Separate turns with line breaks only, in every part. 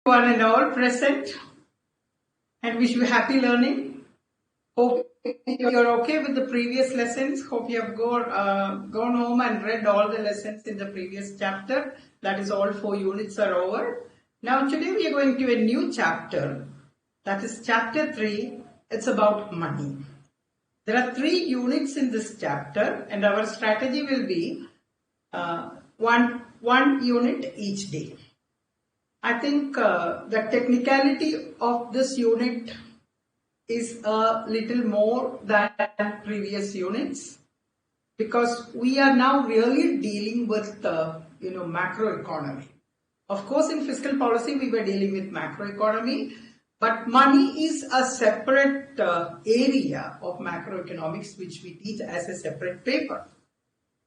One and all present, and wish you happy learning. Hope you're okay with the previous lessons. Hope you have gone home and read all the lessons in the previous chapter. That is, all 4 units are over. Now today we are going to a new chapter. That is chapter 3. It's about money. There are 3 units in this chapter, and our strategy will be one unit each day. I think the technicality of this unit is a little more than previous units, because we are now really dealing with macroeconomy. Of course, in fiscal policy we were dealing with macroeconomy, but money is a separate area of macroeconomics which we teach as a separate paper.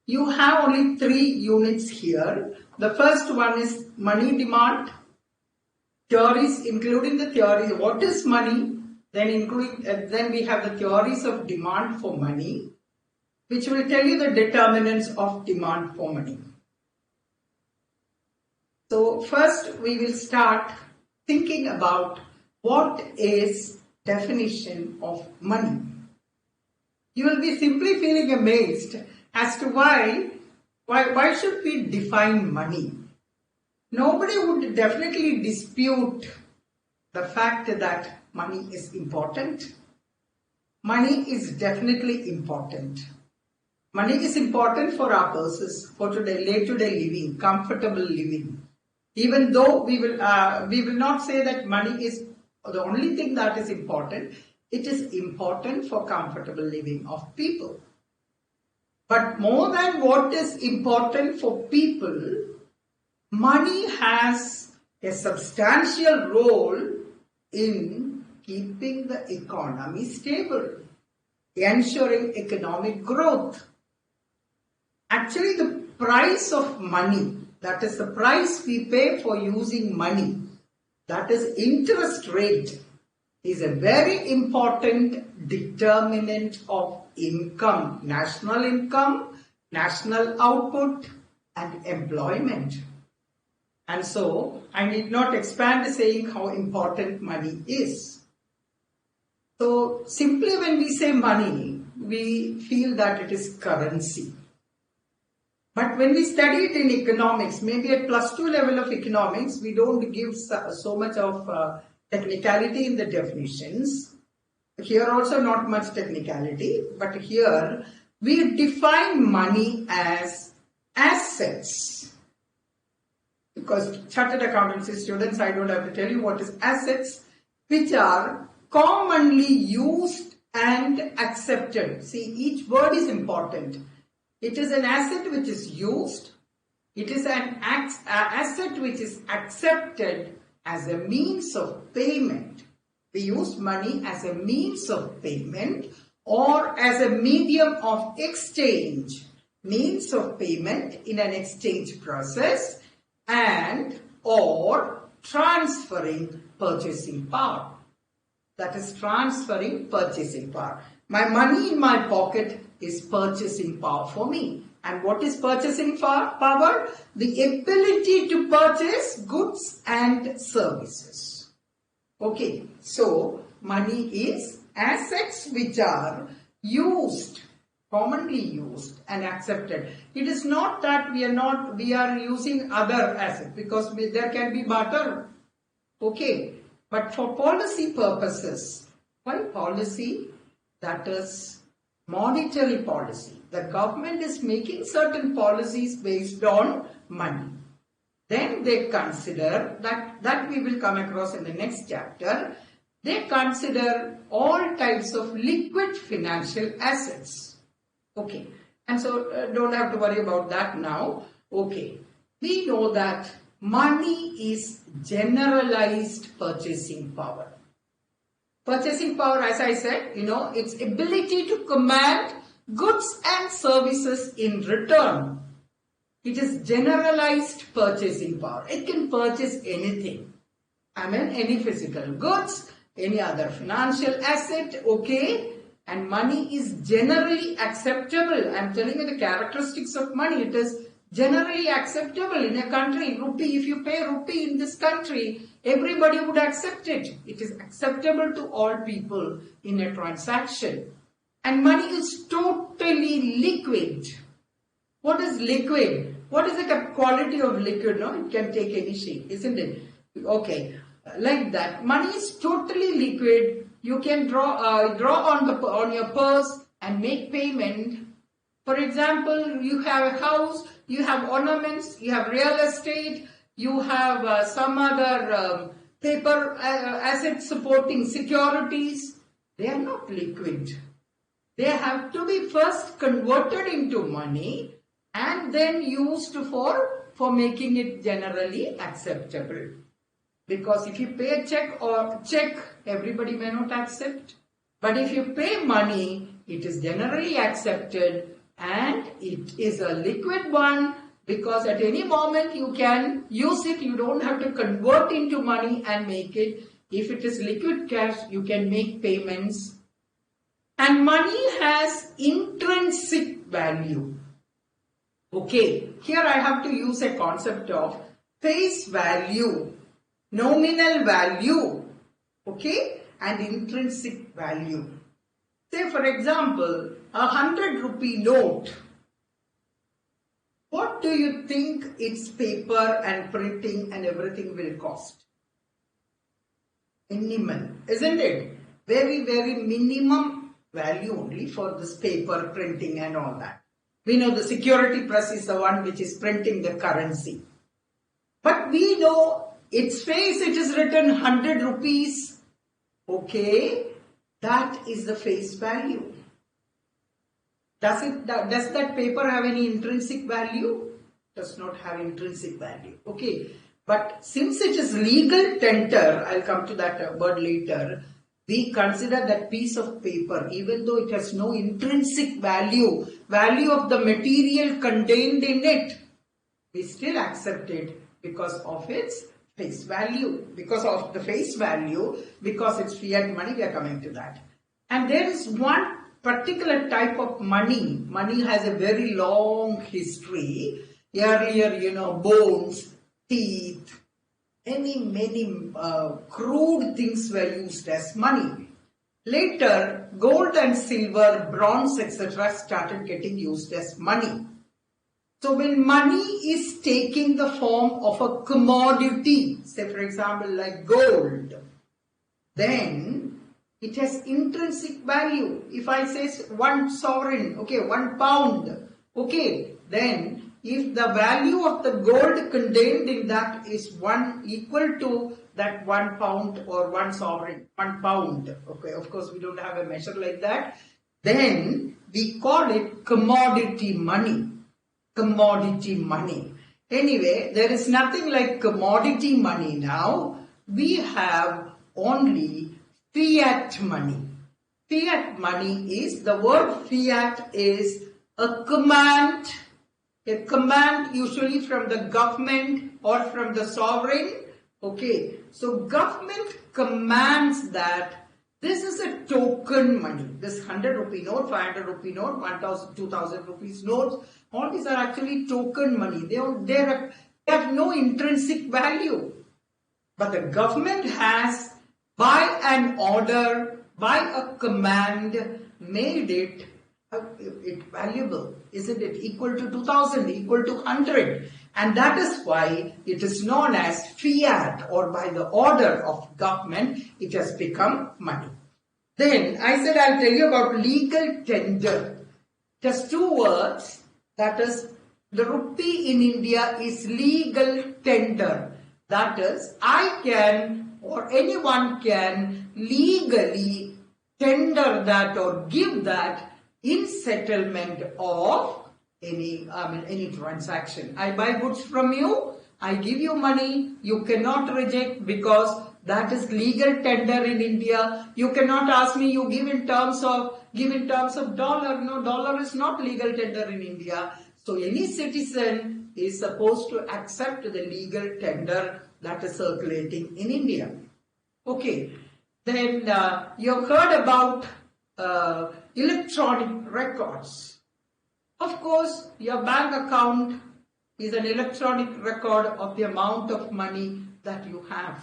You have only 3 units here. The first one is money demand. Theories, including the theory, what is money? Then we have the theories of demand for money, which will tell you the determinants of demand for money. So first we will start thinking about what is definition of money. You will be simply feeling amazed as to why should we define money? Nobody would definitely dispute the fact that money is important. Money is definitely important. Money is important for our purposes, for day-to-day living, comfortable living. Even though we will not say that money is the only thing that is important, it is important for comfortable living of people. But more than what is important for people, money has a substantial role in keeping the economy stable, ensuring economic growth. Actually, the price of money, that is the price we pay for using money, that is interest rate, is a very important determinant of income, national output, and employment. And so, I need not expand saying how important money is. So, simply when we say money, we feel that it is currency. But when we study it in economics, maybe at +2 level of economics, we don't give so much of technicality in the definitions. Here also not much technicality, but here we define money as assets. Because chartered accountancy students, I don't have to tell you what is assets, which are commonly used and accepted. See, each word is important. It is an asset which is used. It is an asset which is accepted as a means of payment. We use money as a means of payment or as a medium of exchange, means of payment in an exchange process, and or transferring purchasing power. That is transferring purchasing power. My money in my pocket is purchasing power for me. And what is purchasing power? The ability to purchase goods and services. Okay, so money is assets which are used, commonly used and accepted. It is not that we are using other assets, because there can be barter. Okay, but for policy purposes, why policy? That is monetary policy. The government is making certain policies based on money. Then they consider that we will come across in the next chapter. They consider all types of liquid financial assets. Okay, and so don't have to worry about that now. Okay, we know that money is generalized purchasing power. Purchasing power, as I said, its ability to command goods and services in return. It is generalized purchasing power. It can purchase anything. Any physical goods, any other financial asset, okay? And money is generally acceptable. I'm telling you the characteristics of money. It is generally acceptable in a country. Rupee, if you pay rupee in this country, everybody would accept it. It is acceptable to all people in a transaction. And money is totally liquid. What is liquid? What is the quality of liquid? No, it can take any shape, isn't it? Okay, like that. Money is totally liquid. You can draw on your purse and make payment. For example, you have a house, you have ornaments, you have real estate, you have some other paper asset supporting securities. They are not liquid. They have to be first converted into money and then used for making it generally acceptable. Because if you pay a check, everybody may not accept. But if you pay money, it is generally accepted. And it is a liquid one because at any moment you can use it. You don't have to convert into money and make it. If it is liquid cash, you can make payments. And money has intrinsic value. Okay, here I have to use a concept of face value, nominal value, okay, and intrinsic value. Say for example, 100 rupee note. What do you think its paper and printing and everything will cost? Minimal, isn't it? Very, very minimum value only for this paper printing and all that. We know the security press is the one which is printing the currency. But we know its face, it is written 100 rupees. Okay, that is the face value. Does that paper have any intrinsic value? Does not have intrinsic value. Okay. But since it is legal tender, I'll come to that word later, we consider that piece of paper, even though it has no intrinsic value of the material contained in it, we still accept it because of its face value, because of the face value, because it's fiat money. We are coming to that. And there is one particular type of money. Money has a very long history. Earlier, bones, teeth, many crude things were used as money. Later, gold and silver, bronze, etc. started getting used as money. So when money is taking the form of a commodity, say for example like gold, then it has intrinsic value. If I say 1 sovereign, okay, 1 pound, okay, then if the value of the gold contained in that is equal to that 1 pound or 1 sovereign, 1 pound, okay, of course we don't have a measure like that, then we call it commodity money. Commodity money. Anyway, there is nothing like commodity money now. We have only fiat money. Fiat money is, the word fiat is a command usually from the government or from the sovereign. Okay, so government commands that this is a token money. This 100 rupee note, 500 rupee note, 1000, 2000 rupees notes, all these are actually token money. They have no intrinsic value. But the government has, by an order, by a command, made it valuable. Isn't it? Equal to 2000, equal to 100. And that is why it is known as fiat, or by the order of government, it has become money. Then I said I'll tell you about legal tender. Just 2 words. That is, the rupee in India is legal tender. That is, I can or anyone can legally tender that or give that in settlement of any transaction. I buy goods from you, I give you money, you cannot reject because that is legal tender in India. You cannot ask me, you give in terms of dollar. No, dollar is not legal tender in India. So any citizen is supposed to accept the legal tender that is circulating in India. Okay, then you've heard about electronic records. Of course, your bank account is an electronic record of the amount of money that you have.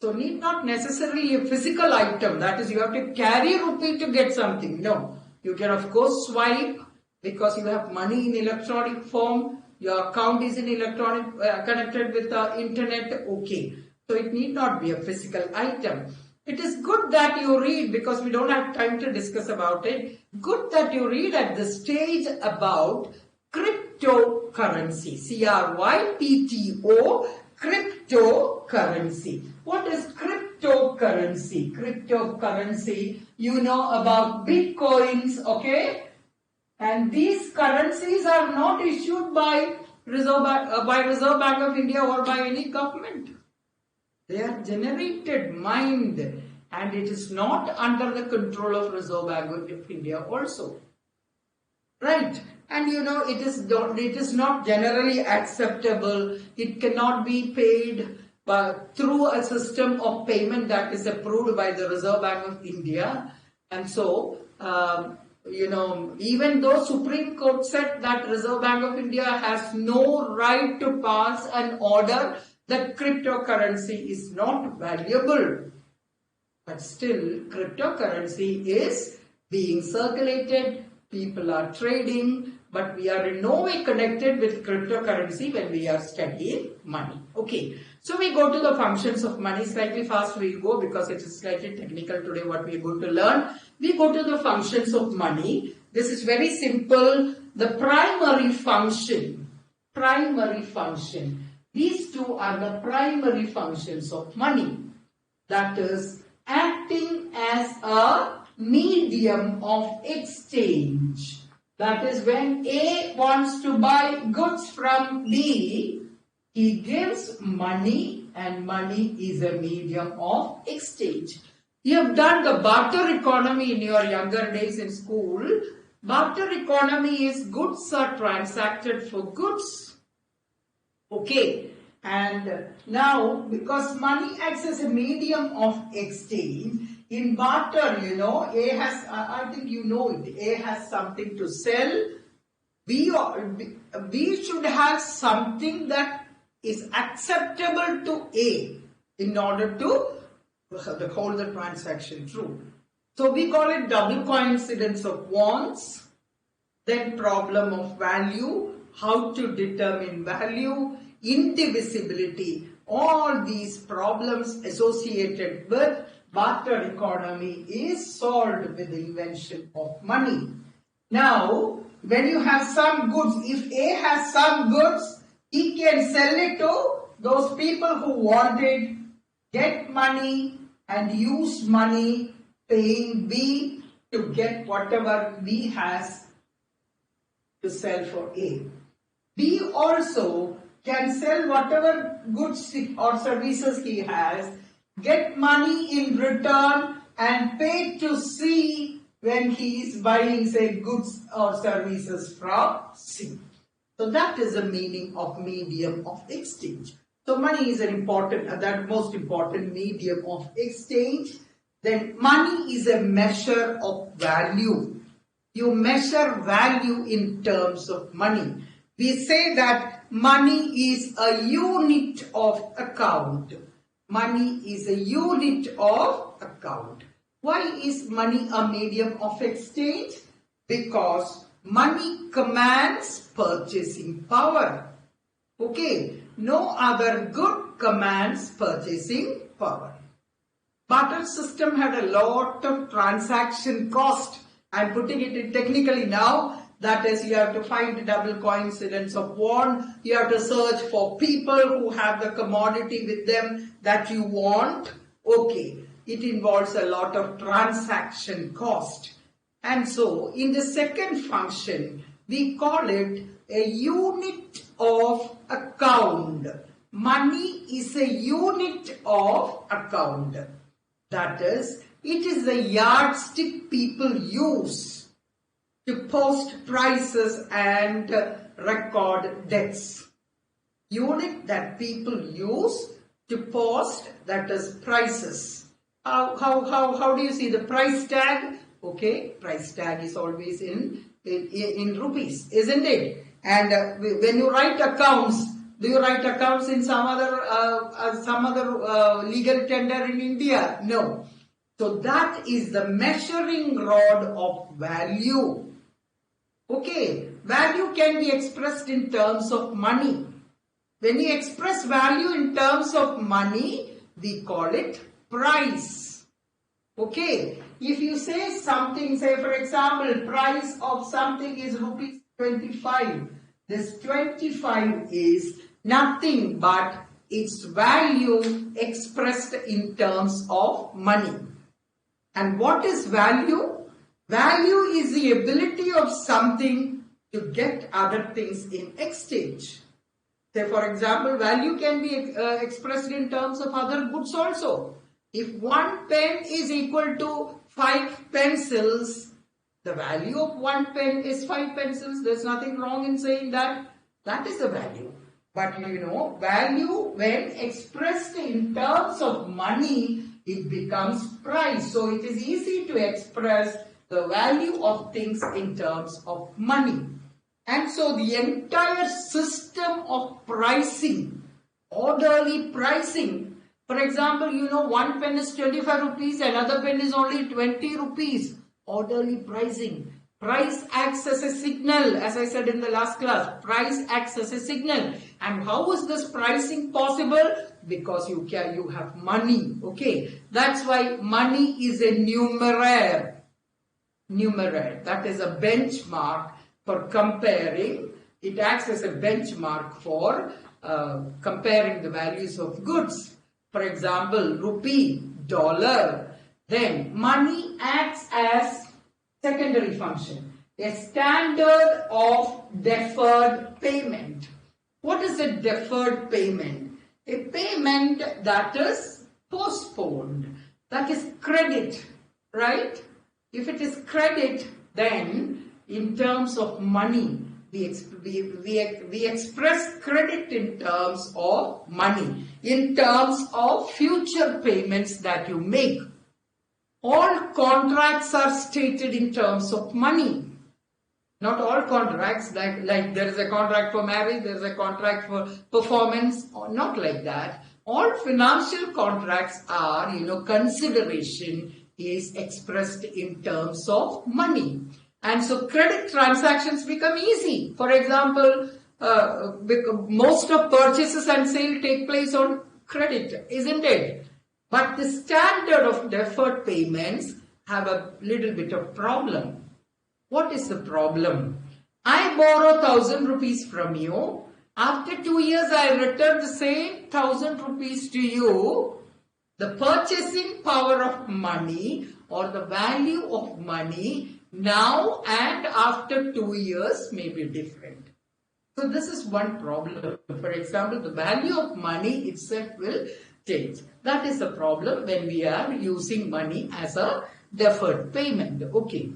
So need not necessarily a physical item, that is you have to carry rupee to get something. No, you can of course swipe because you have money in electronic form, your account is in electronic, connected with the internet, okay. So it need not be a physical item. It is good that you read, because we don't have time to discuss about it, good that you read at this stage about cryptocurrency, C-R-Y-P-T-O, cryptocurrency. What is cryptocurrency? Cryptocurrency, you know about bitcoins, okay? And these currencies are not issued by Reserve Bank of India or by any government. They are generated, mined, and it is not under the control of Reserve Bank of India also. Right? And you know, it is not generally acceptable. It cannot be paid through a system of payment that is approved by the Reserve Bank of India. And so, you know, even though Supreme Court said that Reserve Bank of India has no right to pass an order that cryptocurrency is not valuable, but still cryptocurrency is being circulated, people are trading, but we are in no way connected with cryptocurrency when we are studying money. Okay, so we go to the functions of money. Slightly fast we'll go because it is slightly technical today what we are going to learn. We go to the functions of money. This is very simple. The primary function. These two are the primary functions of money. That is, acting as a medium of exchange. That is, when A wants to buy goods from B, he gives money, and money is a medium of exchange. You have done the barter economy in your younger days in school. Barter economy is goods are transacted for goods. Okay, and now because money acts as a medium of exchange, in barter, you know, A has, I think you know it, A has something to sell, B should have something that is acceptable to A in order to hold the transaction true. So we call it double coincidence of wants, then problem of value, how to determine value, indivisibility, all these problems associated with barter economy is solved with the invention of money. Now, when you have some goods, if A has some goods, he can sell it to those people who want it, get money and use money paying B to get whatever B has to sell for A. B also can sell whatever goods or services he has, get money in return and pay to C when he is buying, say, goods or services from C. So that is the meaning of medium of exchange. So money is an important, that most important medium of exchange. Then money is a measure of value. You measure value in terms of money. We say that money is a unit of account. Money is a unit of account. Why is money a medium of exchange? Because money commands purchasing power. Okay, no other good commands purchasing power. Barter system had a lot of transaction cost. I am putting it in technically now. That is, you have to find the double coincidence of want. You have to search for people who have the commodity with them that you want. Okay, it involves a lot of transaction cost. And so, in the second function, we call it a unit of account. Money is a unit of account. That is, it is the yardstick people use to post prices and record debts. Unit that people use to post, that is prices. How do you see the price tag? Okay, price tag is always in rupees, isn't it? And when you write accounts, do you write accounts in some other legal tender in India? No. So that is the measuring rod of value. Okay, value can be expressed in terms of money. When we express value in terms of money, we call it price. Okay, if you say something, say for example, price of something is rupees 25. This 25 is nothing but its value expressed in terms of money. And what is value? Value is the ability of something to get other things in exchange. Say for example, value can be expressed in terms of other goods also. If one pen is equal to 5 pencils, the value of one pen is 5 pencils. There's nothing wrong in saying that. That is the value. But you know, value when expressed in terms of money, it becomes price. So it is easy to express the value of things in terms of money. And so the entire system of pricing, orderly pricing, for example, you know, one pen is 25 rupees, another pen is only 20 rupees. Orderly pricing. Price acts as a signal, as I said in the last class. Price acts as a signal. And how is this pricing possible? Because you have money. Okay, that's why money is a numeraire. Numeraire. That is a benchmark for comparing. It acts as a benchmark for comparing the values of goods. For example, rupee, dollar. Then money acts as secondary function, a standard of deferred payment. What is a deferred payment? A payment that is postponed, that is credit, right? If it is credit, then in terms of money, we express credit in terms of money, in terms of future payments that you make. All contracts are stated in terms of money. Not all contracts, like there is a contract for marriage, there is a contract for performance, or not like that. All financial contracts are, consideration is expressed in terms of money. And so credit transactions become easy. For example, most of purchases and sale take place on credit, isn't it? But the standard of deferred payments have a little bit of problem. What is the problem? I borrow 1,000 rupees from you. After 2 years, I return the same 1,000 rupees to you. The purchasing power of money or the value of money now and after 2 years may be different. So this is one problem. For example, the value of money itself will change. That is the problem when we are using money as a deferred payment. Okay.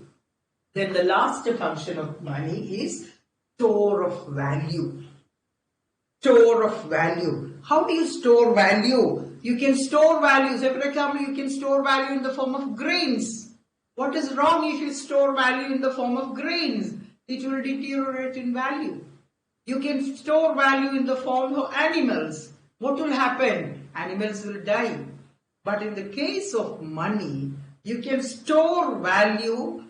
Then the last function of money is store of value. Store of value. How do you store value? You can store value. Say, for example, you can store value in the form of grains. What is wrong if you store value in the form of grains? It will deteriorate in value. You can store value in the form of animals. What will happen? Animals will die. But in the case of money, you can store value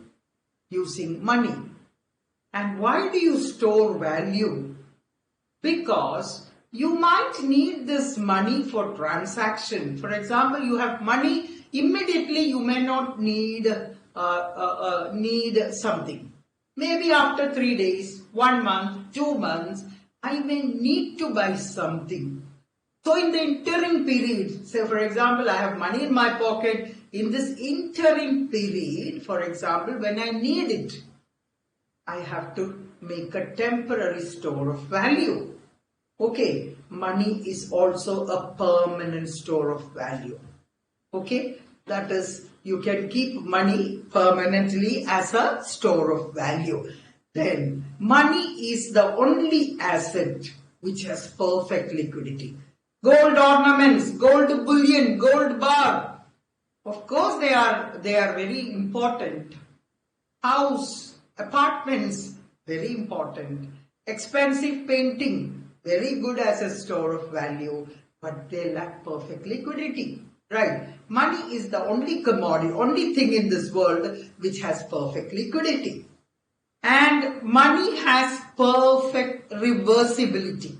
using money. And why do you store value? Because you might need this money for transaction. For example, you have money, immediately you may not need something. Maybe after 3 days, 1 month, 2 months, I may need to buy something. So in the interim period, say for example, I have money in my pocket. In this interim period, for example, when I need it, I have to make a temporary store of value. Okay, money is also a permanent store of value. Okay, that is, you can keep money permanently as a store of value. Then, money is the only asset which has perfect liquidity. Gold ornaments, gold bullion, gold bar. Of course, they are very important. House, apartments, very important. expensive painting, very good as a store of value, but they lack perfect liquidity. Right? Money is the only commodity, only thing in this world which has perfect liquidity. And money has perfect reversibility.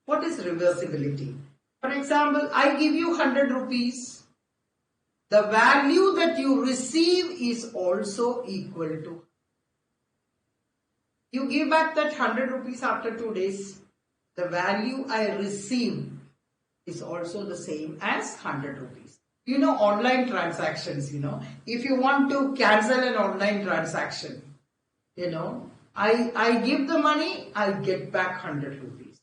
What is reversibility? For example, I give you 100 rupees. The value that you receive is also equal to. You give back that 100 rupees after 2 days. The value I receive is also the same as 100 rupees. You know, online transactions, if you want to cancel an online transaction, I give the money, I get back 100 rupees.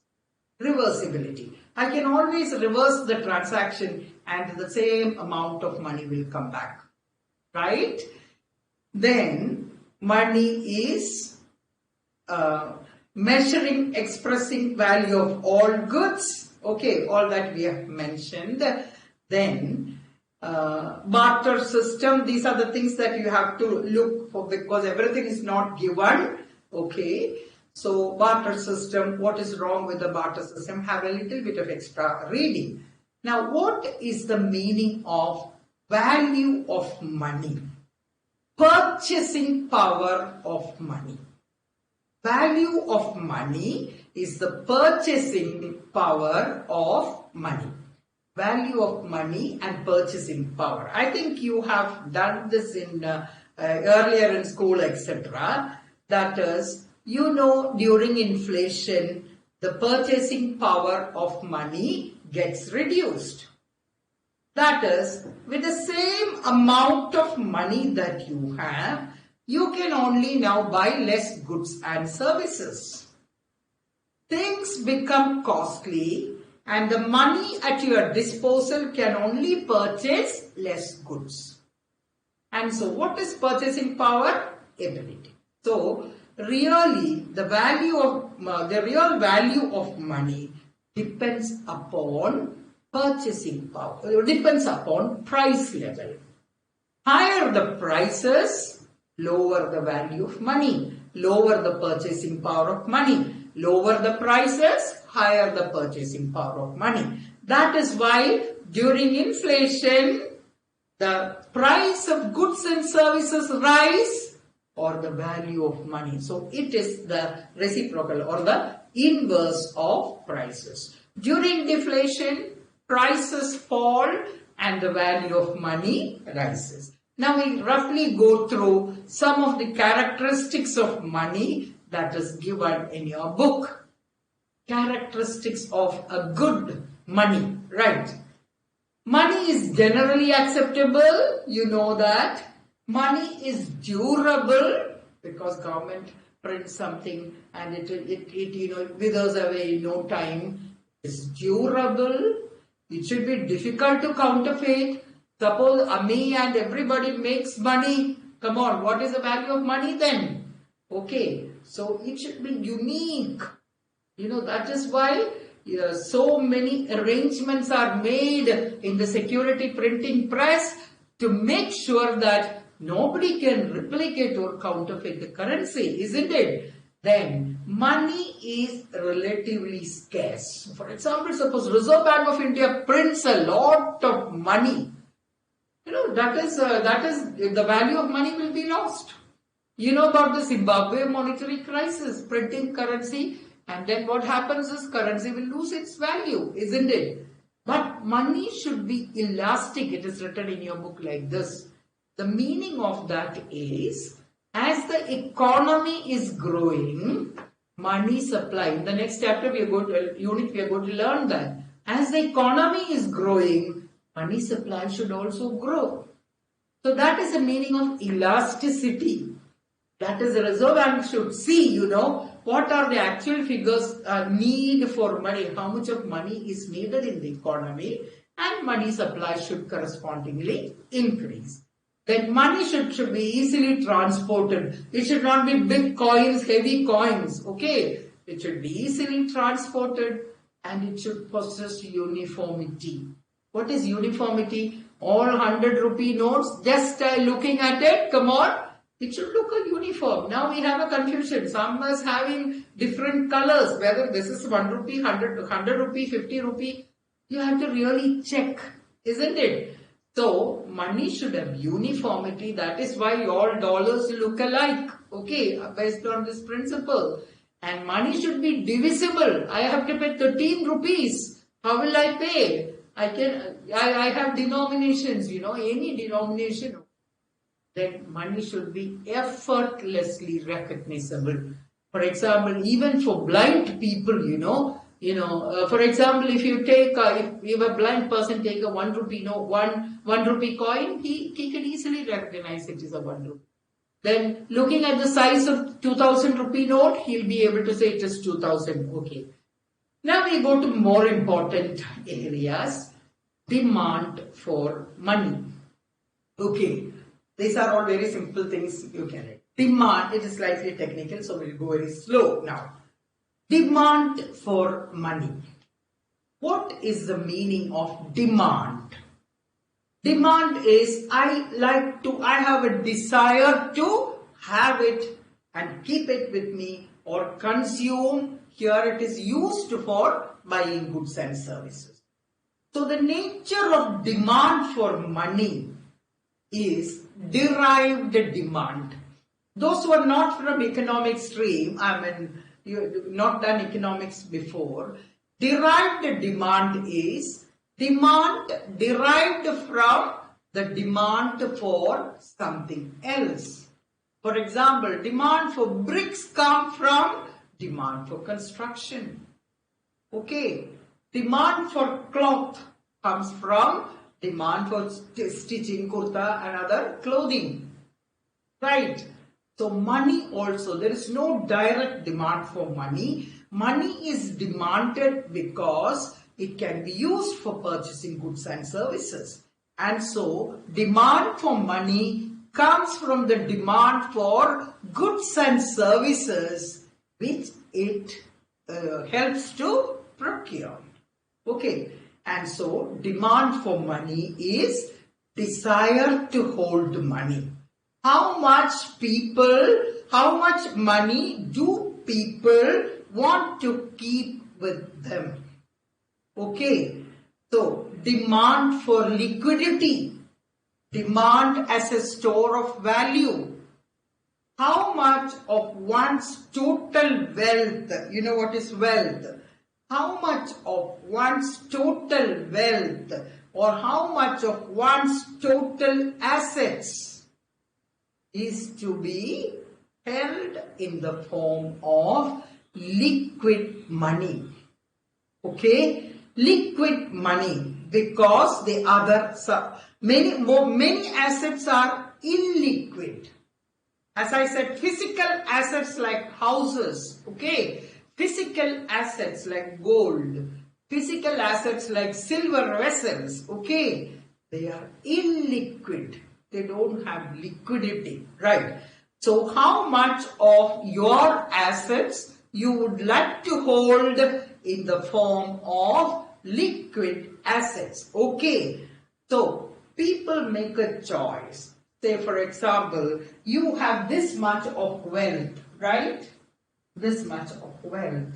Reversibility. I can always reverse the transaction and the same amount of money will come back. Right? Then money is measuring, expressing value of all goods. Okay, all that we have mentioned. Then barter system, these are the things that you have to look for because everything is not given. Okay, so barter system, what is wrong with the barter system? Have a little bit of extra reading. Now, what is the meaning of value of money? Purchasing power of money. Value of money is the purchasing power of money. Value of money and purchasing power. I think you have done this in earlier in school, etc. That is, during inflation, the purchasing power of money gets reduced. That is, with the same amount of money that you have, you can only now buy less goods and services. Things become costly and the money at your disposal can only purchase less goods. And so what is purchasing power? Ability. So really the real value of money depends upon purchasing power, depends upon price level. Higher the prices, lower the value of money, lower the purchasing power of money. Lower the prices, higher the purchasing power of money. That is why during inflation, the price of goods and services rise or the value of money. So it is the reciprocal or the inverse of prices. During deflation, prices fall and the value of money rises. Now we roughly go through some of the characteristics of money that is given in your book. Characteristics of a good money, right? Money is generally acceptable, you know that. Money is durable because government prints something and it withers away in no time. It's durable. It should be difficult to counterfeit. Suppose me and everybody makes money. Come on, what is the value of money then? Okay, so it should be unique. That is why so many arrangements are made in the security printing press to make sure that nobody can replicate or counterfeit the currency, isn't it? Then money is relatively scarce. For example, suppose Reserve Bank of India prints a lot of money. That is the value of money will be lost. You know about the Zimbabwe monetary crisis, printing currency, and then what happens is currency will lose its value, isn't it? But money should be elastic. It is written in your book like this. The meaning of that is, as the economy is growing, money supply. In the next chapter, we are going to learn that. As the economy is growing, money supply should also grow. So that is the meaning of elasticity. That is, the Reserve Bank should see, what are the actual figures need for money, how much of money is needed in the economy, and money supply should correspondingly increase. Then money should be easily transported. It should not be big coins, heavy coins, okay? It should be easily transported and it should possess uniformity. What is uniformity? All 100 rupee notes, just looking at it, come on. It should look uniform. Now we have a confusion. Some is having different colors, whether this is 1 rupee, 100 rupee, 50 rupee. You have to really check, isn't it? So money should have uniformity. That is why all dollars look alike. Okay, based on this principle. And money should be divisible. I have to pay 13 rupees. How will I pay? I have denominations, any denomination. Then money should be effortlessly recognizable. For example, even for blind people, for example, if you take, if a blind person take a 1 rupee, 1 rupee coin, he can easily recognize it is a 1 rupee. Then looking at the size of 2000 rupee note, he'll be able to say it is 2000. Okay. Now we go to more important areas. Demand for money. Okay. These are all very simple things you can read. Demand, it is slightly technical, so we'll go very slow now. Demand for money. What is the meaning of demand? Demand is I have a desire to have it and keep it with me or consume. Here it is used for buying goods and services. So the nature of demand for money is derived demand. Those who are not from economic stream, you have not done economics before, derived demand is demand derived from the demand for something else. For example, demand for bricks come from demand for construction. Okay. Demand for cloth comes from demand for stitching kurta and other clothing. Right. So money also, there is no direct demand for money. Money is demanded because it can be used for purchasing goods and services. And so demand for money comes from the demand for goods and services which it helps to procure. Okay. And so demand for money is desire to hold money. How much money do people want to keep with them? Okay. So demand for liquidity. Demand as a store of value. How much of one's total wealth, you know what is wealth? How much of one's total wealth or how much of one's total assets is to be held in the form of liquid money. Okay? Liquid money, because the other many assets are illiquid. As I said, physical assets like houses, okay? Physical assets like gold, physical assets like silver vessels, okay? They are illiquid. They don't have liquidity, right? So how much of your assets you would like to hold in the form of liquid assets, okay? So people make a choice. Say for example, you have this much of wealth, right? This much of wealth.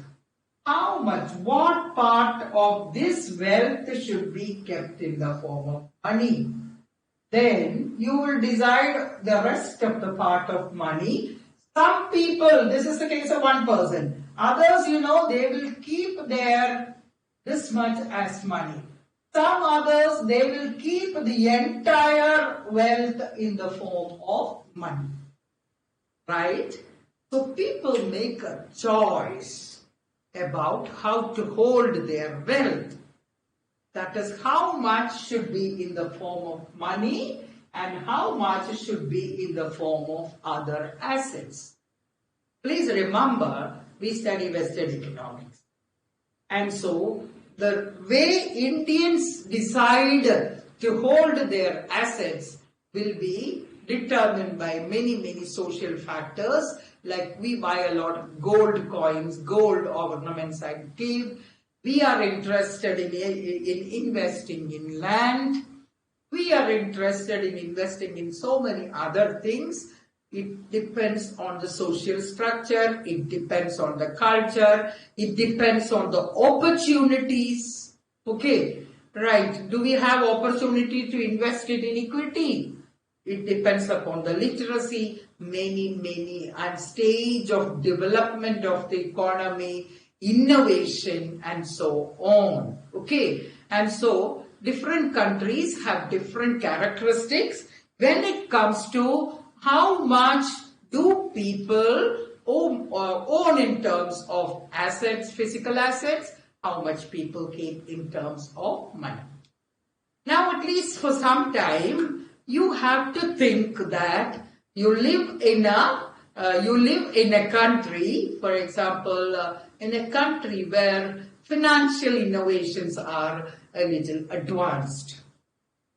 How much, what part of this wealth should be kept in the form of money? Then you will decide the rest of the part of money. Some people, this is the case of one person. Others, they will keep this much as money. Some others, they will keep the entire wealth in the form of money. Right? So people make a choice about how to hold their wealth. That is, how much should be in the form of money and how much should be in the form of other assets. Please remember, we study Western economics. And so, the way Indians decide to hold their assets will be determined by many social factors, like we buy a lot of gold coins, gold ornaments and give. We are interested in investing in land. We are interested in investing in so many other things. It depends on the social structure, it depends on the culture, it depends on the opportunities. Okay, right. Do we have opportunity to invest it in equity? It depends upon the literacy, many, and stage of development of the economy, innovation, and so on. Okay, and so different countries have different characteristics when it comes to how much do people own in terms of assets, physical assets, how much people keep in terms of money. Now, at least for some time, you have to think that you live in a country, for example, in a country where financial innovations are a little advanced.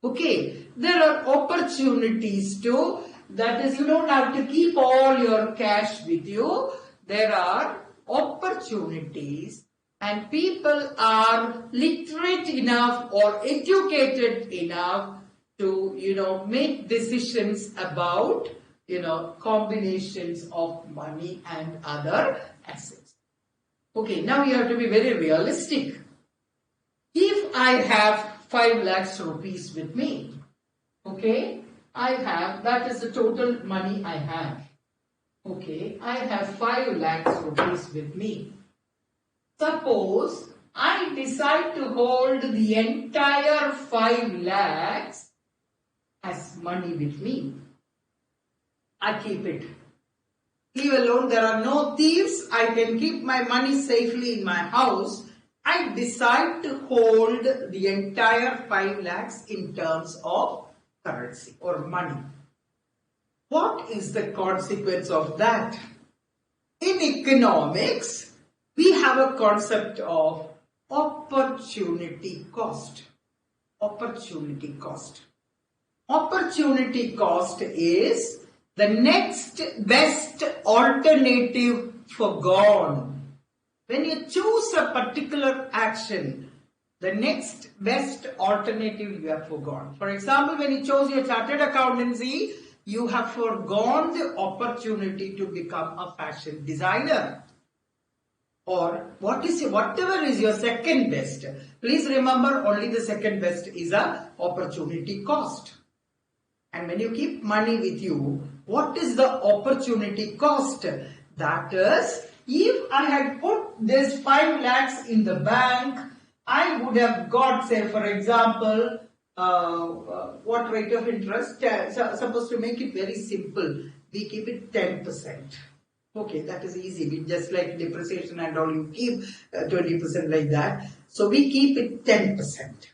Okay, there are opportunities to, that is, you don't have to keep all your cash with you. There are opportunities, and people are literate enough or educated enough to, make decisions about, combinations of money and other assets. Okay, now you have to be very realistic. If I have 5 lakhs rupees with me, okay, that is the total money I have. Okay, I have 5 lakhs rupees with me. Suppose I decide to hold the entire 5 lakhs as money with me. I keep it. Leave alone, there are no thieves. I can keep my money safely in my house. I decide to hold the entire 5 lakhs in terms of currency or money. What is the consequence of that? In economics, we have a concept of opportunity cost. Opportunity cost. Opportunity cost is the next best alternative forgone. When you choose a particular action, the next best alternative you have foregone. For example, when you chose your chartered accountancy, you have foregone the opportunity to become a fashion designer. Or whatever is your second best. Please remember, only the second best is a opportunity cost. And when you keep money with you, what is the opportunity cost? That is, if I had put this 5 lakhs in the bank, I would have got, say, for example, what rate of interest? Suppose to make it very simple, we keep it 10%. Okay, that is easy. We just like depreciation and all, you keep 20% like that. So we keep it 10%.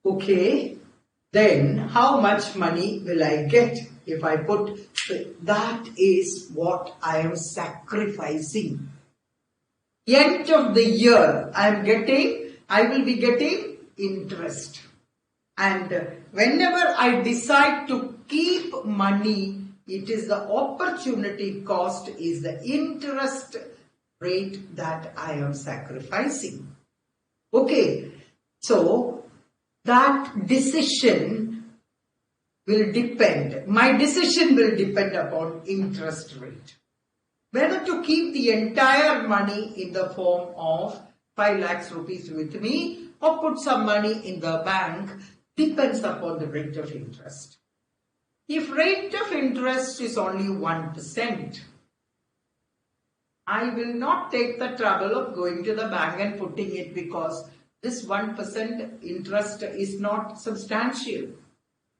Okay, then how much money will I get if I put? That is what I am sacrificing. End of the year, I will be getting interest. And whenever I decide to keep money, it is the opportunity cost, is the interest rate that I am sacrificing. Okay, so that decision will depend, my decision will depend upon interest rate. Whether to keep the entire money in the form of 5 lakhs rupees with me or put some money in the bank depends upon the rate of interest. If rate of interest is only 1%, I will not take the trouble of going to the bank and putting it, because this 1% interest is not substantial.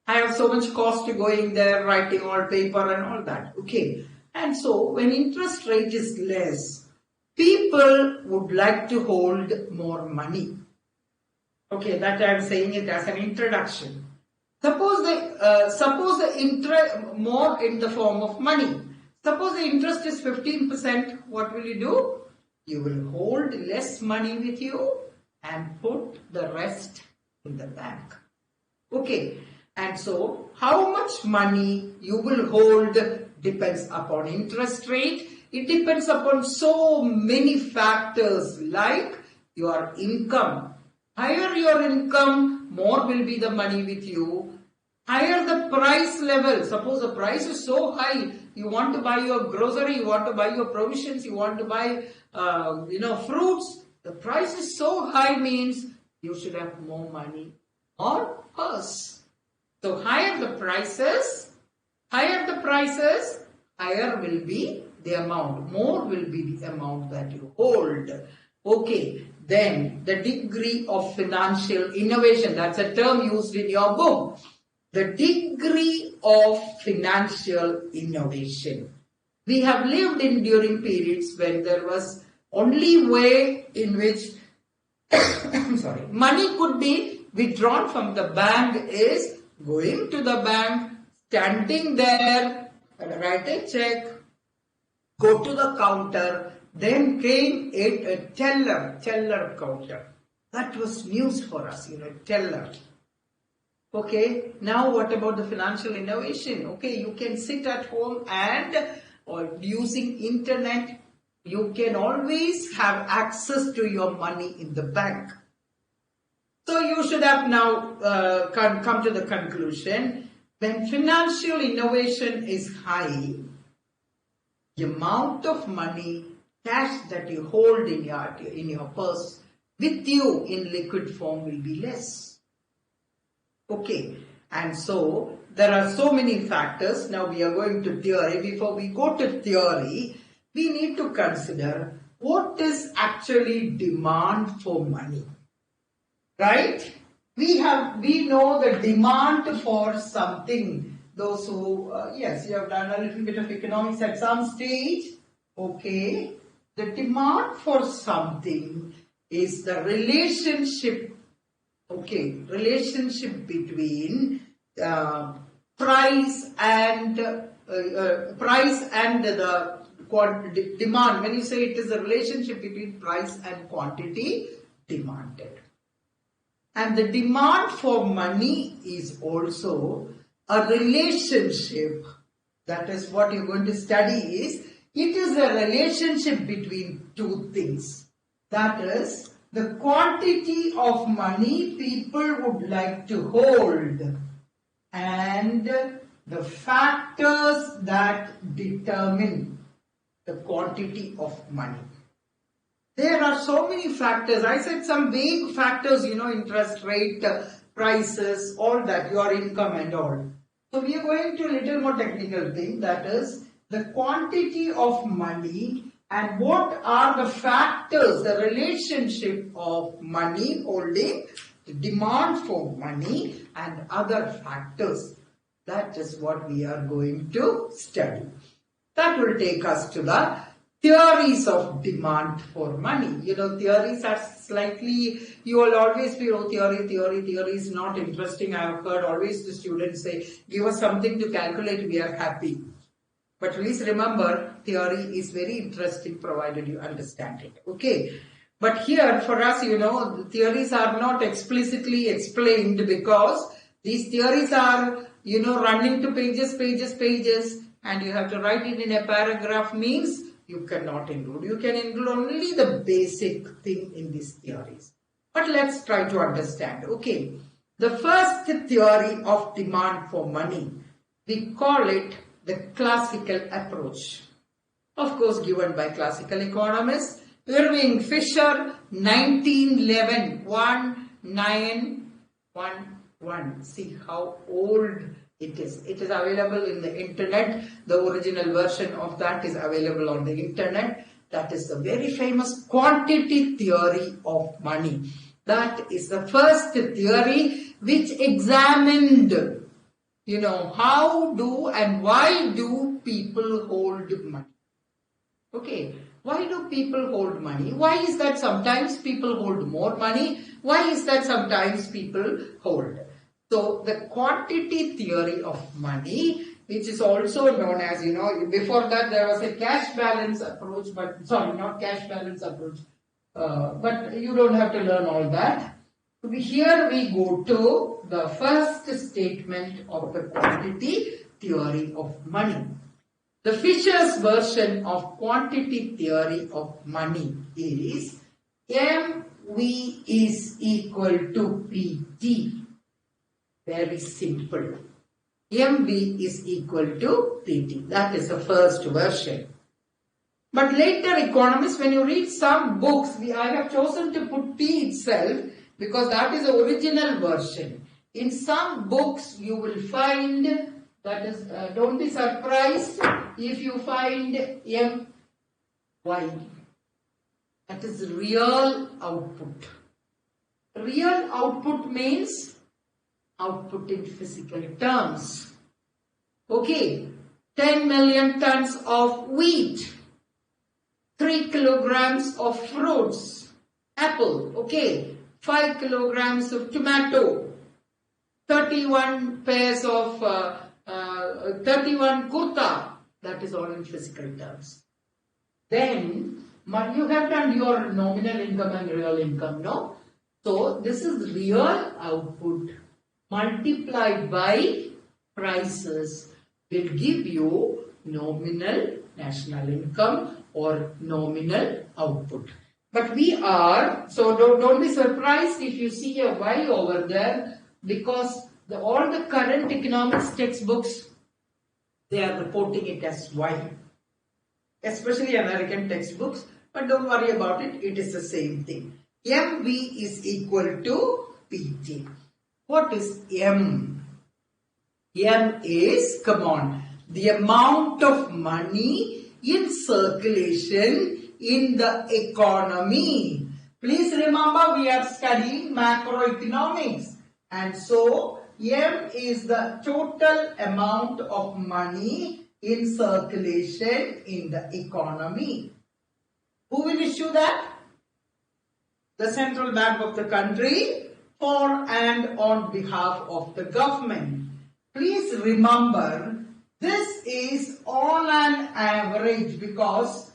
I have so much cost to going there, writing all paper and all that. Okay. And so when interest rate is less, people would like to hold more money. Okay, that I am saying it as an introduction. Suppose the interest more in the form of money. Suppose the interest is 15%, what will you do? You will hold less money with you and put the rest in the bank. Okay, and so how much money you will hold depends upon interest rate. It depends upon so many factors like your income. Higher your income, more will be the money with you. higher the price level, suppose the price is so high, you want to buy your grocery, you want to buy your provisions, you want to buy, fruits, the price is so high means you should have more money or purse. So higher the prices, higher will be the amount, more will be the amount that you hold. Okay, then the degree of financial innovation, that's a term used in your book. The degree of financial innovation. We have lived in during periods when there was only way in which money could be withdrawn from the bank is going to the bank, standing there, write a check, go to the counter, then came a teller counter. That was news for us, teller. Okay, now what about the financial innovation? Okay, you can sit at home and or using internet, you can always have access to your money in the bank. So you should have now come to the conclusion, when financial innovation is high, the amount of money, cash that you hold in your purse with you in liquid form will be less. Okay, and so there are so many factors. Now we are going to theory. Before we go to theory, we need to consider what is actually demand for money. Right? We know the demand for something. Those who, yes, you have done a little bit of economics at some stage. Okay. The demand for something is the relationship. Okay, relationship between price and the demand. When you say it is a relationship between price and quantity demanded. And the demand for money is also a relationship. That is what you're going to study is, it is a relationship between two things. That is, the quantity of money people would like to hold and the factors that determine the quantity of money. There are so many factors. I said some vague factors, interest rate, prices, all that, your income and all. So we are going to a little more technical thing, that is the quantity of money and what are the factors, the relationship of money holding, the demand for money and other factors. That is what we are going to study. That will take us to the theories of demand for money. Theories are slightly, you will always be, theory is not interesting. I have heard always the students say, give us something to calculate, we are happy. But please remember, theory is very interesting provided you understand it. Okay. But here for us, the theories are not explicitly explained because these theories are, running to pages, and you have to write it in a paragraph means you cannot include. You can include only the basic thing in these theories. But let's try to understand. Okay. The first theory of demand for money, we call it the classical approach. Of course, given by classical economists, Irving Fisher, 1911, 1911. See how old it is. It is available in the internet. The original version of that is available on the internet. That is the very famous quantity theory of money. That is the first theory which examined, how do and why do people hold money? Okay, why do people hold money? Why is that sometimes people hold more money? Why is that sometimes people hold? So, the quantity theory of money, which is also known as, before that there was a cash balance approach, but not cash balance approach, but you don't have to learn all that. Here we go to the first statement of the quantity theory of money. The Fisher's version of quantity theory of money is MV is equal to PT. Very simple. MV is equal to PT. That is the first version. But later economists, when you read some books, I have chosen to put P itself because that is the original version. In some books you will find, that is, don't be surprised if you find MY. That is real output. Real output means output in physical terms. Okay, 10 million tons of wheat, 3 kilograms of fruits, apple, okay, 5 kilograms of tomato, 31 pairs of 31 kurta, that is all in physical terms. Then you have done your nominal income and real income, no? So this is real output multiplied by prices will give you nominal national income or nominal output. But we are, so don't be surprised if you see a Y over there, because all the current economics textbooks, they are reporting it as Y. Especially American textbooks, but don't worry about it, it is the same thing. MV is equal to PT. What is M? M is, come on, the amount of money in circulation in the economy. Please remember, we are studying macroeconomics, and so M is the total amount of money in circulation in the economy. Who will issue that? The central bank of the country, for and on behalf of the government. Please remember, this is on an average, because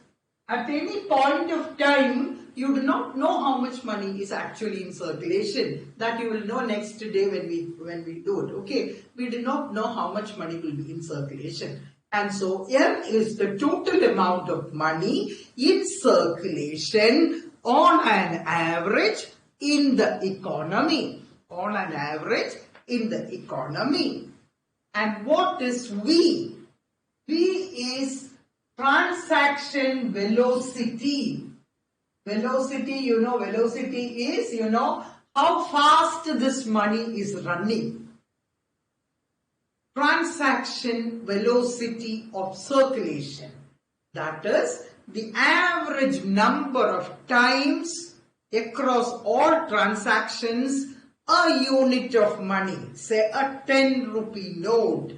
at any point of time you do not know how much money is actually in circulation. That you will know next day when we do it. Okay, we do not know how much money will be in circulation. And so M is the total amount of money in circulation on an average in the economy. On an average in the economy. And what is V? V is transaction velocity. Velocity, velocity is, how fast this money is running. Transaction velocity of circulation. That is the average number of times across all transactions a unit of money, say a 10 rupee note,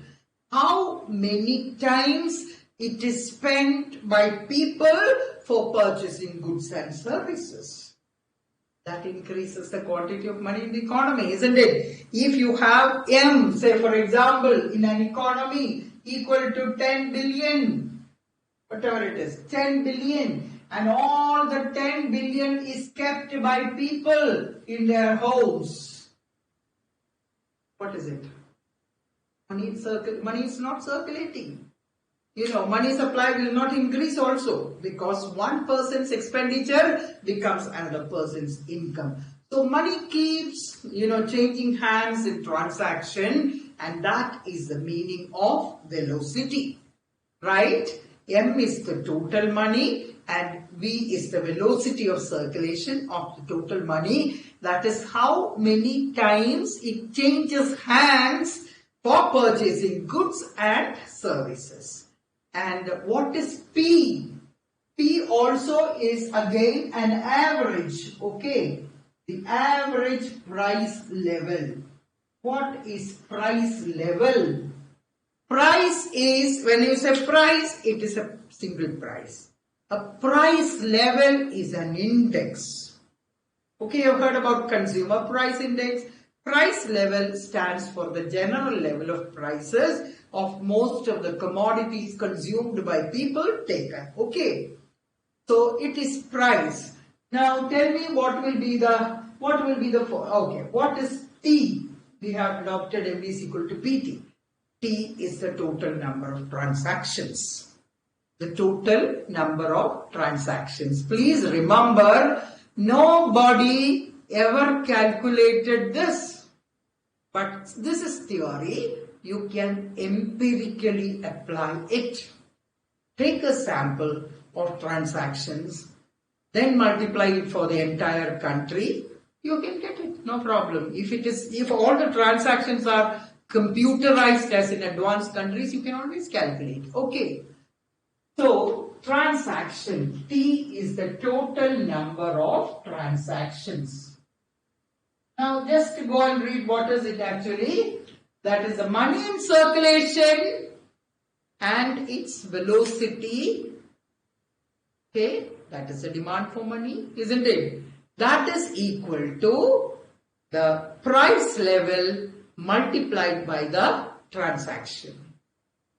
how many times it is spent by people for purchasing goods and services. That increases the quantity of money in the economy, isn't it? If you have M, say for example, in an economy equal to 10 billion, whatever it is, 10 billion, and all the 10 billion is kept by people in their homes. What is it? Money is not circulating. Money supply will not increase also, because one person's expenditure becomes another person's income. So money keeps, changing hands in transaction, and that is the meaning of velocity, right? M is the total money and V is the velocity of circulation of the total money. That is how many times it changes hands for purchasing goods and services. And what is P? P also is again an average, okay? The average price level. What is price level? Price is, when you say price, it is a single price. A price level is an index. Okay, you've heard about consumer price index. Price level stands for the general level of prices of most of the commodities consumed by people taken. Okay, so it is price. Now tell me what is T? We have adopted MV is equal to PT. T is the total number of transactions. The total number of transactions. Please remember, nobody ever calculated this. But this is theory. you can empirically apply it. Take a sample of transactions, then multiply it for the entire country, you can get it, no problem. If all the transactions are computerized as in advanced countries, you can always calculate. Okay. So, transaction, T is the total number of transactions. Now, just to go and read what is it actually. That is the money in circulation and its velocity. Okay, that is the demand for money, isn't it? That is equal to the price level multiplied by the transaction.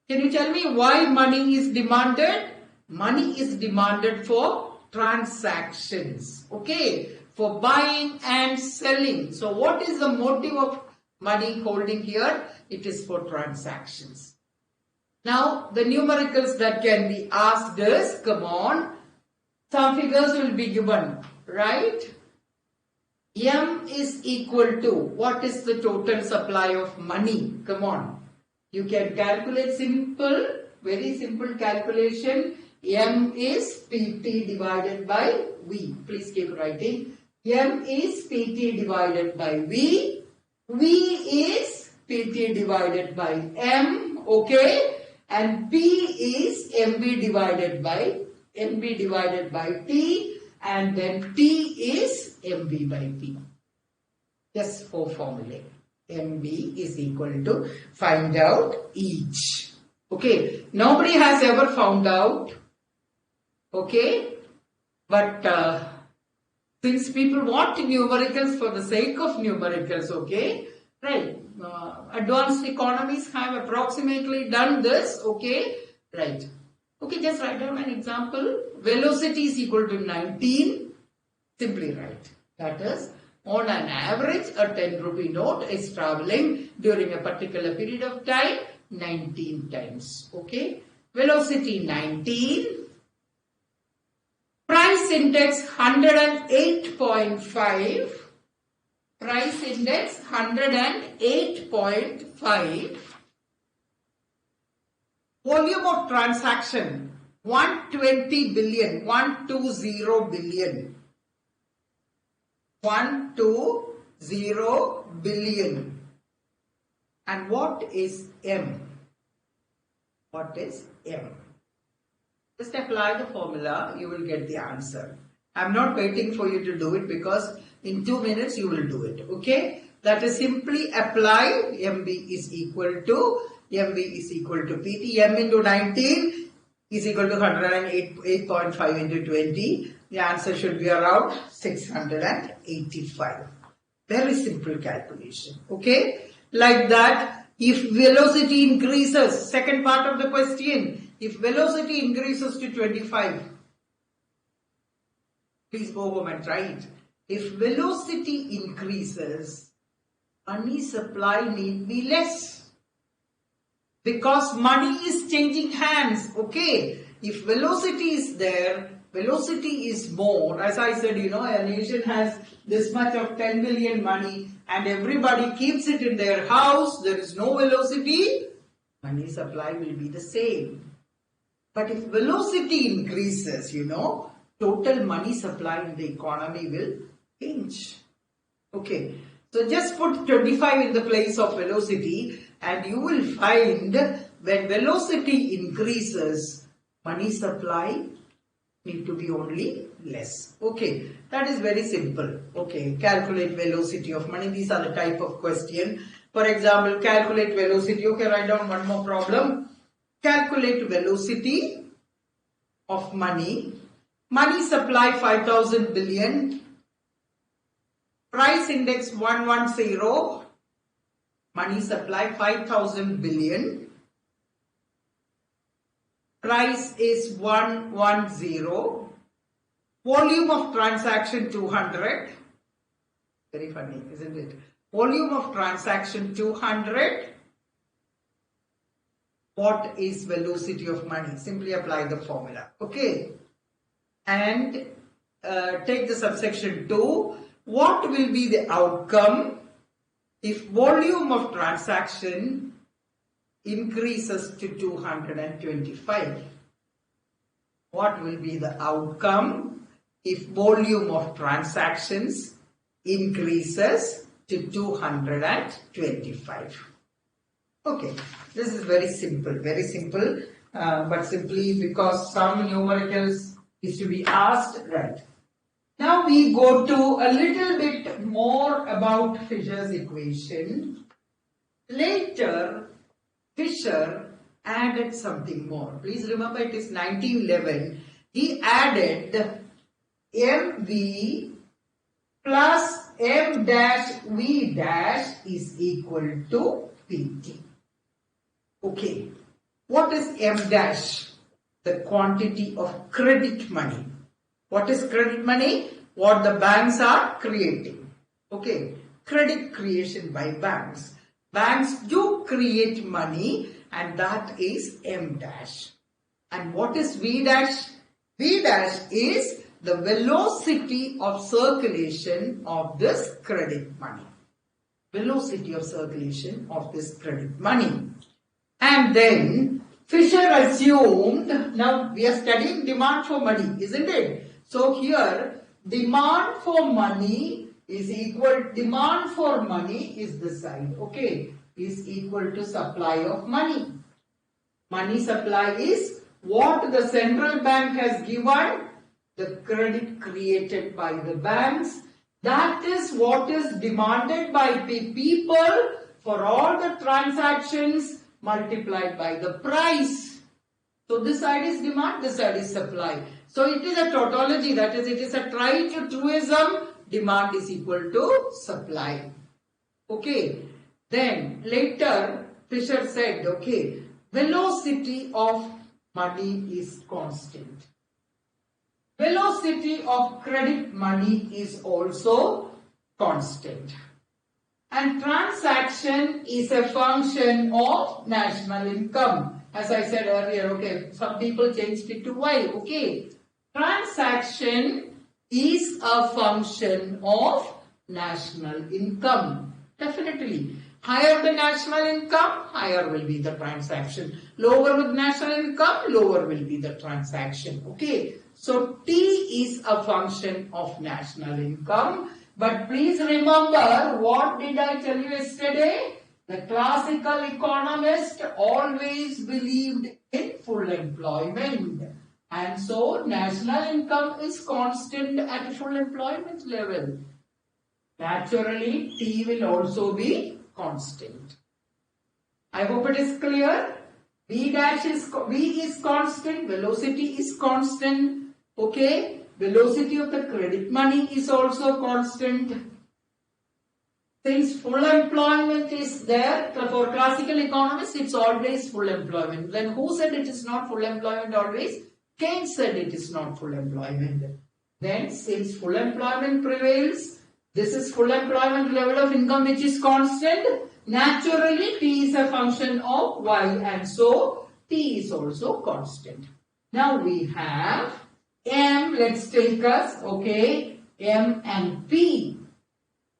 Can you tell me why money is demanded? Money is demanded for transactions, okay, for buying and selling. So what is the motive of money holding here? It is for transactions. Now the numericals that can be asked is, come on, some figures will be given, right? M is equal to, what is the total supply of money? Come on. You can calculate simple, very simple calculation. M is PT divided by V. Please keep writing. M is PT divided by V. V is PT divided by M. Okay. And P is MB divided by T. And then T is MB by P. Just for formulae. MB is equal to find out each. Okay. Nobody has ever found out. Okay. But since people want numericals for the sake of numericals, okay. Right. Advanced economies have approximately done this. Okay. Right. Okay. Just write down an example. Velocity is equal to 19. Simply write. That is, on an average, a 10 rupee note is traveling during a particular period of time 19 times. Okay. Velocity 19. Price index 108.5. Price index 108.5. Volume of transaction 120 billion. 120 billion. 120 billion. And what is M? What is M? Just apply the formula, you will get the answer. I am not waiting for you to do it because in 2 minutes you will do it. Okay? That is simply apply MB is equal to PT. M into 19 is equal to 108.5 into 20. The answer should be around 685. Very simple calculation. Okay? Like that, if velocity increases, second part of the question, if velocity increases to 25, please go home and try it. If velocity increases, money supply need be less. Because money is changing hands. Okay? If velocity is there, velocity is more. As I said, a nation has this much of 10 billion money and everybody keeps it in their house. There is no velocity. Money supply will be the same. But if velocity increases, total money supply in the economy will change. Okay. So just put 25 in the place of velocity and you will find when velocity increases, money supply need to be only less. Okay, that is very simple. Okay, calculate velocity of money. These are the type of question. For example, calculate velocity. Okay, write down one more problem. Calculate velocity of money. Money supply 5,000 billion. Price index 110. Money supply 5,000 billion. Price is 110. Volume of transaction 200. Very funny, isn't it? Volume of transaction 200. What is velocity of money? Simply apply the formula. Okay. And take the subsection 2. What will be the outcome if volume of transaction increases to 225. What will be the outcome if volume of transactions increases to 225? Okay, this is very simple, but simply because some numericals is to be asked, right? Now we go to a little bit more about Fisher's equation. Later, Fisher added something more. Please remember it is 1911. He added MV plus M dash V dash is equal to PT. Okay, what is M dash? The quantity of credit money. What is credit money? What the banks are creating. Okay, credit creation by banks. Banks do create money and that is M dash. And what is V dash? V dash is the velocity of circulation of this credit money. Velocity of circulation of this credit money. And then Fisher assumed, now we are studying demand for money, isn't it? So here demand for money is this side, okay, is equal to supply of money. Money supply is what the central bank has given, the credit created by the banks. That is what is demanded by people for all the transactions multiplied by the price. So this side is demand, this side is supply. So it is a tautology, that is, it is a tritruism. Demand is equal to supply. Okay. Then later Fisher said, okay, velocity of money is constant. Velocity of credit money is also constant. And transaction is a function of national income. As I said earlier, okay, some people changed it to Y, okay. Transaction is a function of national income. Definitely. Higher the national income, higher will be the transaction. Lower with national income, lower will be the transaction. Okay. So T is a function of national income. But please remember, what did I tell you yesterday? The classical economist always believed in full employment. And so national income is constant at full employment level. Naturally, T will also be constant. I hope it is clear. V is constant, velocity is constant. Okay, velocity of the credit money is also constant. Since full employment is there, for classical economists, it's always full employment. Then who said it is not full employment always? Keynes said it is not full employment. Then since full employment prevails, this is full employment level of income which is constant. Naturally, T is a function of Y and so T is also constant. Now we have M, let's take us, okay, M and P.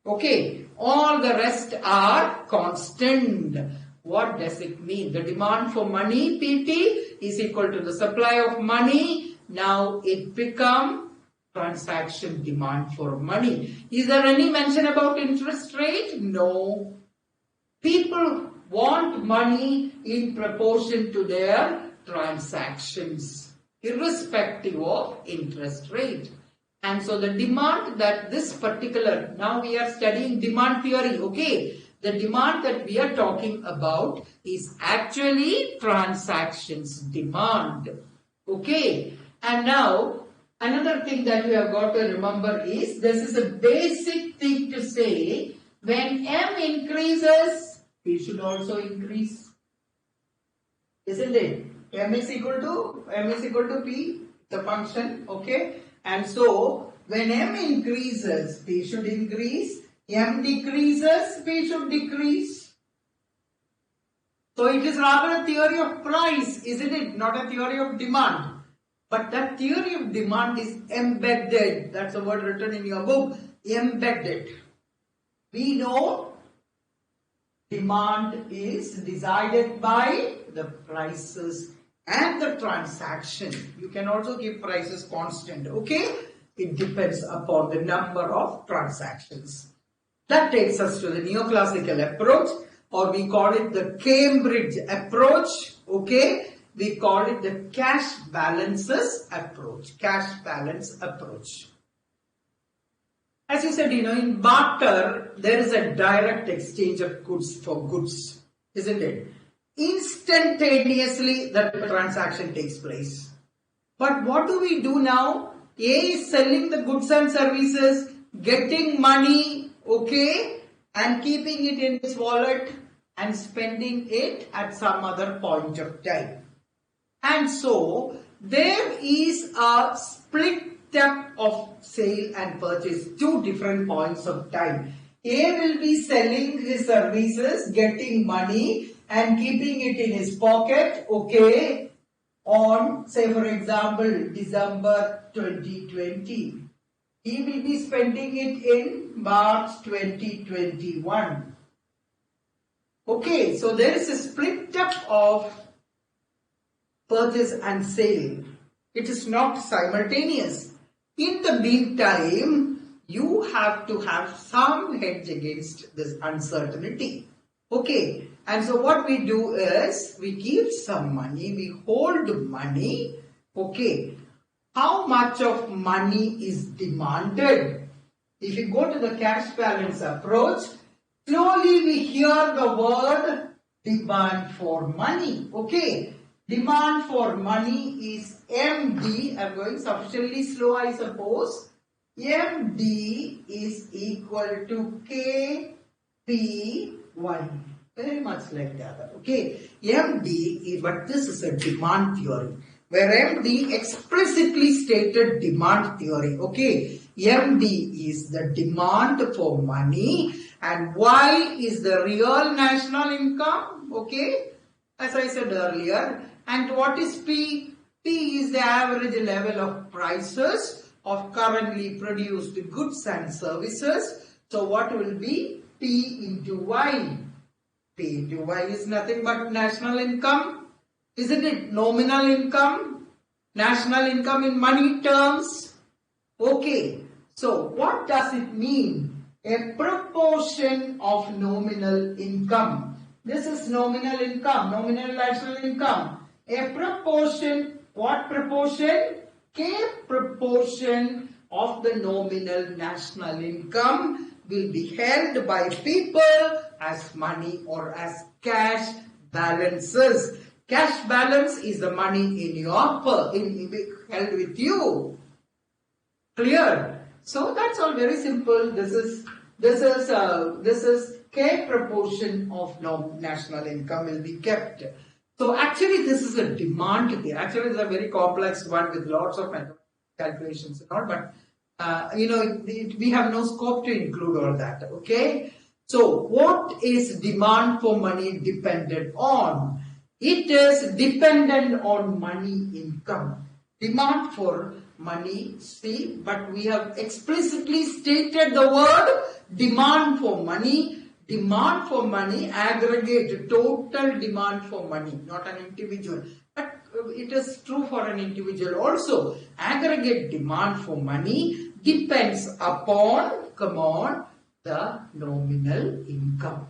Okay, all the rest are constant. What does it mean? The demand for money, PT, is equal to the supply of money. Now it becomes transaction demand for money. Is there any mention about interest rate? No. People want money in proportion to their transactions, irrespective of interest rate. And so the demand that this particular, now we are studying demand theory, okay. The demand that we are talking about is actually transactions demand. Okay. And now, another thing that you have got to remember is, this is a basic thing to say, when M increases, P should also increase. Isn't it? M is equal to P, the function, okay. And so, when M increases, P should increase. M decreases, P should decrease. So it is rather a theory of price, isn't it? Not a theory of demand. But that theory of demand is embedded. That's a word written in your book. Embedded. We know Demand is decided by the prices and the transaction. You can also keep prices constant, okay? It depends upon the number of transactions. That takes us to the neoclassical approach, or we call it the Cambridge approach, okay? We call it the cash balances approach, cash balance approach. As you said, in barter, there is a direct exchange of goods for goods, isn't it? Instantaneously, the transaction takes place. But what do we do now? A is selling the goods and services, getting money, okay, and keeping it in his wallet and spending it at some other point of time. And so, there is a split step of sale and purchase, two different points of time. A will be selling his services, getting money and keeping it in his pocket, okay, on, say for example, December 2020. He will be spending it in March 2021. Okay, so there is a split up of purchase and sale. It is not simultaneous. In the meantime, you have to have some hedge against this uncertainty. Okay, and so what we do is, we keep some money, we hold money, okay. How much of money is demanded? If you go to the cash balance approach, slowly we hear the word demand for money, okay. Demand for money is MD. I'm going sufficiently slow, I suppose. MD is equal to KP1. Very much like the other. Okay. MD is, but this is a demand theory, where MD explicitly stated demand theory. Okay. MD is the demand for money, and Y is the real national income. Okay. As I said earlier. And what is P? P is the average level of prices of currently produced goods and services. So what will be P into Y? P into Y is nothing but national income, isn't it? Nominal income, national income in money terms. Okay, so what does it mean? A proportion of nominal income. This is nominal income, nominal national income. A proportion, what proportion? K proportion of the nominal national income will be held by people as money or as cash balances. Cash balance is the money in your held with you. Clear? So that's all very simple. This is K proportion of national income will be kept. So actually this is a demand theory. Actually it's a very complex one with lots of calculations and all, but we have no scope to include all that. Okay. So what is demand for money dependent on? It is dependent on money income. Demand for money, see, but we have explicitly stated the word demand for money. Demand for money, aggregate, total demand for money, not an individual. But it is true for an individual also. Aggregate demand for money depends upon, the nominal income.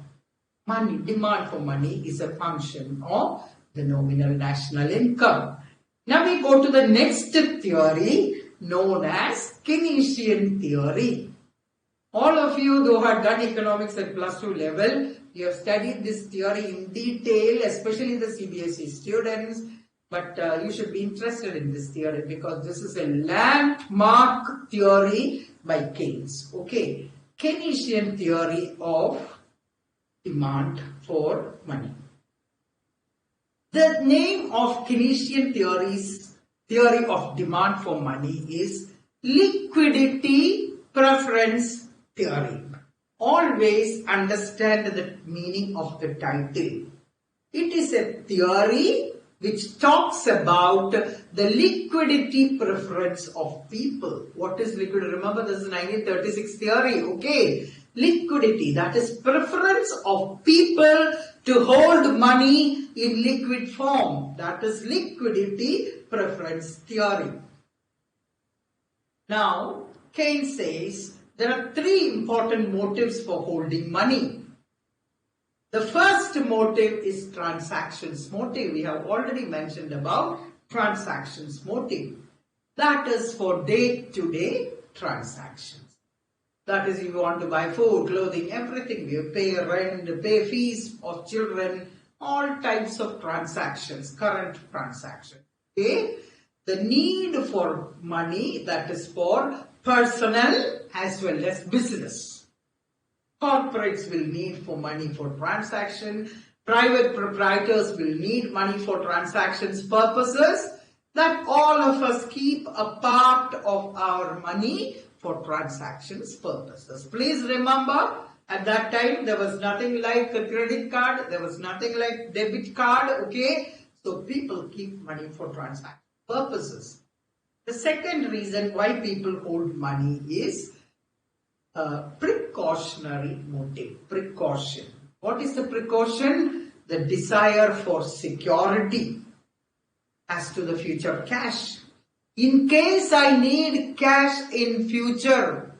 Money, demand for money is a function of the nominal national income. Now we go to the next theory known as Kinesian Theory. All of you who have done economics at +2 level, you have studied this theory in detail, especially the CBSE students. But you should be interested in this theory because this is a landmark theory by Keynes. Okay, Keynesian theory of demand for money. The name of Keynesian theory of demand for money is Liquidity Preference Theory. Always understand the meaning of the title. It is a theory which talks about the liquidity preference of people. What is liquidity? Remember, this is 1936 theory. Okay. liquidity, that is preference of people to hold money in liquid form. That is liquidity preference theory. Now, Keynes says there are three important motives for holding money. The first motive is transactions motive. We have already mentioned about transactions motive. That is for day-to-day transactions. That is, if you want to buy food, clothing, everything, you pay rent, pay fees of children, all types of transactions, current transactions. Okay? The need for money, that is for personal as well as business. Corporates will need for money for transaction. Private proprietors will need money for transactions purposes. That all of us keep a part of our money for transactions purposes. Please remember, at that time there was nothing like a credit card, there was nothing like debit card, okay? So people keep money for transaction purposes. The second reason why people hold money is precautionary motive, precaution. What is the precaution? The desire for security as to the future cash. In case I need cash in future,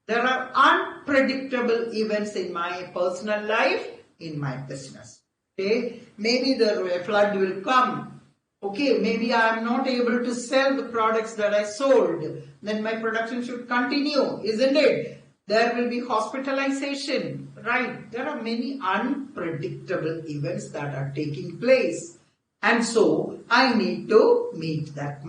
there are unpredictable events in my personal life, in my business. Okay, maybe the flood will come. Okay, maybe I am not able to sell the products that I sold. Then my production should continue, isn't it? There will be hospitalization, right? There are many unpredictable events that are taking place. And so I need to meet that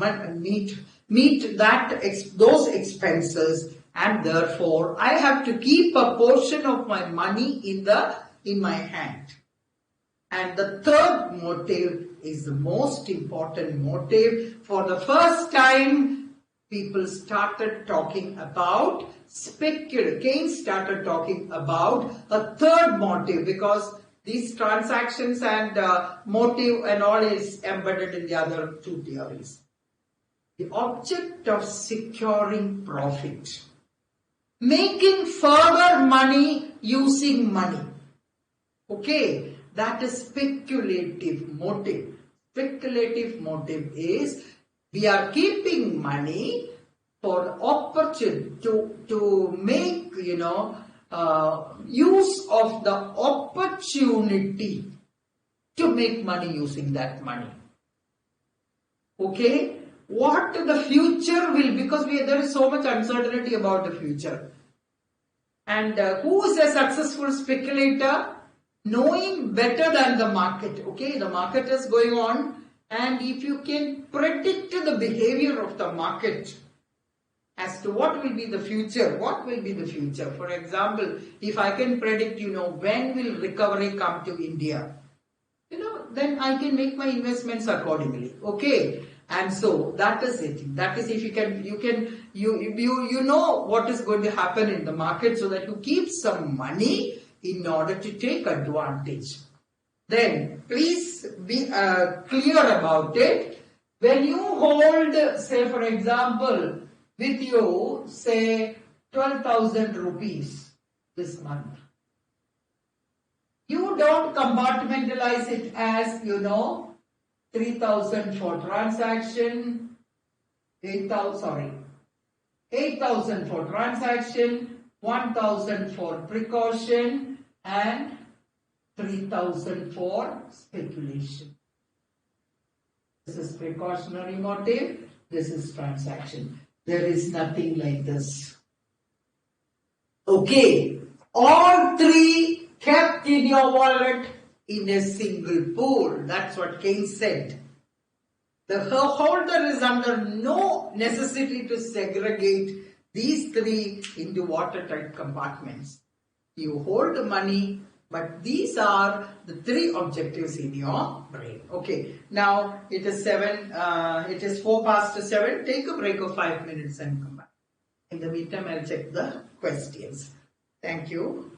those expenses, and therefore I have to keep a portion of my money in my hand. And the third motive is the most important motive. For the first time, people started talking about speculative. Keynes started talking about a third motive, because these transactions and motive and all is embedded in the other two theories. The object of securing profit, making further money using money. Okay, that is speculative motive. Speculative motive is we are keeping money for opportunity to make, use of the opportunity to make money using that money. Okay, what the future will, because there is so much uncertainty about the future. And who is a successful speculator? Knowing better than the market. Okay, the market is going on, and if you can predict the behavior of the market as to what will be the future, For example, if I can predict, when will recovery come to India, then I can make my investments accordingly. Okay, and so that is it. That is, if you know what is going to happen in the market, so that you keep some money in order to take advantage. Then please be clear about it. When you hold, say for example, with you, say 12,000 rupees this month, you don't compartmentalize it as, 3,000 for transaction, 8,000 for transaction, 1,000 for precaution, and 3,000 for speculation. This is precautionary motive, this is transaction. There is nothing like this. Okay, all three kept in your wallet in a single pool. That's what Keynes said. The holder is under no necessity to segregate these three into watertight compartments. You hold the money, but these are the three objectives in your brain. Okay, now it is 4:07. Take a break of 5 minutes and come back. In the meantime, I'll check the questions. Thank you.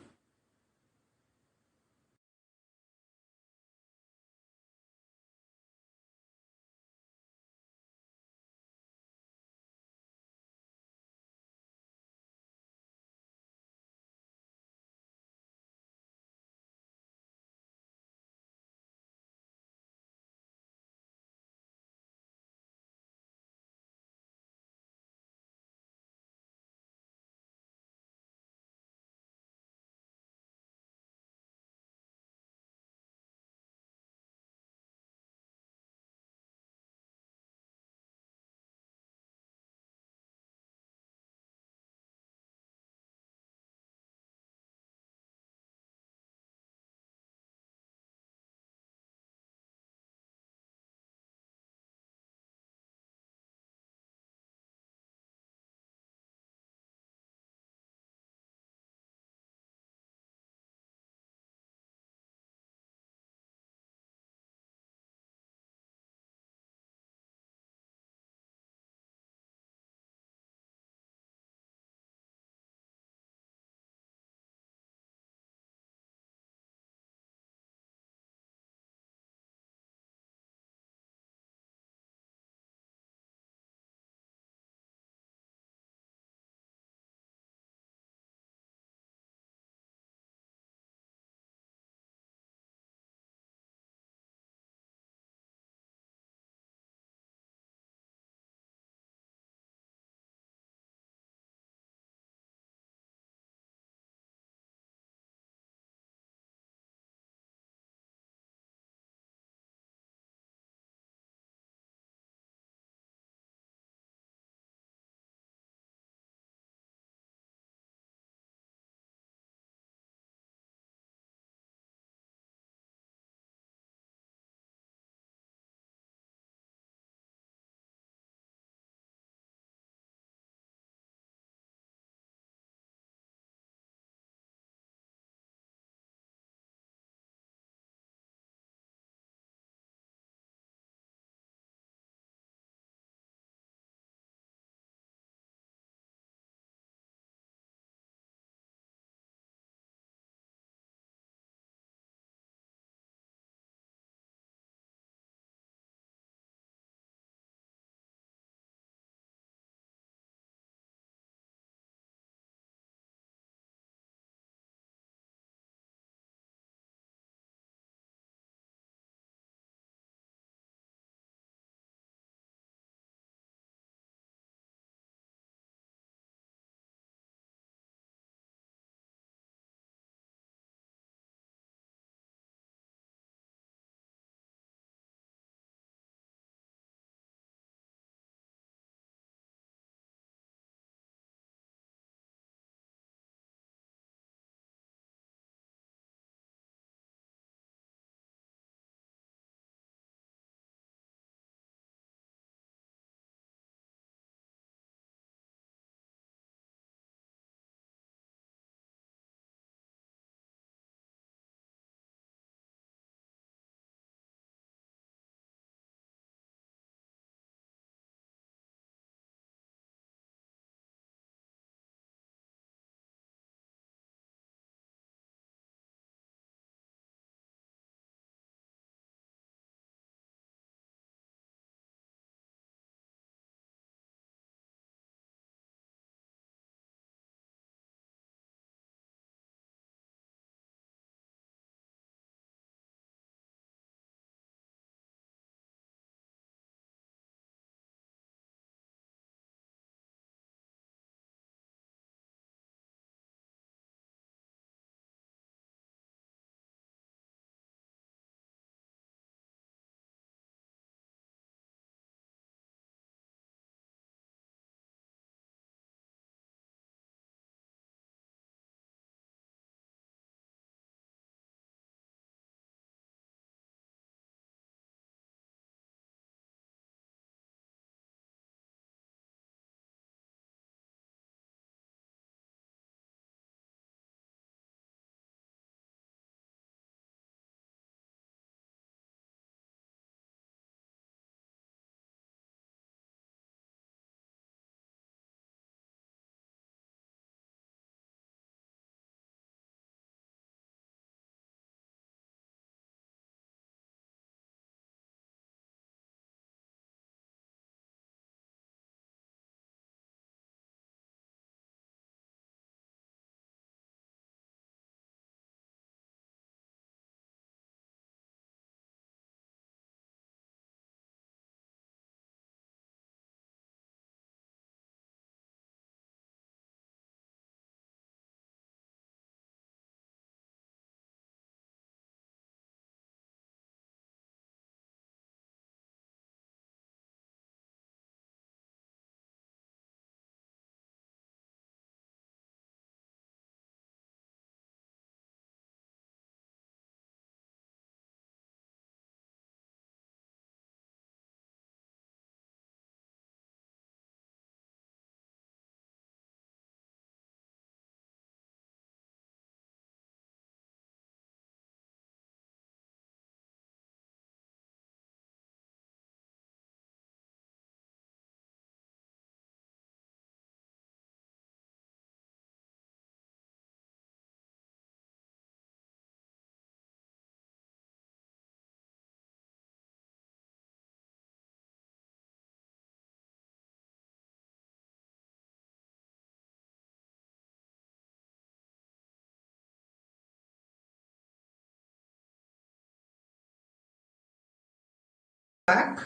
back.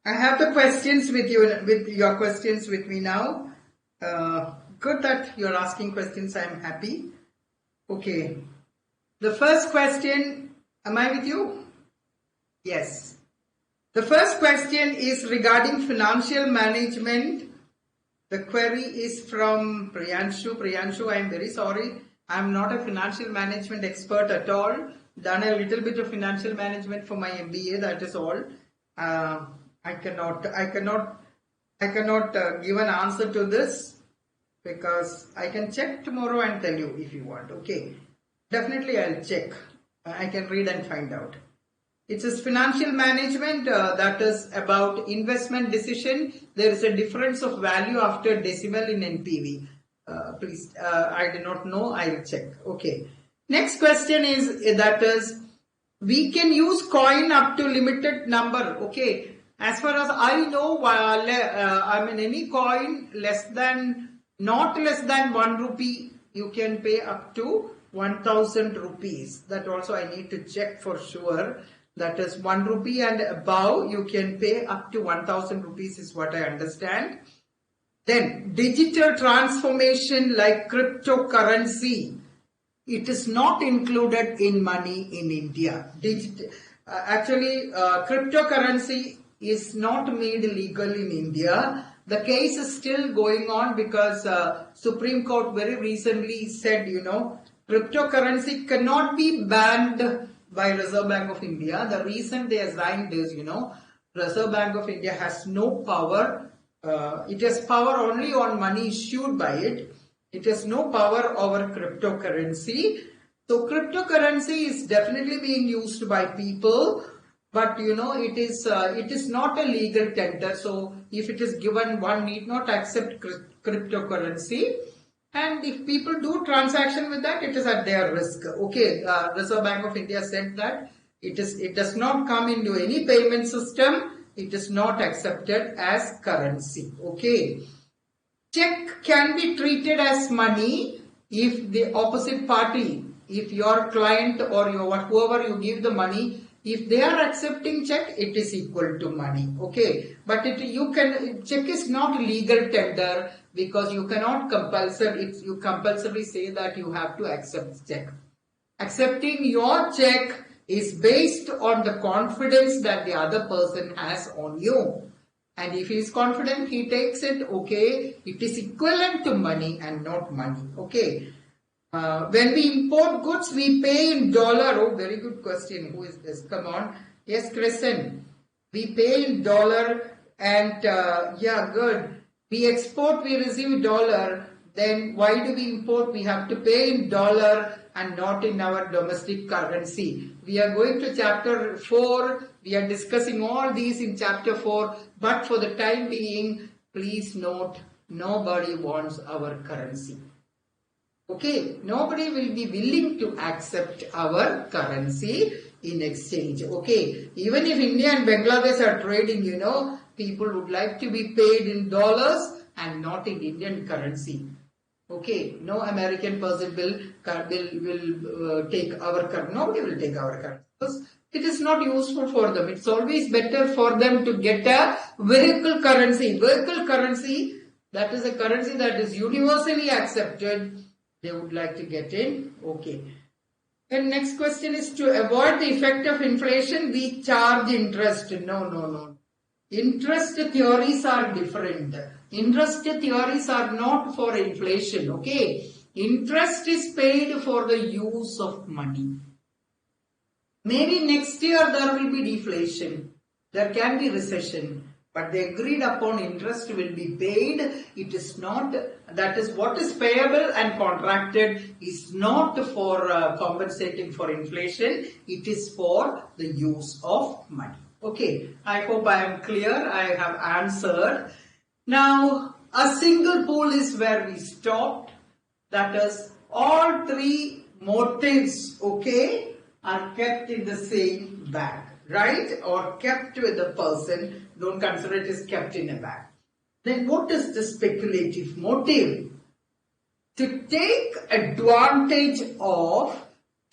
I have the questions with you, with your questions with me now. Good that you're asking questions. I'm happy. Okay. The first question, am I with you? Yes. The first question is regarding financial management. The query is from Priyanshu. Priyanshu, I am very sorry. I am not a financial management expert at all. Done a little bit of financial management for my MBA, that is all. I cannot give an answer to this because I can check tomorrow and tell you if you want. Okay. Definitely I'll check. I can read and find out. It says financial management, that is about investment decision. There is a difference of value after decimal in NPV. Please, I do not know. I will check. Okay. Next question is, that is, we can use coin up to limited number. Okay. As far as I know, I mean any coin not less than 1 rupee, you can pay up to 1000 rupees. That also I need to check for sure. That is 1 rupee and above, you can pay up to 1000 rupees is what I understand. Then digital transformation like cryptocurrency, it is not included in money in India. Cryptocurrency is not made legal in India. The case is still going on because Supreme Court very recently said, cryptocurrency cannot be banned by Reserve Bank of India. The reason they assigned is, Reserve Bank of India has no power. It has power only on money issued by it. It has no power over cryptocurrency. So cryptocurrency is definitely being used by people, but it is not a legal tender. So if it is given, one need not accept cryptocurrency. And if people do transaction with that, it is at their risk. Okay, Reserve Bank of India said that it does not come into any payment system. It is not accepted as currency. Okay. Check can be treated as money if the opposite party, if your client or whoever you give the money, if they are accepting check, it is equal to money. Okay. But check is not legal tender because you cannot compulsorily say that you have to accept check. Accepting your check is based on the confidence that the other person has on you. And if he is confident, he takes it, okay, it is equivalent to money and not money. Okay. When we import goods, we pay in dollar. Oh, very good question. Who is this? Come on. Yes, Crescent. We pay in dollar and yeah, good. We export, we receive dollar. Then why do we import? We have to pay in dollar and not in our domestic currency. We are going to chapter 4. We are discussing all these in chapter 4. But for the time being, please note, nobody wants our currency. Okay, nobody will be willing to accept our currency in exchange. Okay, even if India and Bangladesh are trading, people would like to be paid in dollars and not in Indian currency. Okay, no American person will take our currency. Nobody will take our currency because it is not useful for them. It's always better for them to get a vehicle currency. Vehicle currency, that is a currency that is universally accepted. They would like to get in. Okay. And next question is, to avoid the effect of inflation, we charge interest. No. Interest theories are different. Interest theories are not for inflation. Okay. Interest is paid for the use of money. Maybe next year there will be deflation. There can be recession. But the agreed upon interest will be paid. It is not, that is what is payable and contracted is not for compensating for inflation. It is for the use of money. Okay, I hope I am clear. I have answered. Now, a single pool is where we stopped. That is, all three motives, okay, are kept in the same bag, right? Or kept with the person. Don't consider it as kept in a bag. Then what is the speculative motive? To take advantage of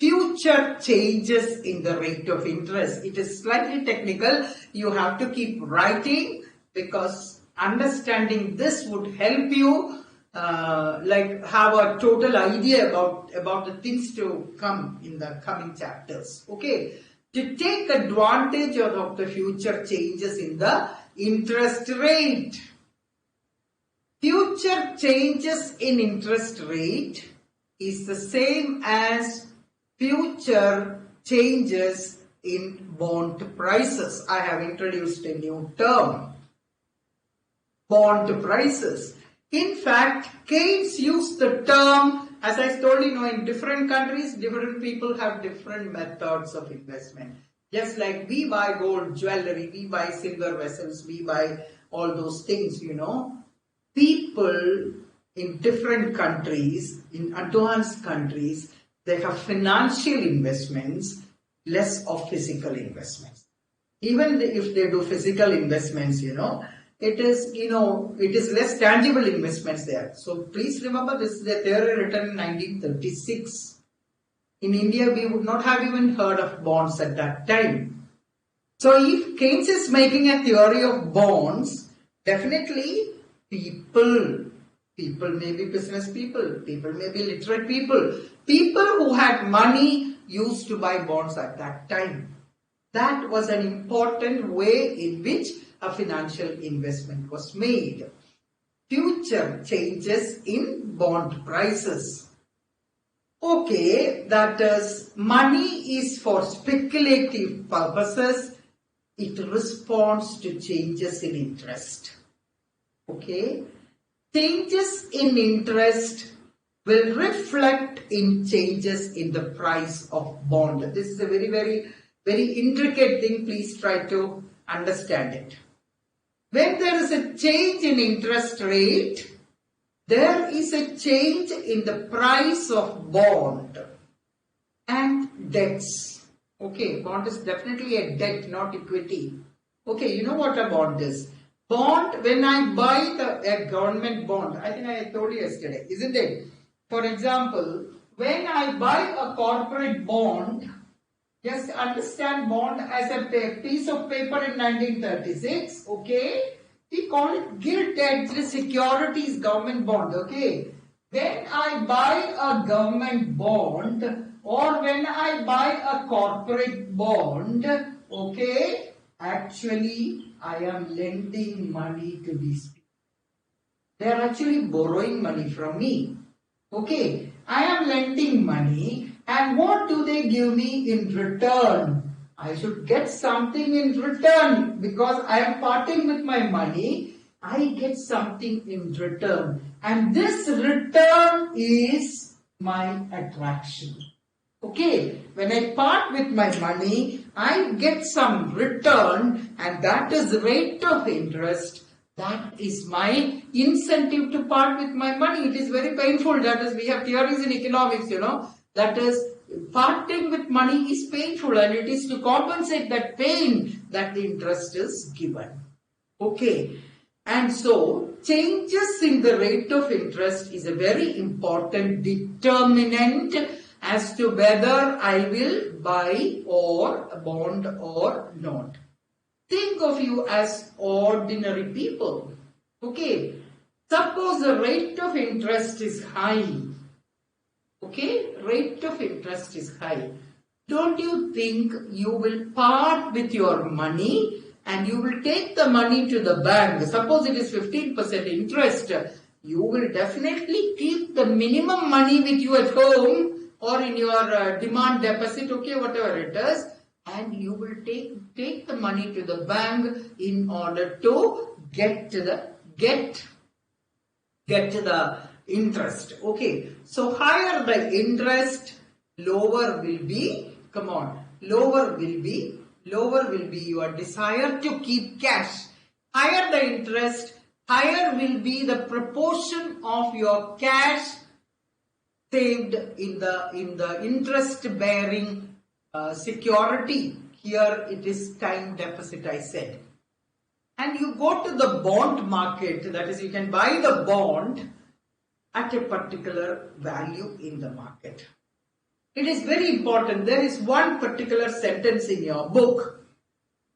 future changes in the rate of interest. It is slightly technical. You have to keep writing because understanding this would help you like have a total idea about the things to come in the coming chapters. Okay, to take advantage of the future changes in the interest rate. Future changes in interest rate is the same as future changes in bond prices. I have introduced a new term, bond prices. In fact, Keynes used the term, as I told you, in different countries, different people have different methods of investment. Just like we buy gold jewelry, we buy silver vessels, we buy all those things, People in different countries, in advanced countries, they have financial investments, less of physical investments. Even if they do physical investments, it is less tangible investments there. So please remember, this is a theory written in 1936. In India, we would not have even heard of bonds at that time. So if Keynes is making a theory of bonds, definitely people may be business people may be literate people who had money used to buy bonds at that time. That was an important way in which a financial investment was made. Future changes in bond prices. Okay, that is, money is for speculative purposes. It responds to changes in interest. Okay, changes in interest will reflect in changes in the price of bond. This is a very, very, very intricate thing. Please try to understand it. When there is a change in interest rate, there is a change in the price of bond and debts. Okay, bond is definitely a debt, not equity. Okay, you know what a bond is. Bond, when I buy a government bond, I think I told you yesterday, isn't it? For example, when I buy a corporate bond, just understand bond as a piece of paper in 1936, okay? We call it gilt-edged securities government bond, okay? When I buy a government bond or when I buy a corporate bond, okay, actually I am lending money to these people. They are actually borrowing money from me. Okay, I am lending money, and what do they give me in return? I should get something in return because I am parting with my money. I get something in return, and this return is my attraction. Okay, when I part with my money, I get some return, and that is rate of interest. That is my incentive to part with my money. It is very painful. That is, we have theories in economics, that is, parting with money is painful, and it is to compensate that pain that the interest is given. Okay, and so changes in the rate of interest is a very important determinant as to whether I will buy or a bond or not. Think of you as ordinary people. Okay, suppose the rate of interest is high. Okay, rate of interest is high. Don't you think you will part with your money and you will take the money to the bank? Suppose it is 15% interest. You will definitely keep the minimum money with you at home or in your demand deposit, okay, whatever it is, and you will take the money to the bank in order to get to the interest. Okay, so higher the interest, lower will be, lower will be your desire to keep cash. Higher the interest, higher will be the proportion of your cash saved in the interest bearing security. Here it is time deposit, I said. And you go to the bond market, that is, you can buy the bond at a particular value in the market. It is very important. There is one particular sentence in your book.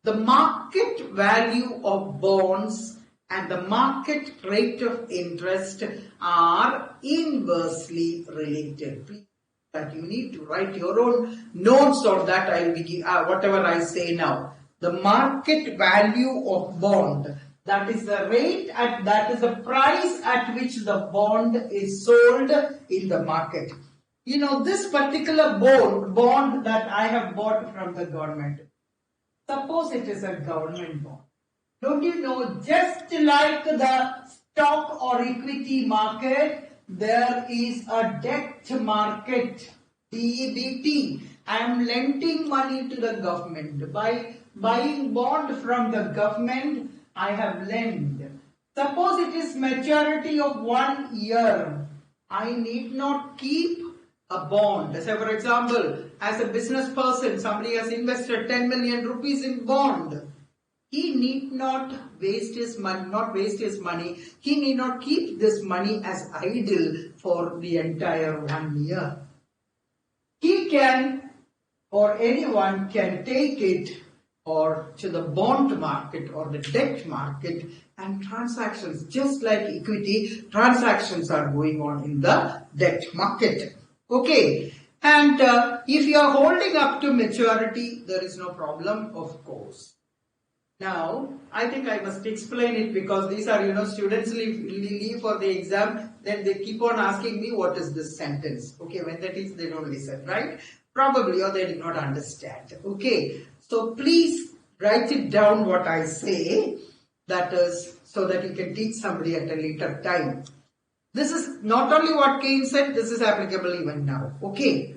The market value of bonds and the market rate of interest are inversely related. Please, that you need to write your own notes on that. I will be whatever I say now. The market value of bond, that is the rate at, that is the price at which the bond is sold in the market. You know, this particular bond that I have bought from the government, suppose it is a government bond. Don't you know, just like the stock or equity market, there is a debt market, DEBT. I am lending money to the government. By buying bond from the government, I have lent. Suppose it is maturity of 1 year. I need not keep a bond. Say for example, as a business person, somebody has invested 10 million rupees in bond. He need not waste his money, he need not keep this money as idle for the entire 1 year. He can, or anyone can take it or to the bond market or the debt market, and transactions, just like equity, transactions are going on in the debt market. Okay, and if you are holding up to maturity, there is no problem, of course. Now, I think I must explain it because these are, students leave for the exam, then they keep on asking me what is this sentence. Okay, when that is, they don't listen, right? Probably, or they did not understand. Okay, so please write it down what I say, that is, so that you can teach somebody at a later time. This is not only what Keynes said, this is applicable even now. Okay,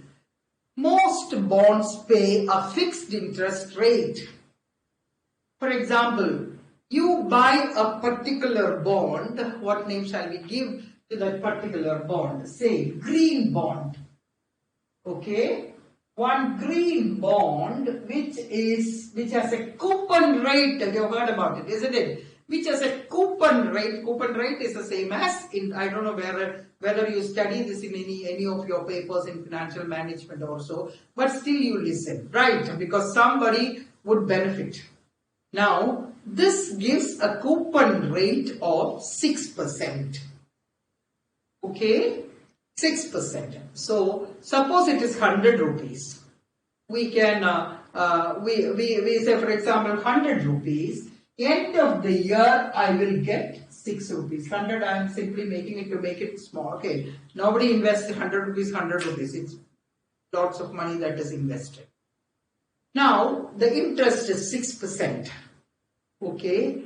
most bonds pay a fixed interest rate. For example, you buy a particular bond. What name shall we give to that particular bond? Say green bond. Okay, one green bond which has a coupon rate. You have heard about it, isn't it? Which has a coupon rate. Coupon rate is the same as in, I don't know whether you study this in any of your papers in financial management or so, but still you listen, right? Because somebody would benefit. Now, this gives a coupon rate of 6%. Okay, 6%. So, suppose it is 100 rupees. We can, we say for example 100 rupees. End of the year, I will get 6 rupees. 100, I am simply making it to make it small. Okay, nobody invests 100 rupees, 100 rupees. It's lots of money that is invested. Now, the interest is 6%. Okay.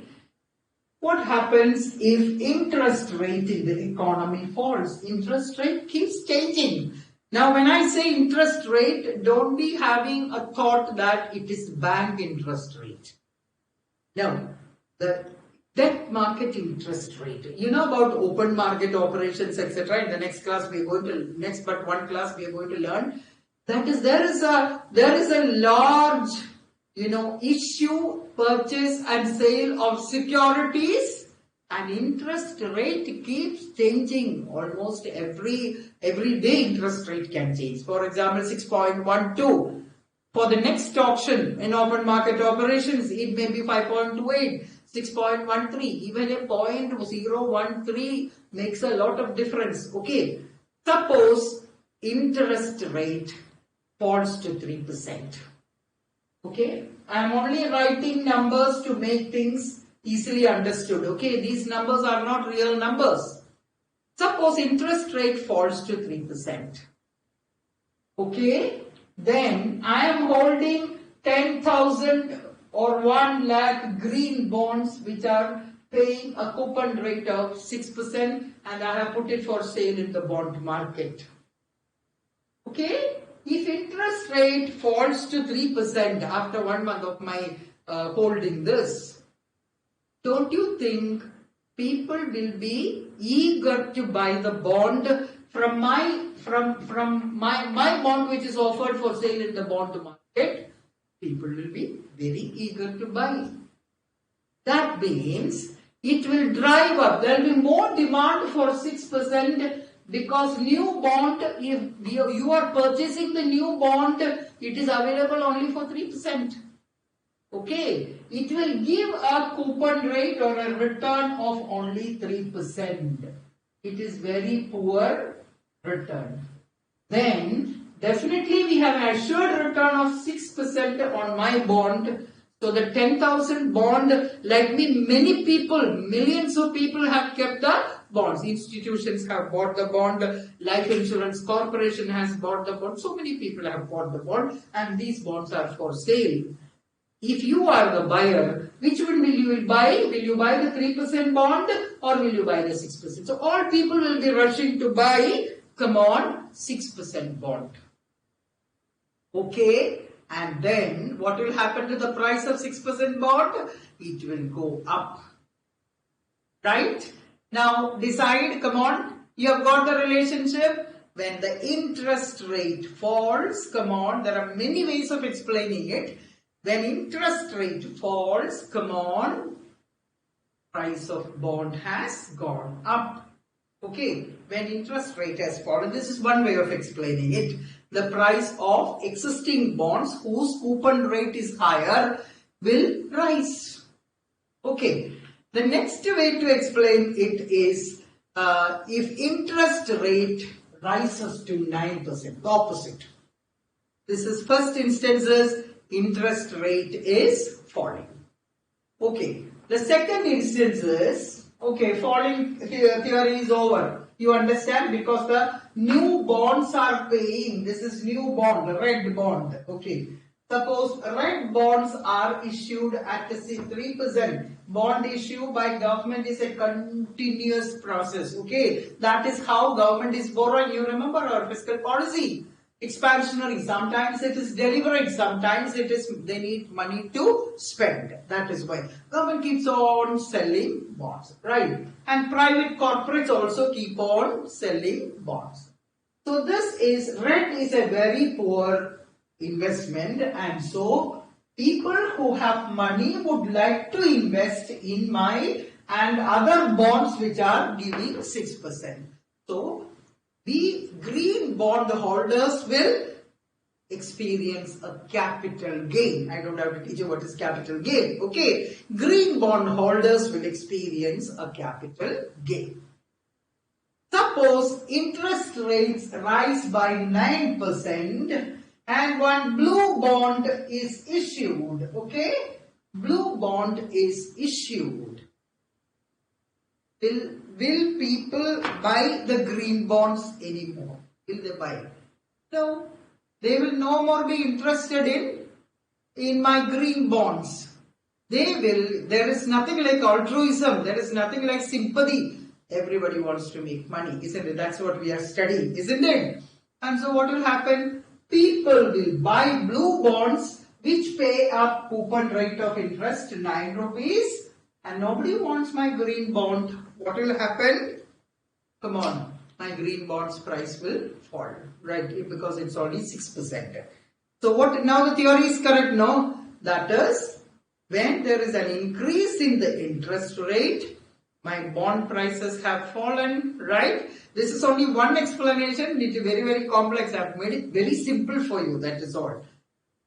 What happens if interest rate in the economy falls? Interest rate keeps changing. Now, when I say interest rate, don't be having a thought that it is bank interest rate. No, the debt market interest rate. You know about open market operations, etc. In the next class, we are going to, next but one class, we are going to learn. That is, there is a large, issue, purchase and sale of securities, and interest rate keeps changing. Almost every day interest rate can change. For example, 6.12. For the next auction in open market operations, it may be 5.28, 6.13, even a 0.013 makes a lot of difference. Okay, suppose interest rate falls to 3%. Okay, I am only writing numbers to make things easily understood. Okay, these numbers are not real numbers. Suppose interest rate falls to 3%. Okay, then I am holding 10,000 or 1 lakh green bonds which are paying a coupon rate of 6%, and I have put it for sale in the bond market. Okay, if interest rate falls to 3% after 1 month of my holding this, don't you think people will be eager to buy the bond from my bond which is offered for sale in the bond market? People will be very eager to buy. That means it will drive up. There will be more demand for 6%
Because new bond, if you are purchasing the new bond, it is available only for 3%. Okay, it will give a coupon rate or a return of only 3%. It is very poor return. Then definitely we have an assured return of 6% on my bond. So the 10,000 bond, like me, many people, millions of people have kept the bonds. Institutions have bought the bond. Life Insurance Corporation has bought the bond. So many people have bought the bond, and these bonds are for sale. If you are the buyer, which one will you buy? Will you buy the 3% bond or will you buy the 6%? So all people will be rushing to buy, come on, 6% bond.
Okay, and then what will happen to the price of 6% bond? It will go up. Right? Now decide, come on, you have got the relationship. When the interest rate falls, come on, there are many ways of explaining it. When interest rate falls, come on, price of bond has gone up. Okay, when interest rate has fallen, this is one way of explaining it. The price of existing bonds whose coupon rate is higher will rise. Okay, the next way to explain it is if interest rate rises to 9%, the opposite. This is first instances, interest rate is falling. Okay, the second instance is, okay, falling theory is over. You understand, because the new bonds are paying. This is new bond, red bond. Okay, suppose red bonds are issued at 3%. Bond issue by government is a continuous process. Okay, that is how government is borrowing. You remember our fiscal policy. Expansionary, sometimes it is delivering, sometimes it is they need money to spend. That is why government keeps on selling bonds, right? And private corporates also keep on selling bonds. So this is, red is a very poor investment, and so people who have money would like to invest in my and other bonds which are giving 6%. So the green bond holders will experience a capital gain. I don't have to teach you what is capital gain. Okay, green bond holders will experience a capital gain. Suppose interest rates rise by 9% and one blue bond is issued. Okay, blue bond is issued. Will people buy the green bonds anymore? Will they buy? No. They will no more be interested in my green bonds. They will, there is nothing like altruism, there is nothing like sympathy. Everybody wants to make money, isn't it? That's what we are studying, isn't it? And so what will happen? People will buy blue bonds which pay a coupon rate of interest 9 rupees, and nobody wants my green bond. What will happen? Come on, my green bonds price will fall, right? Because it's only 6%. So what, now the theory is correct, no? That is, when there is an increase in the interest rate, my bond prices have fallen, right? This is only one explanation. It is very, very complex. I have made it very simple for you. That is all.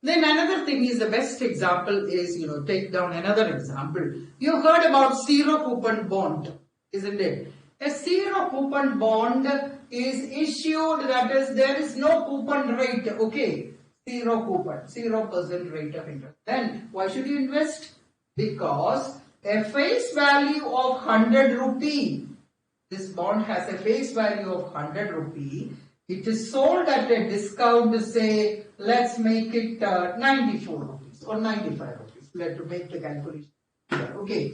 Then another thing is, the best example is, take down another example. You heard about zero coupon bond, isn't it? A zero coupon bond is issued, that is, there is no coupon rate, okay? Zero coupon, 0% rate of interest. Then why should you invest? Because a face value of 100 rupee, this bond has a face value of 100 rupee. It is sold at a discount, say, let's make it 94 rupees or 95 rupees. Let's make the calculation here, okay?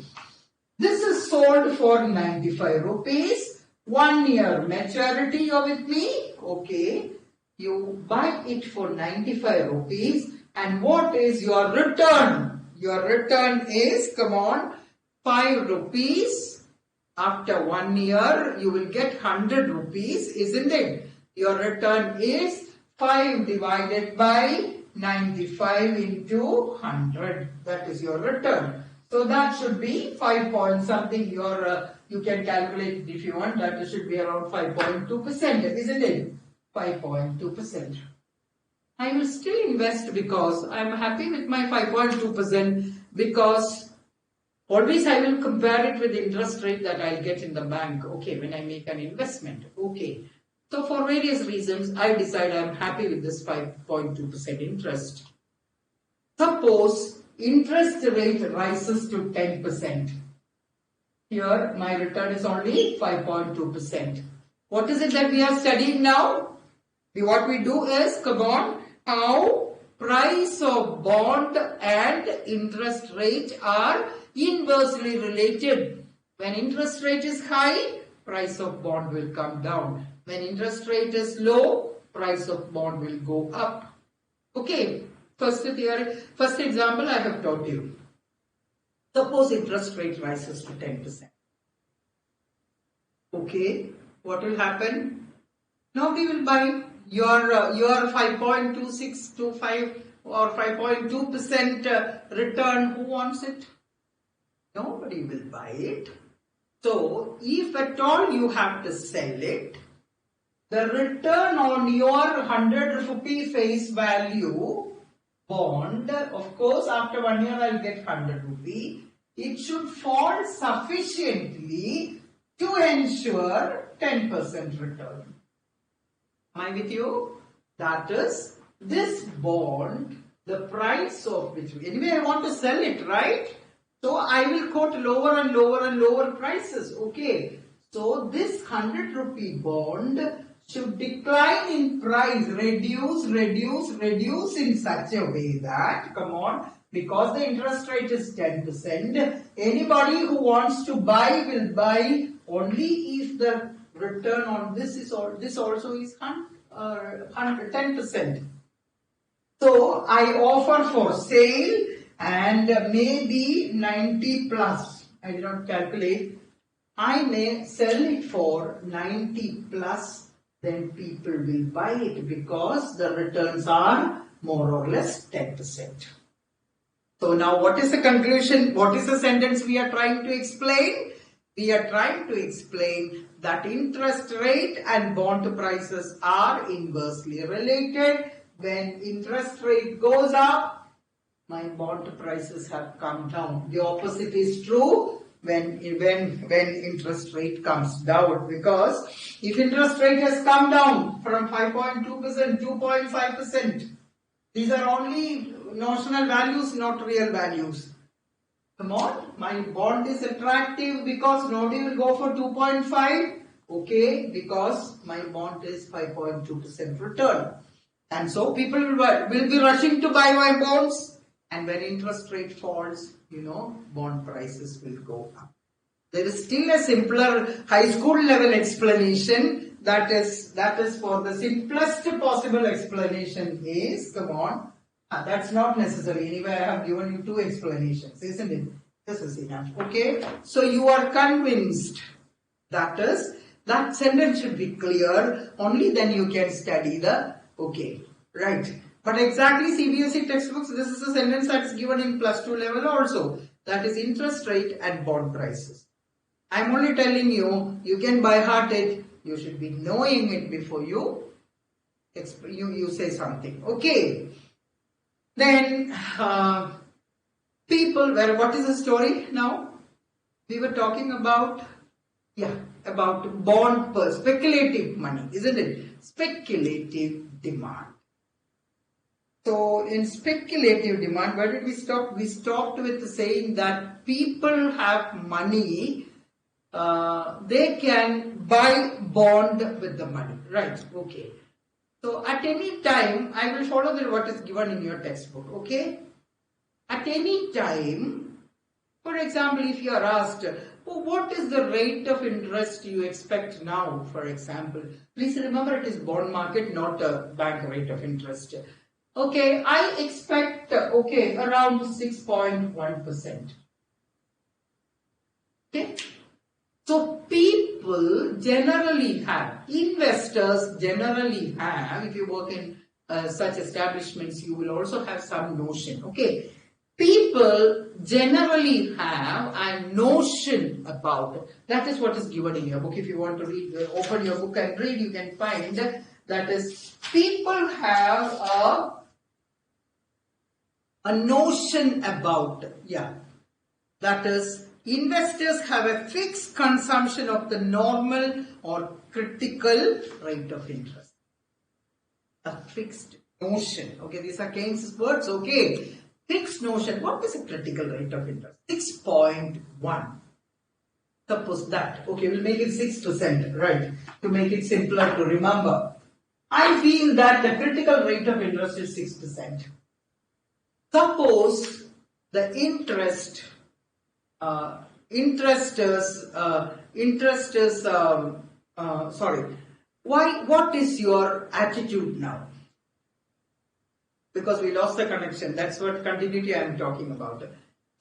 This is sold for 95 rupees, 1 year maturity, you are with me? Okay, you buy it for 95 rupees, and what is your return? Your return is, come on, 5 rupees. After 1 year, you will get 100 rupees, isn't it? Your return is 5 divided by 95 into 100. That is your return.
So that should be 5 point something. You can calculate it if you want. That should be around 5.2%, isn't it? 5.2%. I will still invest because I am happy with my 5.2% because always I will compare it with the interest rate that I'll get in the bank, okay, when I make an investment, okay. So for various reasons, I decide I'm happy with this 5.2% interest. Suppose interest rate rises to 10%. Here, my return is only 5.2%. What is it that we are studying now? What we do is, come on, how price of bond and interest rate are inversely related. When interest rate is high, price of bond will come down. When interest rate is low, price of bond will go up. Okay, first example I have taught you. Suppose interest rate rises to 10%. Okay, what will happen? Nobody will buy your 5.2625 or 5.2% return. Who wants it? Nobody will buy it. So, if at all you have to sell it, the return on your 100 rupee face value bond, of course, after 1 year I'll get 100 rupee. It should fall sufficiently to ensure 10% return. Am I with you? That is, this bond, the price of which, anyway I want to sell it, right? So I will quote lower and lower and lower prices, okay? So this 100 rupee bond should decline in price, reduce in such a way that, come on, because the interest rate is 10%, anybody who wants to buy will buy only if the return on this also is 10%. So I offer for sale and maybe 90 plus. I did not calculate. I may sell it for 90 plus. Then people will buy it because the returns are more or less 10%. So now what is the conclusion? What is the sentence we are trying to explain? We are trying to explain that interest rate and bond prices are inversely related. When interest rate goes up, my bond prices have come down. The opposite is true when interest rate comes down, because if interest rate has come down from 5.2%, 2.5%, these are only notional values, not real values. Come on, my bond is attractive because nobody will go for 2.5. Okay, because my bond is 5.2% return. And so people will be rushing to buy my bonds. And when interest rate falls, bond prices will go up. There is still a simpler high school level explanation. That is for the simplest possible explanation is, come on, that's not necessary. Anyway, I have given you 2 explanations, isn't it? This is enough. Okay. So you are convinced. That sentence should be clear. Only then you can study the, okay, right. But exactly CBSE textbooks, this is a sentence that is given in +2 level also. That is interest rate and bond prices. I am only telling you, you can by heart it. You should be knowing it before you say something. Okay. Then, what is the story now? We were talking about, about speculative money, isn't it? Speculative demand. So in speculative demand, where did we stop? We stopped with saying that people have money, they can buy bond with the money, right? Okay. So at any time, I will follow what is given in your textbook, okay? At any time, for example, if you are asked, what is the rate of interest you expect now, for example? Please remember it is bond market, not a bank rate of interest. Okay, I expect, around 6.1%. Okay. So people generally have, investors generally have, if you work in such establishments, you will also have some notion. Okay. people generally have a notion about it. That is what is given in your book. If you want to read, open your book and read, you can find that is, people have a notion about, that is, investors have a fixed consumption of the normal or critical rate of interest. A fixed notion. Okay, these are Keynes' words. Okay, fixed notion. What is a critical rate of interest? 6.1. Suppose that. Okay, we'll make it 6%, right? To make it simpler to remember. I feel that the critical rate of interest is 6%. Suppose the interest what is your attitude now? Because we lost the connection. That's what continuity I am talking about.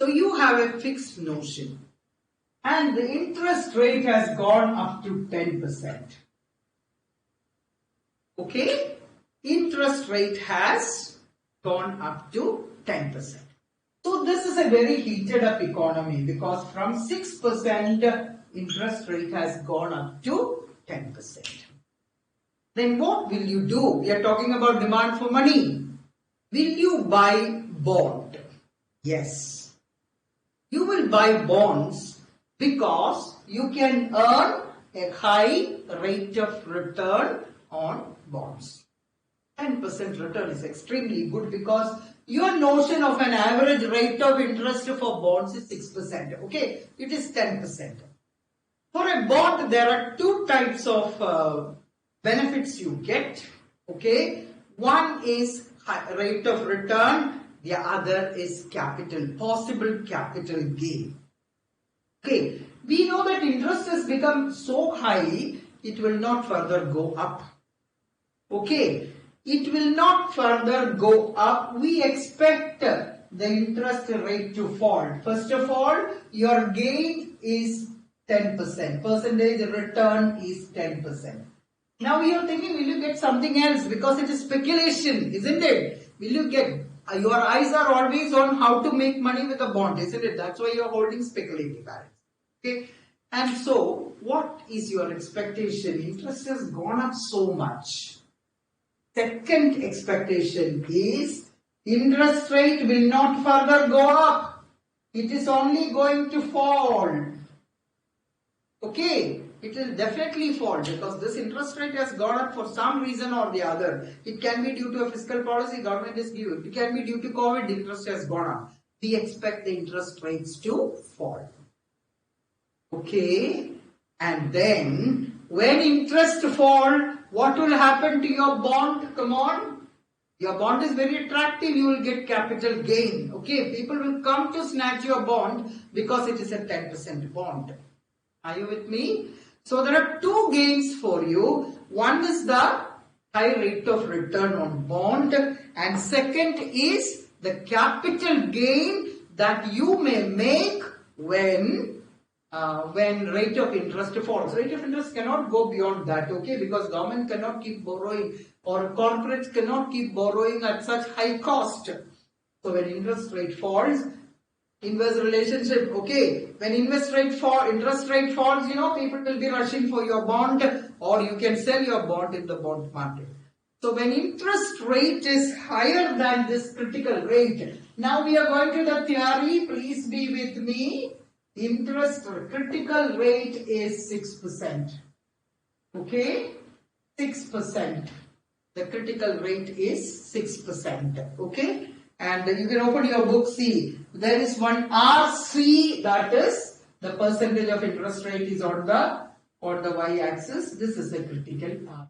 So you have a fixed notion. And the interest rate has gone up to 10%. Okay? Interest rate has gone up to 10%. So this is a very heated up economy because from 6% interest rate has gone up to 10%. Then what will you do? We are talking about demand for money. Will you buy bond? Yes. You will buy bonds because you can earn a high rate of return on bonds. 10% return is extremely good because your notion of an average rate of interest for bonds is 6%. Okay, it is 10%. For a bond, there are two types of benefits you get. Okay, one is rate of return, the other is possible capital gain. Okay, we know that interest has become so high, it will not further go up. Okay, it will not further go up. We expect the interest rate to fall. First of all, your gain is 10%. Percentage return is 10%. Now you are thinking, will you get something else? Because it is speculation, isn't it? Will you get, your eyes are always on how to make money with a bond, isn't it? That's why you are holding speculative assets. Okay. And so, what is your expectation? Interest has gone up so much. Second expectation is interest rate will not further go up. It is only going to fall. Okay, it will definitely fall because this interest rate has gone up for some reason or the other. It can be due to a fiscal policy government is giving. It can be due to COVID, interest has gone up. We expect the interest rates to fall. Okay, and then when interest fall, what will happen to your bond? Come on. Your bond is very attractive. You will get capital gain. Okay, people will come to snatch your bond because it is a 10% bond. Are you with me? So there are two gains for you. One is the high rate of return on bond, and second is the capital gain that you may make when rate of interest falls. Rate of interest cannot go beyond that, okay, because government cannot keep borrowing or corporates cannot keep borrowing at such high cost. So when interest rate falls, inverse relationship, okay, when interest rate falls, you know, people will be rushing for your bond or you can sell your bond in the bond market. So when interest rate is higher than this critical rate, now we are going to the theory, please be with me. Interest critical rate is 6%. Okay, 6%. The critical rate is 6%. Okay, and you can open your book. See, there is one RC, that is the percentage of interest rate is on the y-axis. This is a critical R.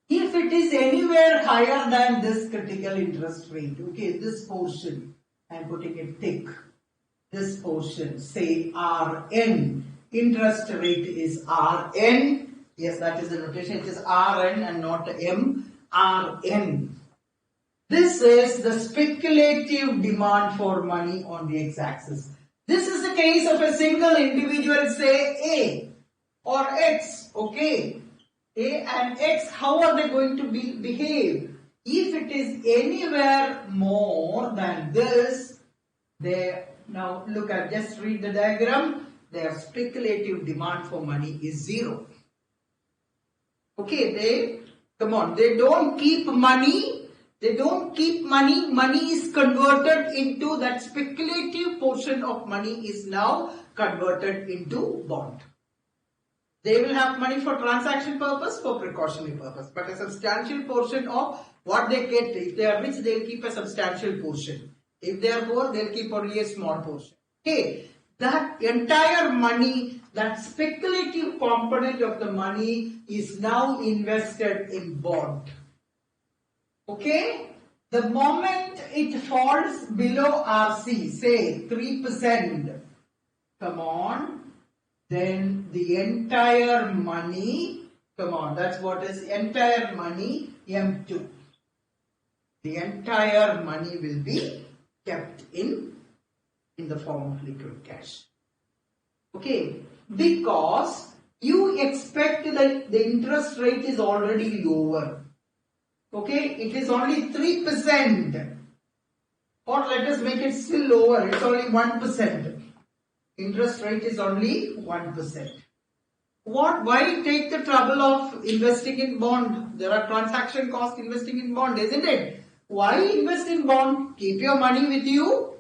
If it is anywhere higher than this critical interest rate, okay, this portion, I am putting it thick. This portion, say Rn, interest rate is Rn. Yes, that is the notation. It is Rn and not M. Rn. This is the speculative demand for money on the x-axis. This is the case of a single individual, say A or X. Okay, A and X. How are they going to behave?
If it is anywhere more than this, now look at, just read the diagram, their speculative demand for money is zero. Okay, they don't keep money, money is converted into, that speculative portion of money is now converted into bond. They will have money for transaction purpose, for precautionary purpose, but a substantial portion of what they get, if they are rich, they'll keep a substantial portion. If they are poor, they'll keep only a small portion. Okay, that entire money, that speculative component of the money is now invested in bond. Okay, the moment it falls below RC, say 3%, then the entire money, that's what is entire money, M2. The entire money will be kept in the form of liquid cash. Okay, because you expect that the interest rate is already lower. Okay, it is only 3%. Or let us make it still lower, it's only 1%. Interest rate is only 1%. Why take the trouble of investing in bond? There are transaction costs investing in bond, isn't it? Why invest in bond? Keep your money with you,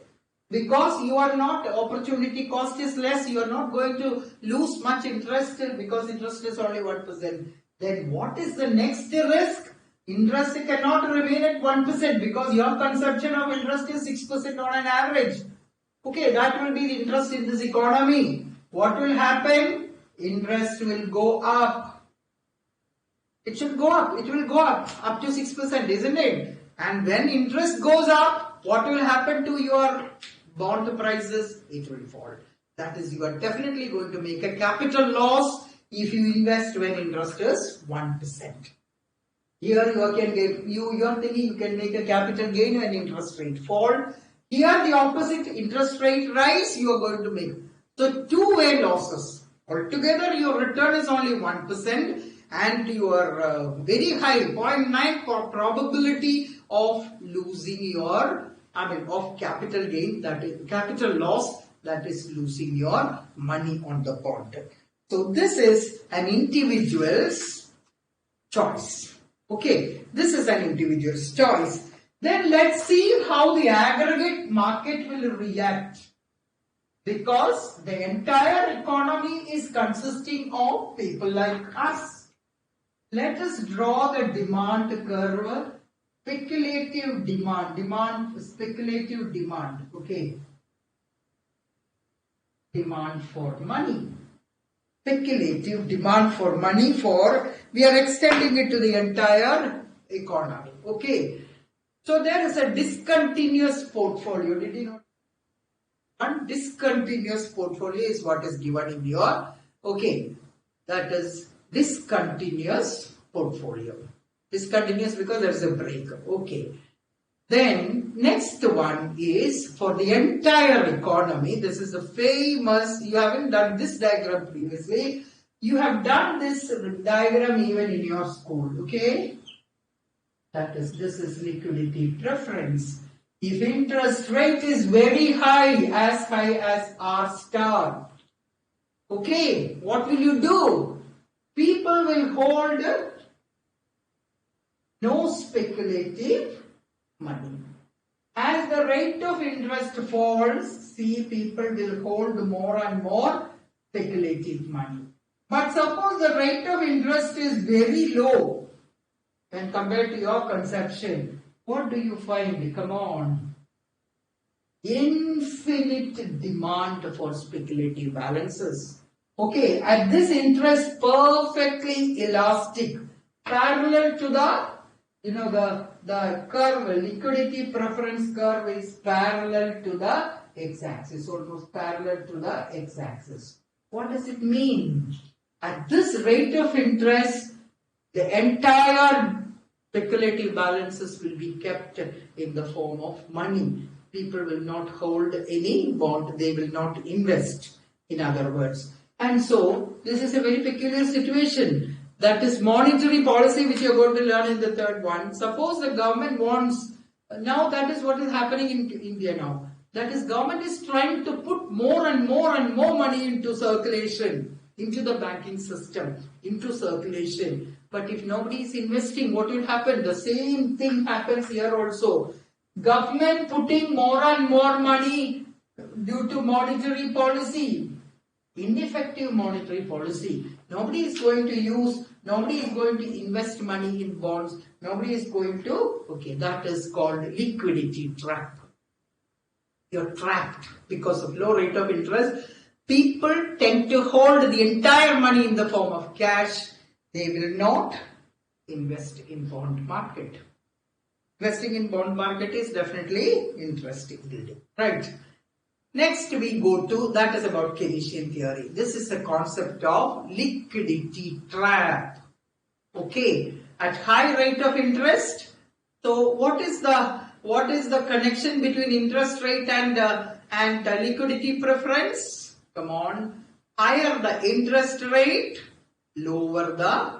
because you are not, opportunity cost is less, you are not going to lose much interest because interest is only 1%. Then what is the next risk? Interest cannot remain at 1% because your consumption of interest is 6% on an average. Okay, that will be the interest in this economy. What will happen? Interest will go up. It should go up. It will go up to 6%, isn't it? And when interest goes up, what will happen to your bond prices? It will fall. That is, you are definitely going to make a capital loss if you invest when interest is 1%. Here you are thinking you can make a capital gain when interest rate fall. Here the opposite, interest rate rise, you are going to make. So two-way losses. Altogether your return is only 1% and your very high 0.9 probability of losing your, of capital gain, that is capital loss, that is losing your money on the bond. So this is an individual's choice. Okay, this is an individual's choice. Then let's see how the aggregate market will react. Because the entire economy is consisting of people like us. Let us draw the demand curve. Speculative demand, speculative demand. Okay. Demand for money. Speculative demand for money we are extending it to the entire economy. Okay. So there is a discontinuous portfolio. Did you know? One discontinuous portfolio is what is given in your, okay, that is discontinuous portfolio. Discontinuous because there is a break. Okay. Then next one is for the entire economy. This is a famous, you haven't done this diagram previously. You have done this diagram even in your school. Okay. That is, this is liquidity preference. If interest rate is very high as R star, okay, what will you do? People will hold no speculative money. As the rate of interest falls, see, people will hold more and more speculative money. But suppose the rate of interest is very low when compared to your conception. What do you find? Come on. Infinite demand for speculative balances. Okay, at this interest perfectly elastic, parallel to the curve, liquidity preference curve is parallel to the x-axis, almost parallel to the x-axis. What does it mean? At this rate of interest, the entire speculative balances will be kept in the form of money. People will not hold any bond, they will not invest, in other words. And so, this is a very peculiar situation.
That is monetary policy, which you are going to learn in the third one. Suppose the government wants, now that is what is happening in India now. That is, government is trying to put more and more and more money into circulation, into the banking system, into circulation. But if nobody is investing, what will happen? The same thing happens here also. Government putting more and more money due to monetary policy, ineffective monetary policy. Nobody is going to invest money in bonds. Nobody is going to, okay, that is called liquidity trap. You're trapped because of low rate of interest. People tend to hold the entire money in the form of cash. They will not invest in bond market. Investing in bond market is definitely interesting, right? Next we go to, that is about Kinesian theory. This is the concept of liquidity trap. Okay, at high rate of interest. So what is the connection between interest rate and liquidity preference? Come on, higher the interest rate, lower the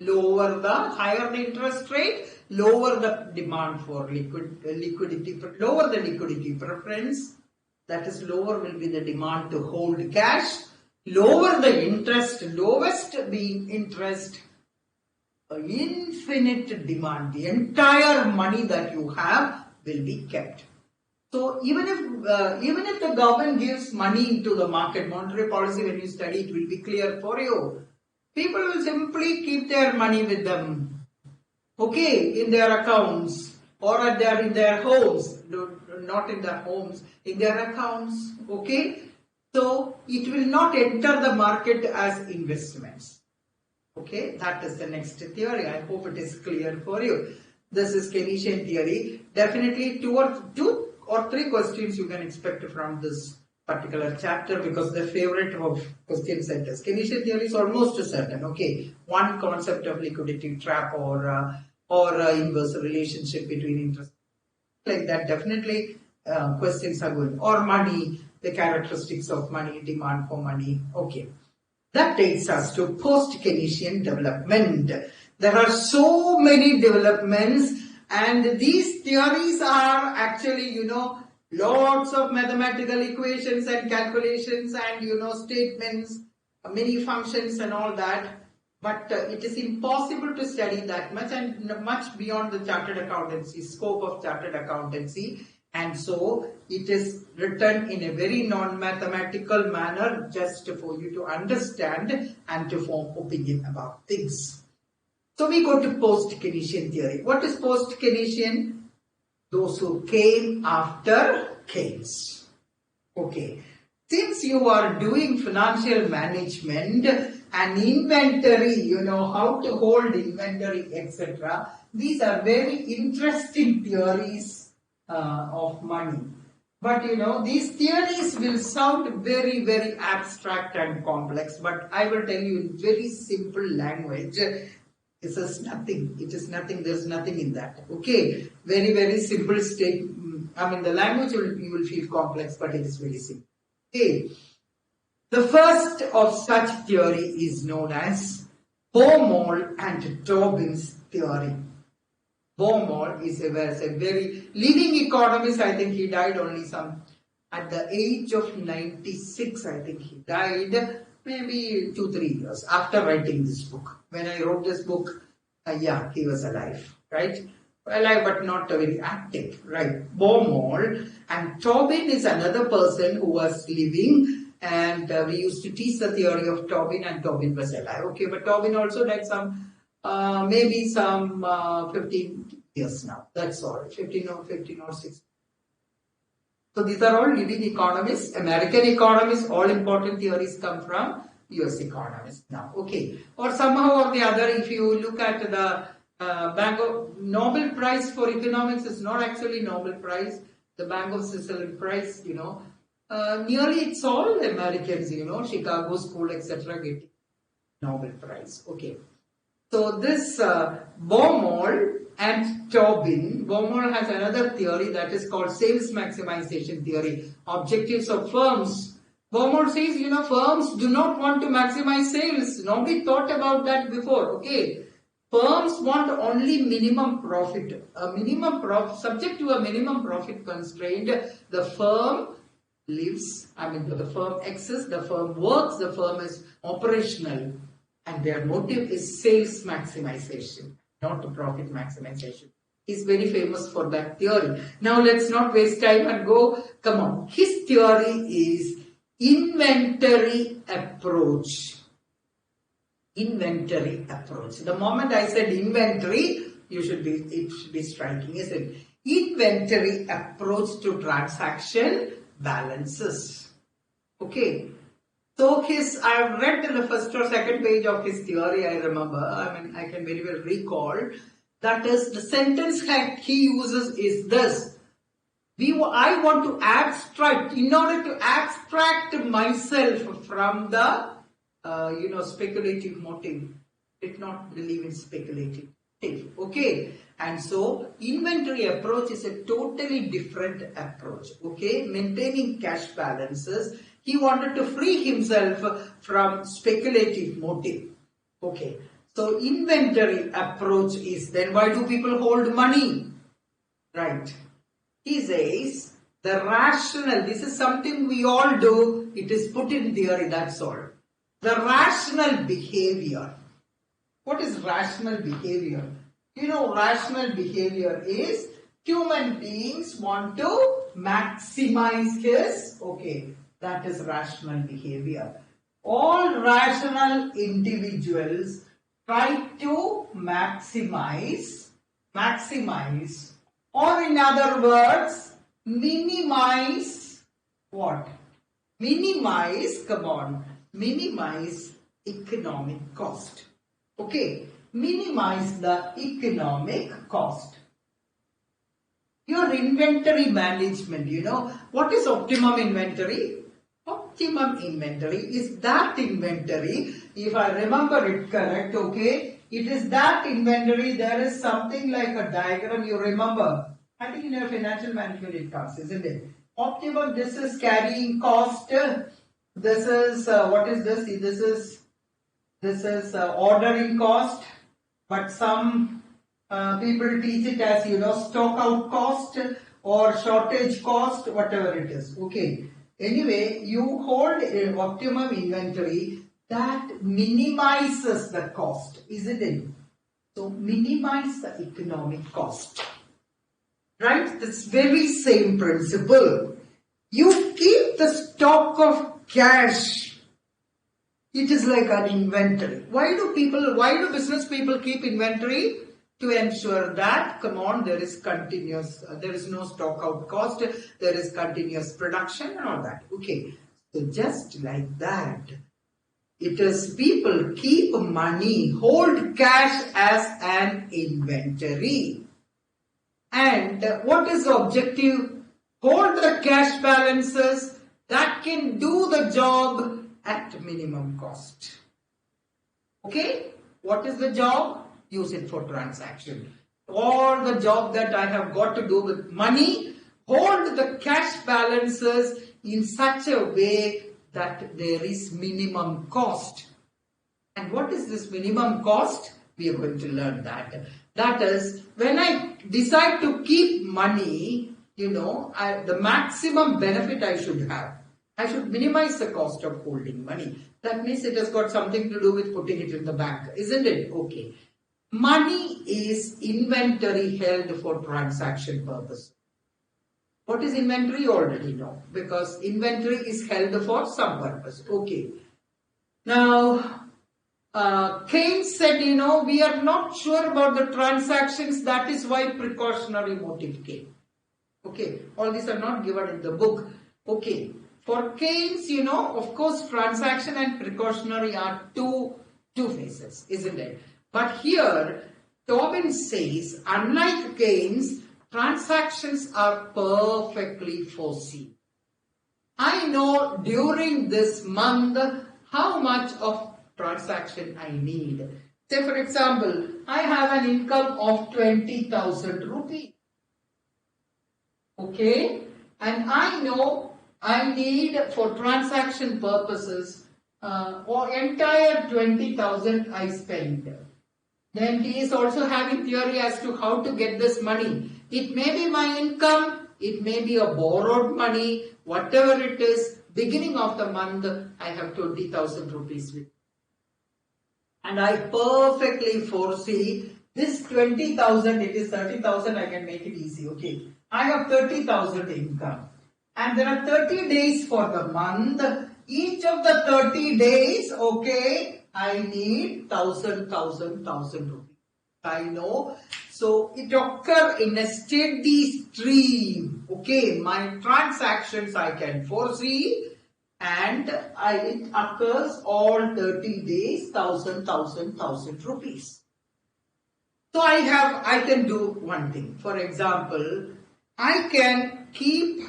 higher the interest rate, lower the demand for liquidity, lower the liquidity preference. That is, lower will be the demand to hold cash, lower the interest, lowest being interest, infinite demand. The entire money that you have will be kept. So even if the government gives money into the market, monetary policy, when you study, it will be clear for you. People will simply keep their money with them, okay, in their accounts or in their homes, not in their homes, in their accounts, okay. So it will not enter the market as investments. Okay, that is the next theory. I hope it is clear for you. This is Kinesian theory. Definitely two or three questions you can expect from this particular chapter, because the favorite of question setters. Kinesian theory is almost certain. Okay, one concept of liquidity trap or inverse relationship between interest, like that. Definitely questions are good. Or money, the characteristics of money, demand for money. Okay. That takes us to post-Keynesian development. There are so many developments, and these theories are actually, lots of mathematical equations and calculations and, statements, many functions and all that. But it is impossible to study that much and much beyond the chartered accountancy, scope of chartered accountancy. And so it is written in a very non-mathematical manner, just for you to understand and to form opinion about things. So we go to post-Keynesian theory. What is post-Keynesian? Those who came after Keynes. Okay. Since you are doing financial management and inventory, how to hold inventory, etc. These are very interesting theories of money. But these theories will sound very, very abstract and complex, but I will tell you in very simple language. This is nothing. It is nothing. There's nothing in that. Okay. Very, very simple state. I mean, the language you will feel complex, but it is very simple. Okay. The first of such theory is known as Baumol and Tobin's theory. Baumol is a very living economist. I think he died only at the age of 96. I think he died maybe 2-3 years after writing this book. When I wrote this book, he was alive, right? Alive but not very active, right? Baumol, and Tobin is another person who was living, and we used to teach the theory of Tobin, and Tobin was alive. Okay, but Tobin also died maybe 15 years now. That's all. 15 or 16. So these are all living economists, American economists. All important theories come from US economists now. Okay. Or somehow or the other, if you look at the Nobel Prize for Economics, is not actually Nobel Prize. The Bank of Switzerland Prize, nearly it's all Americans, Chicago School, etc. get Nobel Prize. Okay. So this Baumol and Tobin, Baumol has another theory that is called sales maximization theory. Objectives of firms Beaumont says, firms do not want to maximize sales. Nobody thought about that before. Okay. Firms want only minimum profit. Subject to a minimum profit constraint, the firm lives, the firm exists, the firm works, the firm is operational, and their motive is sales maximization, not profit maximization. He's very famous for that theory. Now let's not waste time and go. Come on. His theory is inventory approach. Inventory approach. The moment I said inventory, it should be striking, isn't it? Inventory approach to transaction balances. Okay. So I've read in the first or second page of his theory, I remember, I can very well recall. That is, the sentence he uses is this. I want to abstract, in order to abstract myself from the, speculative motive. Did not believe in speculative motive. Okay. And so, inventory approach is a totally different approach. Okay. Maintaining cash balances. He wanted to free himself from speculative motive. Okay. So, inventory approach is then, why do people hold money? Right. He says, the rational, this is something we all do, it is put in theory, that's all. The rational behavior. What is rational behavior? Rational behavior is human beings want to maximize that is rational behavior. All rational individuals try to maximize, or in other words, minimize what? Minimize economic cost. Okay, minimize the economic cost. Your inventory management, what is optimum inventory? Optimum inventory is that inventory, if I remember it correct, okay, it is that inventory, there is something like a diagram you remember. I think in your financial management it comes, isn't it? Optimum, this is carrying cost, this is, what is this? This is ordering cost, but some people teach it as, stock out cost or shortage cost, whatever it is. Okay. Anyway, you hold an optimum inventory that minimizes the cost, isn't it? So, minimize the economic cost. Right? This very same principle. You keep the stock of cash. It is like an inventory. Why do business people keep inventory? To ensure that, there is there is no stock out cost, there is continuous production and all that. Okay. So just like that, it is people keep money, hold cash as an inventory. And what is the objective? Hold the cash balances that can do the job at minimum cost. Okay? What is the job? Use it for transaction. All the job that I have got to do with money, hold the cash balances in such a way that there is minimum cost. And what is this minimum cost? We are going to learn that. That is, when I decide to keep money, the maximum benefit I should have. I should minimize the cost of holding money. That means it has got something to do with putting it in the bank, isn't it? Okay. Money is inventory held for transaction purposes. What is inventory? You already know. Because inventory is held for some purpose. Okay. Now, Keynes said, we are not sure about the transactions. That is why precautionary motive came. Okay. All these are not given in the book. Okay. For Keynes, of course, transaction and precautionary are two phases, isn't it? But here, Tobin says, unlike Keynes, transactions are perfectly foreseen. I know during this month how much of transaction I need. Say, for example, I have an income of 20,000 rupees. Okay? And I know I need for transaction purposes or entire 20,000 I spent. Then he is also having theory as to how to get this money. It may be my income, it may be a borrowed money, whatever it is, beginning of the month I have 20,000 rupees with. And I perfectly foresee this 20,000, it is 30,000, I can make it easy, okay. I have 30,000 income. And there are 30 days for the month. Each of the 30 days, okay, I need 1,000 rupees. I know. So it occurs in a steady stream. Okay, my transactions I can foresee. And it occurs all 30 days, 1,000 rupees. So I can do one thing. For example, I can keep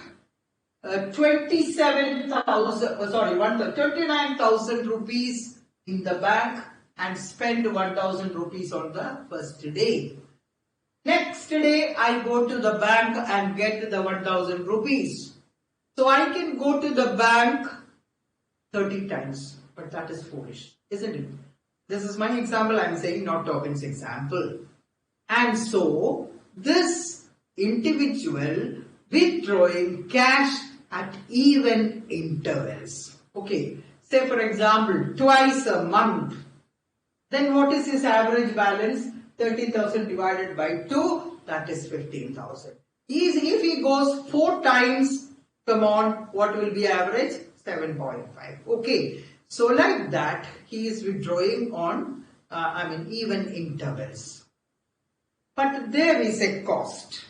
29,000 rupees in the bank and spend 1,000 rupees on the first day. Next day, I go to the bank and get the 1,000 rupees. So I can go to the bank 30 times, but that is foolish, isn't it? This is my example, I am saying, not Tobin's example. And so, this individual withdrawing cash at even intervals. Okay, say for example, twice a month. Then what is his average balance? 30,000 divided by 2, that is 15,000. If he goes 4 times, come on, what will be average? 7.5. Okay, so like that, he is withdrawing on, even intervals. But there is a cost.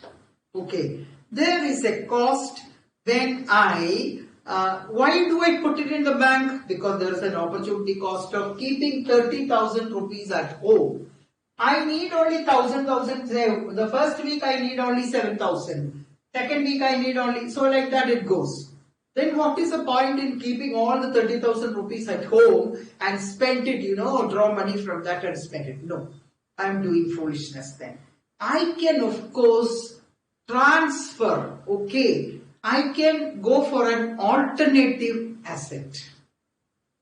Okay, there is a cost when why do I put it in the bank? Because there is an opportunity cost of keeping 30,000 rupees at home. I need only 1,000 save. The first week I need only 7,000. Second week I need only, so like that it goes. Then what is the point in keeping all the 30,000 rupees at home and spend it, draw money from that and spend it? No, I am doing foolishness then. I can of course transfer, okay. I can go for an alternative asset.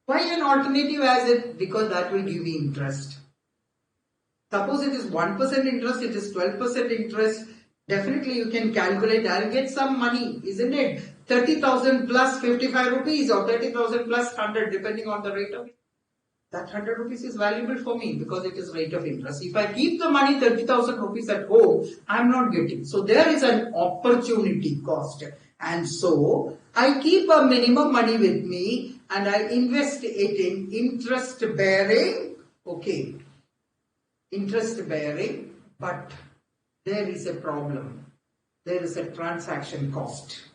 Why an alternative asset? Because that will give me interest. Suppose it is 1% interest, it is 12% interest. Definitely you can calculate, I'll get some money, isn't it? 30,000 plus 55 rupees or 30,000 plus 100 depending on the rate of it. That 100 rupees is valuable for me because it is rate of interest. If I keep the money 30,000 rupees at home, I am not getting. So there is an opportunity cost. And so I keep a minimum money with me and I invest it in interest bearing. Okay. Interest bearing, but there is a problem. There is a transaction cost.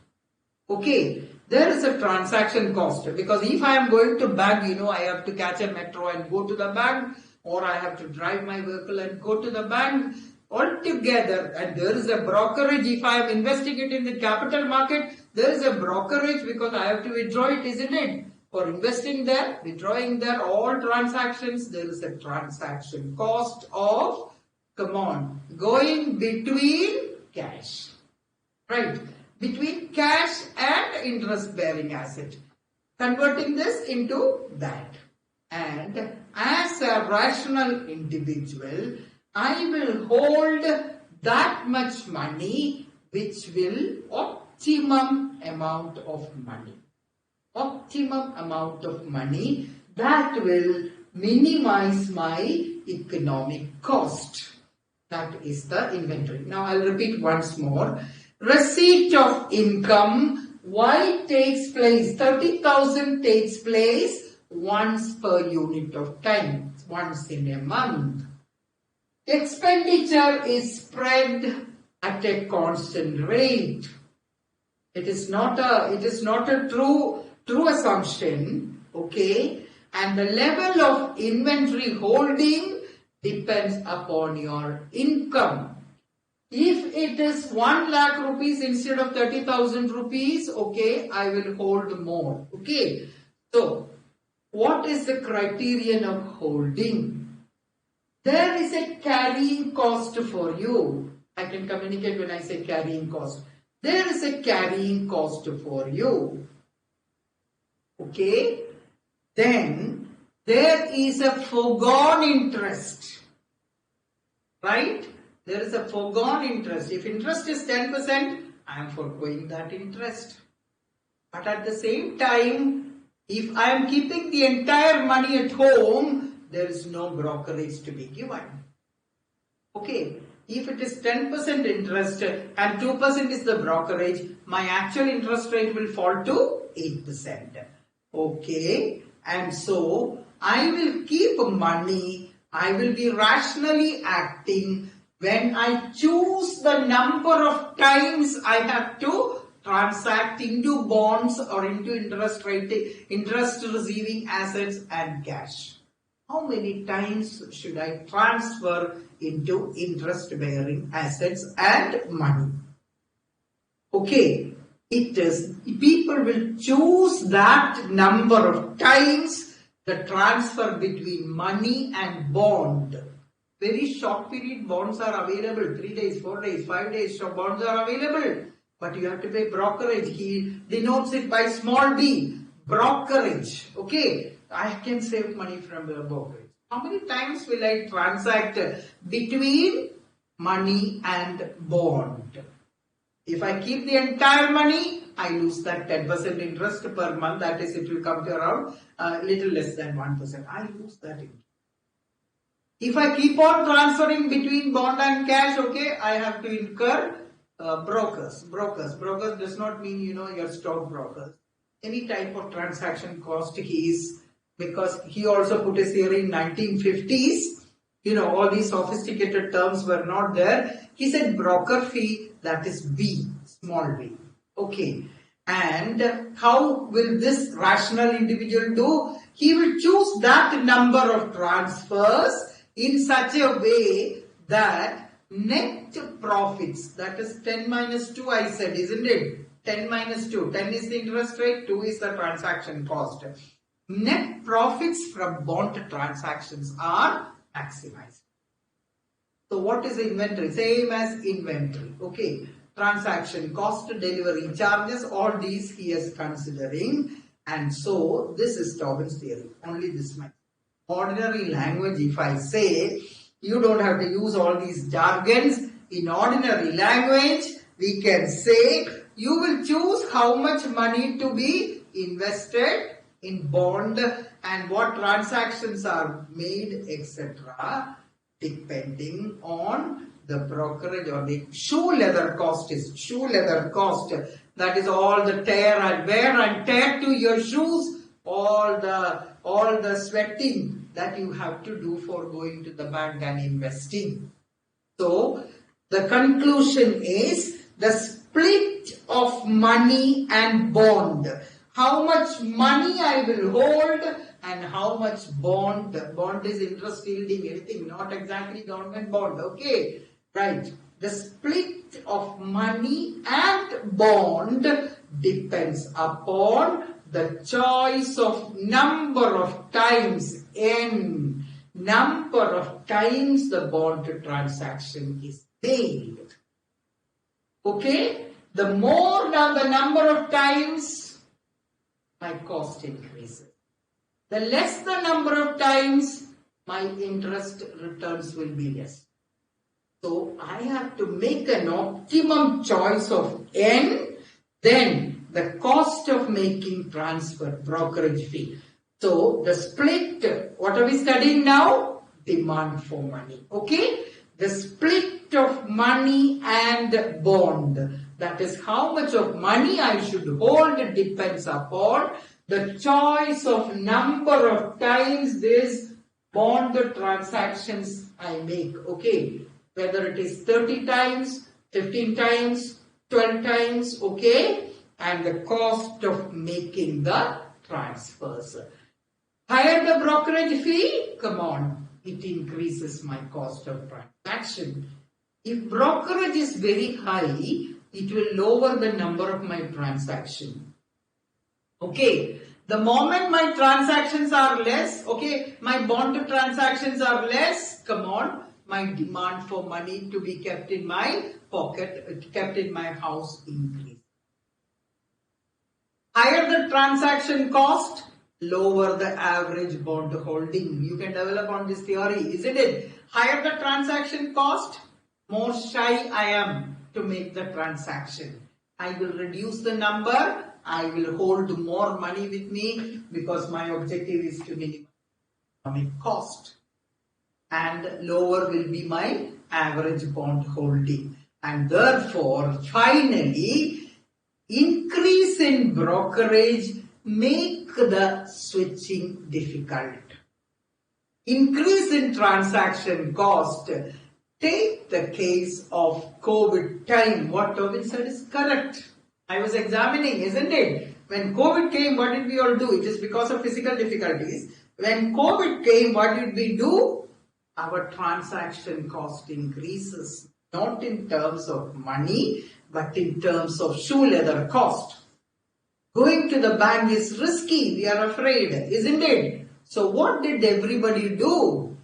Okay, there is a transaction cost because if I am going to bank, I have to catch a metro and go to the bank, or I have to drive my vehicle and go to the bank altogether. And there is a brokerage. If I am investing it in the capital market, there is a brokerage because I have to withdraw it, isn't it? For investing there, withdrawing there, all transactions, there is a transaction cost of, going between cash, right? Between cash and interest bearing asset. Converting this into that. And as a rational individual, I will hold that much money which will optimum amount of money. Optimum amount of money that will minimize my economic cost. That is the inventory. Now I'll repeat once more. Receipt of income, why takes place? 30,000 takes place once per unit of time, once in a month. Expenditure is spread at a constant rate. It is not a true assumption, okay? And the level of inventory holding depends upon your income. If it is 1 lakh rupees instead of 30,000 rupees, okay, I will hold more, okay? So, what is the criterion of holding? There is a carrying cost for you. I can communicate when I say carrying cost. There is a carrying cost for you.
Okay. Then there is a foregone interest. Right? There is a foregone interest. If interest is 10%, I am foregoing that interest. But at the same time, if I am keeping the entire money at home, there is no brokerage to be given. Okay. If it is 10% interest and 2% is the brokerage, my actual interest rate will fall to 8%. Okay. And so, I will keep money. I will be rationally acting when I choose the number of times I have to transact into bonds or into interest receiving assets and cash. How many times should I transfer into interest bearing assets and money? Okay, people will choose that number of times the transfer between money and bond. Very short period bonds are available, 3 days, 4 days, 5 days, so bonds are available. But you have to pay brokerage. He denotes it by small b, brokerage. Okay, I can save money from the brokerage. How many times will I transact between money and bond? If I keep the entire money, I lose that 10% interest per month. That is, it will come to around little less than 1%. I lose that interest. If I keep on transferring between bond and cash, okay, I have to incur brokers. Brokers does not mean, your stock brokers. Any type of transaction cost because he also put his theory in 1950s. All these sophisticated terms were not there. He said broker fee, that is B, small b. Okay. And how will this rational individual do? He will choose that number of transfers in such a way that net profits, that is 10 minus 2 I said, isn't it? 10 minus 2. 10 is the interest rate, 2 is the transaction cost. Net profits from bond transactions are maximized. So what is inventory? Same as inventory. Okay. Transaction cost, delivery charges, all these he is considering. And so this is Tobin's theory. Only this much. Ordinary language, if I say, you don't have to use all these jargons. In ordinary language, we can say, you will choose how much money to be invested in bond and what transactions are made, etc. depending on the brokerage or the shoe leather cost. That is all the wear and tear to your shoes, all the sweating that you have to do for going to the bank and investing. So the conclusion is the split of money and bond. How much money I will hold and how much bond. Bond is interest yielding anything, not exactly government bond. Okay, right. The split of money and bond depends upon the choice of number of times, n, number of times the bond transaction is made. Okay, the more than the number of times, my cost increases. The less the number of times, my interest returns will be less. So I have to make an optimum choice of n, then the cost of making transfer, brokerage fee. So the split, what are we studying now? Demand for money. Okay? The split of money and bond. That is how much of money I should hold depends upon the choice of number of times these bond transactions I make. Okay? Whether it is 30 times, 15 times, 12 times, okay? And the cost of making the transfers. Higher the brokerage fee, come on, it increases my cost of transaction. If brokerage is very high, it will lower the number of my transaction. Okay, the moment my transactions are less, okay, my bond transactions are less, come on, my demand for money to be kept in my pocket, kept in my house increases. Higher the transaction cost, lower the average bond holding. You can develop on this theory, isn't it? Higher the transaction cost, more shy I am to make the transaction. I will reduce the number, I will hold more money with me because my objective is to minimize economic cost. And lower will be my average bond holding. And therefore, finally, increase in brokerage make the switching difficult. Increase in transaction cost. Take the case of COVID time. What Tobin said is correct. I was examining, isn't it? When COVID came, what did we all do? It is because of physical difficulties. When COVID came, what did we do? Our transaction cost increases. Not in terms of money, but in terms of shoe leather cost. Going to the bank is risky. We are afraid, isn't it? So what did everybody do?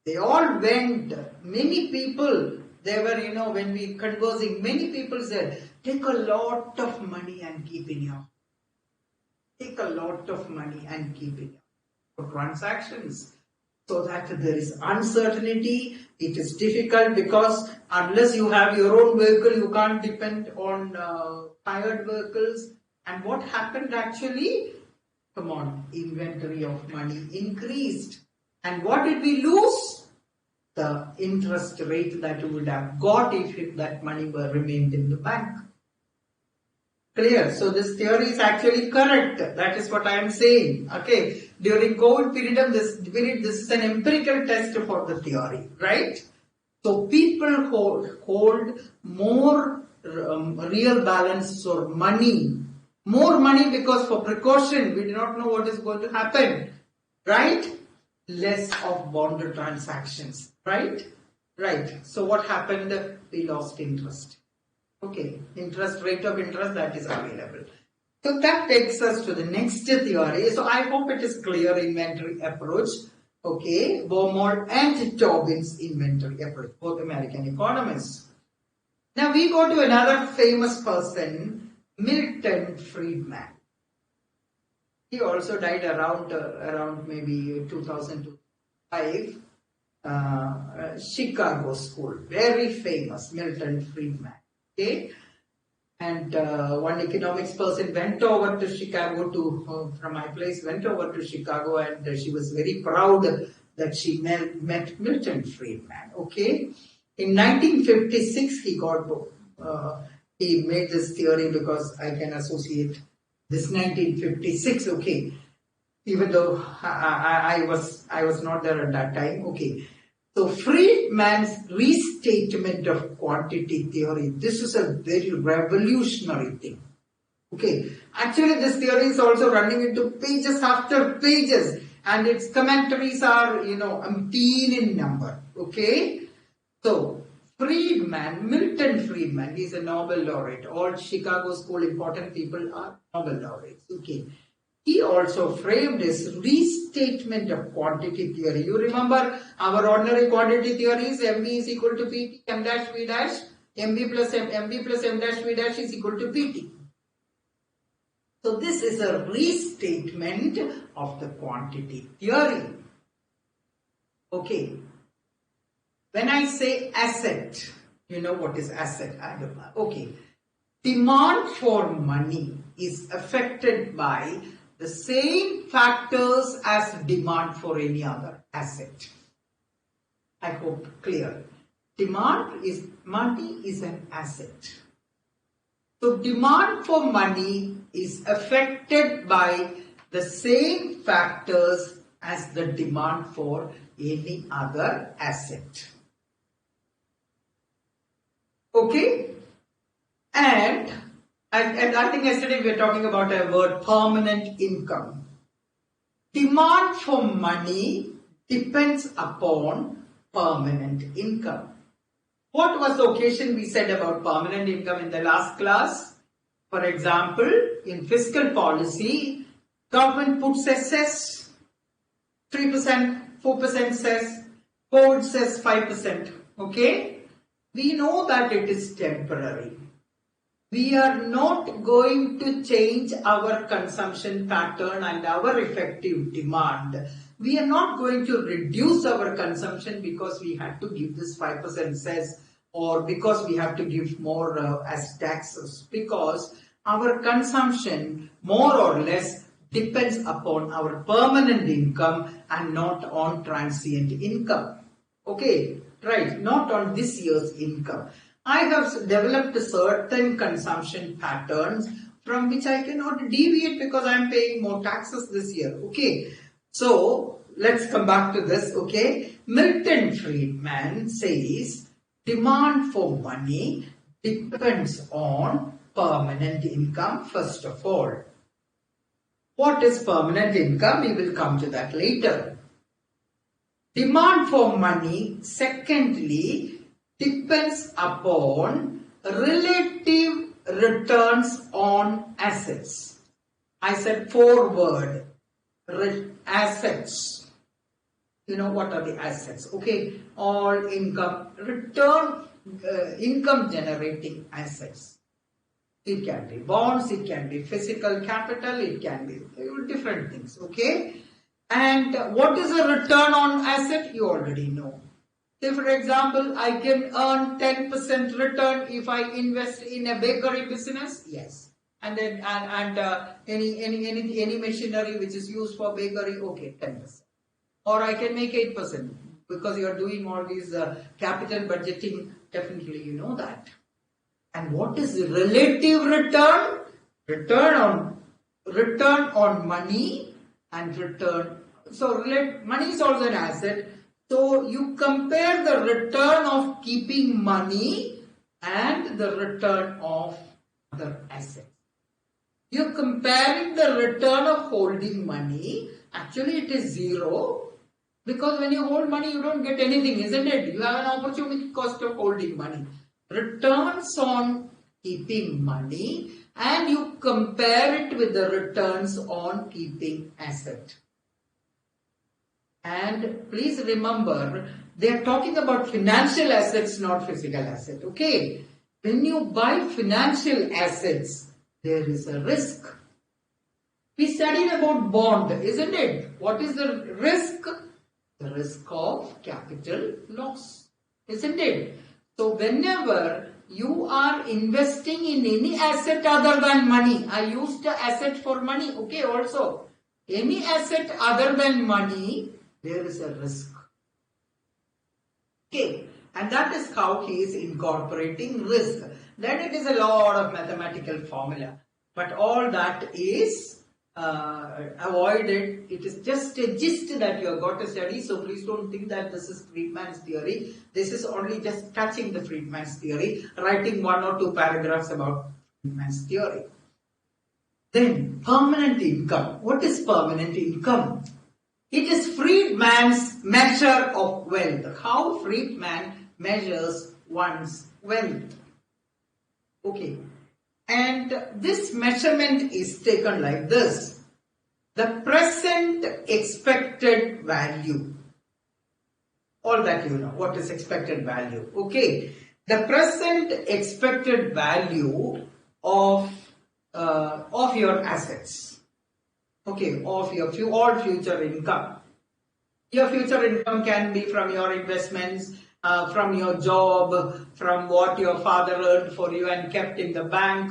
They all went. Many people, they were, when we conversing, many people said, take a lot of money and keep in your. Take a lot of money and keep in your transactions. So that there is uncertainty. It is difficult because unless you have your own vehicle, you can't depend on hired vehicles. And what happened actually? Come on, inventory of money increased. And what did we lose? The interest rate that you would have got if that money were remained in the bank. Clear? So this theory is actually correct. That is what I am saying. Okay. During COVID period, this is an empirical test for the theory, right? So people hold more real balances or money. More money because for precaution, we do not know what is going to happen, right? Less of bonded transactions, right? Right. So what happened? We lost interest. Okay. Rate of interest that is available. So that takes us to the next theory. So I hope it is clear inventory approach. Okay. Baumol and Tobin's inventory approach, both American economists. Now we go to another famous person, Milton Friedman. He also died around maybe 2005. Chicago School, very famous, Milton Friedman. Okay, and one economics person went over to Chicago from my place, went over to Chicago, and she was very proud that she met Milton Friedman. Okay, in 1956 he made this theory because I can associate this 1956. Okay, even though I was not there at that time. Okay. So Friedman's restatement of quantity theory, this is a very revolutionary thing. Okay, actually this theory is also running into pages after pages and its commentaries are, umpteen in number. Okay, so Milton Friedman, he is a Nobel laureate. All Chicago School important people are Nobel laureates. Okay. He also framed his restatement of quantity theory. You remember our ordinary quantity theory is MB is equal to PT, M dash V dash, MB plus M dash V dash is equal to PT. So this is a restatement of the quantity theory. Okay. When I say asset, you know what is asset? I don't know. Okay. Demand for money is affected by the same factors as demand for any other asset. I hope clear. Money is an asset. So demand for money is affected by the same factors as the demand for any other asset. Okay? And I think yesterday we were talking about a word, permanent income. Demand for money depends upon permanent income. What was the occasion we said about permanent income in the last class? For example, in fiscal policy, government puts a cess, 3%, 4% cess, code says 5%. Okay? We know that it is temporary. we are not going to change our consumption pattern and our effective demand. We are not going to reduce our consumption because we had to give this 5% cess or because we have to give more as taxes, because our consumption more or less depends upon our permanent income and not on transient income. Okay, right, not on this year's income. I have developed certain consumption patterns from which I cannot deviate because I am paying more taxes this year. Okay, so let's come back to this. Okay, Milton Friedman says demand for money depends on permanent income first of all. What is permanent income? We will come to that later. Demand for money, secondly, depends upon relative returns on assets. I said 4 words. Assets. You know what are the assets? Okay, all income, return, income generating assets. It can be bonds, it can be physical capital, it can be different things. Okay, and what is a return on asset? You already know. Say for example, I can earn 10% return if I invest in a bakery business. Yes, and then any machinery which is used for bakery. Okay, 10%. Or I can make 8% because you are doing all these capital budgeting. Definitely, you know that. And what is the relative return? Return on money and return. So money is also an asset. So you compare the return of keeping money and the return of other assets. You're comparing the return of holding money. Actually, it is 0 because when you hold money, you don't get anything, isn't it? You have an opportunity cost of holding money. Returns on keeping money and you compare it with the returns on keeping asset. And please remember, they are talking about financial assets, not physical assets. Okay, when you buy financial assets, there is a risk. We studied about bond, isn't it? What is the risk? The risk of capital loss, isn't it? So whenever you are investing in any asset other than money, I used the asset for money, okay, also. Any asset other than money, there is a risk. Okay, and that is how he is incorporating risk. Then it is a lot of mathematical formula. But all that is avoided. It is just a gist that you have got to study. So please don't think that this is Friedman's theory. This is only just touching the Friedman's theory, writing 1 or 2 paragraphs about Friedman's theory. Then permanent income. What is permanent income? It is Friedman's measure of wealth. How Friedman measures one's wealth. Okay. And this measurement is taken like this. The present expected value. All that you know. What is expected value? Okay. The present expected value of your assets. Okay. Of your all future income. Your future income can be from your investments, from your job, from what your father earned for you and kept in the bank.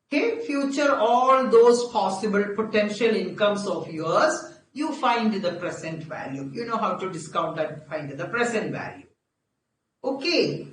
Okay, future, all those possible potential incomes of yours, you find the present value. You know how to discount and find the present value. Okay,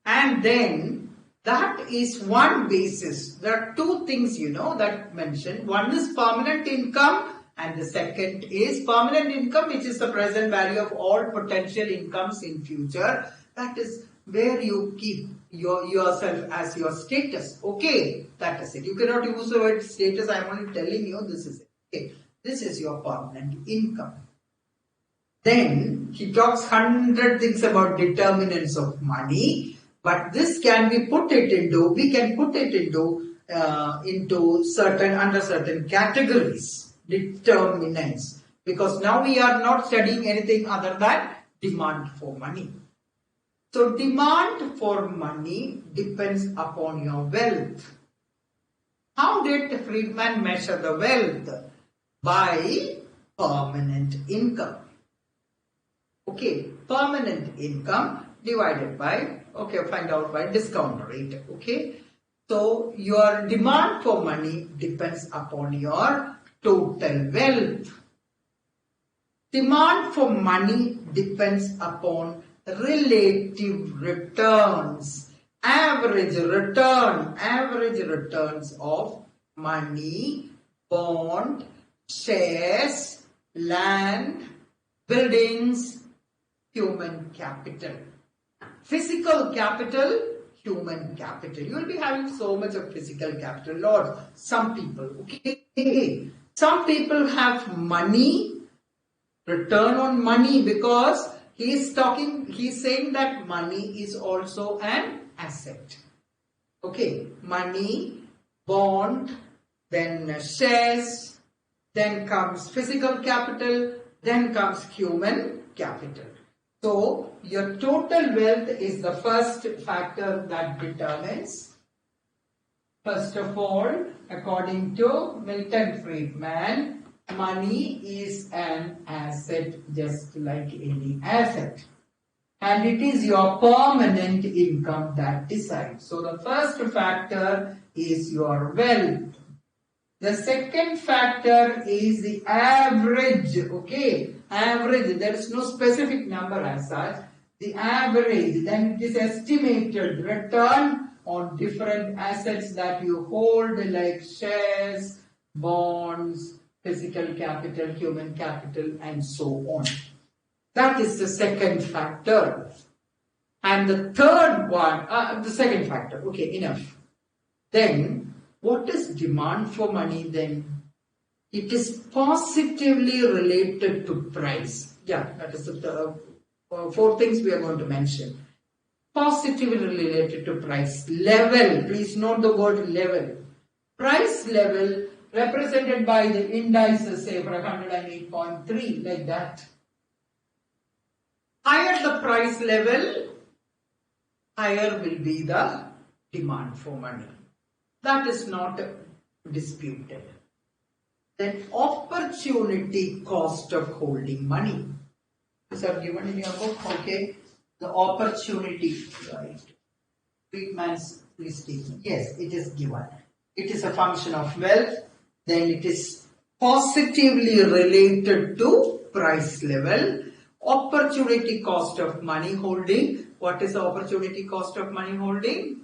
and then that is one basis. There are 2 things, you know, that mentioned. One is permanent income and the second is permanent income, which is the present value of all potential incomes in future. That is where you keep yourself as your status. Okay, that is it. You cannot use the word status. I am only telling you this is it. Okay, this is your permanent income. Then he talks 100 things about determinants of money, but this can be put it into. We can put it into certain under certain categories. Determinants, because now we are not studying anything other than demand for money. So demand for money depends upon your wealth. How did Friedman measure the wealth? By permanent income. Okay, permanent income divided by, find out by discount rate. Okay, so your demand for money depends upon your total wealth. Demand for money depends upon relative returns, average returns of money, bond, shares, land, buildings, human capital. Physical capital, human capital. You will be having so much of physical capital. Lord, some people, okay. Some people have money, return on money, because he's saying that money is also an asset. Okay, money, bond, then shares, then comes physical capital, then comes human capital. So your total wealth is the first factor that determines. First of all, according to Milton Friedman, money is an asset just like any asset. And it is your permanent income that decides. So the first factor is your wealth. The second factor is the average, okay? Average, there is no specific number as such. The average, then it is estimated return on different assets that you hold, like shares, bonds, physical capital, human capital, and so on. That is the second factor. And the third one, the second factor, okay, enough. Then, what is demand for money then? It is positively related to price. Yeah, that is the four things we are going to mention. Positively related to price. Level, please note the word level. Price level represented by the indices, say for 108.3, like that. Higher the price level, higher will be the demand for money. That is not disputed. Then opportunity cost of holding money. These are given in your book, okay? The opportunity, right? Friedman's statement. Yes, it is given. It is a function of wealth. Then it is positively related to price level. Opportunity cost of money holding. What is the opportunity cost of money holding?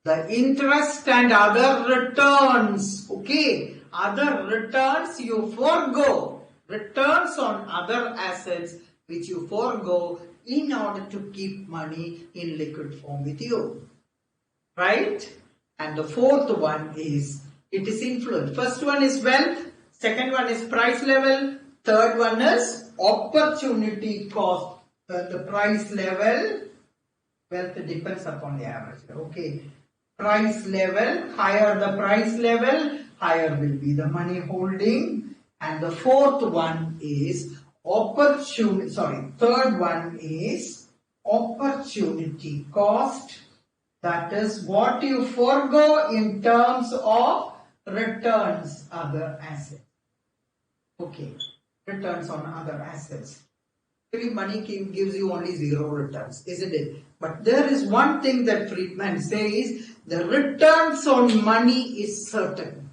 The interest and other returns. Okay. Other returns you forego. Returns on other assets which you forego in order to keep money in liquid form with you. Right? And the fourth one is, it is influence. First one is wealth. Second one is price level. Third one is opportunity cost. The price level, wealth depends upon the average. Okay. Price level, higher the price level, higher will be the money holding. And the fourth one is third one is opportunity cost. That is what you forego in terms of returns other assets. Okay, returns on other assets. Maybe money gives you only zero returns, isn't it? But there is one thing that Friedman says, the returns on money is certain.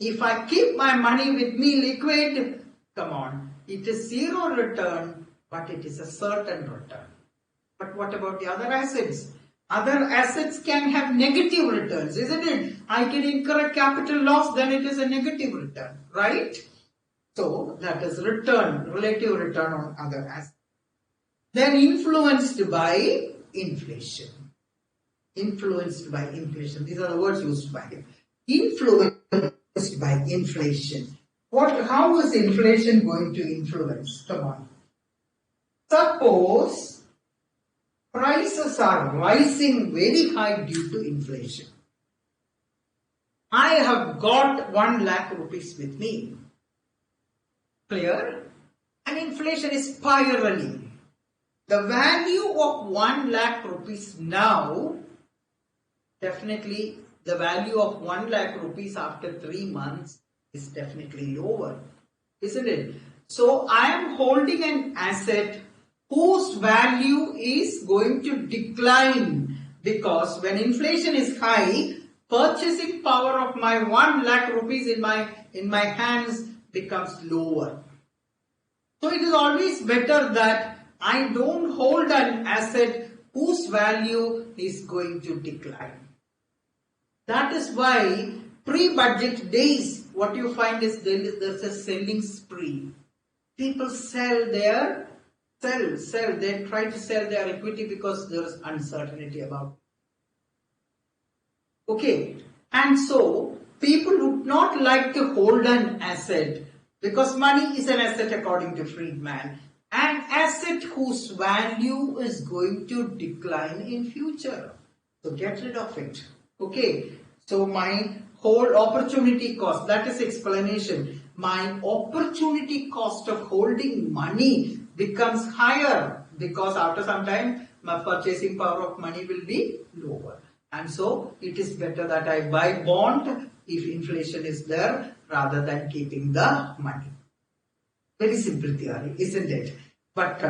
If I keep my money with me liquid, come on, it is zero return, but it is a certain return. But what about the other assets? Other assets can have negative returns, isn't it? I can incur a capital loss, then it is a negative return, right? So that is return, relative return on other assets. Then influenced by inflation. Influenced by inflation. These are the words used by him. Influenced by inflation. How is inflation going to influence? Come on. Suppose prices are rising very high due to inflation. I have got 1 lakh rupees with me. Clear? And inflation is spiraling. the value of 1 lakh rupees now, definitely the value of 1 lakh rupees after 3 months is definitely lower, isn't it? So I am holding an asset whose value is going to decline, because when inflation is high, purchasing power of my 1 lakh rupees in my hands becomes lower. So it is always better that I don't hold an asset whose value is going to decline. That is why pre-budget days, what you find is there's a selling spree. People they try to sell their equity because there is uncertainty about it. Okay, and so people would not like to hold an asset, because money is an asset according to Friedman, an asset whose value is going to decline in future. So get rid of it. Okay, so my whole opportunity cost, that is explanation. My opportunity cost of holding money becomes higher, because after some time my purchasing power of money will be lower. And so it is better that I buy bond if inflation is there rather than keeping the money. Very simple theory, isn't it? But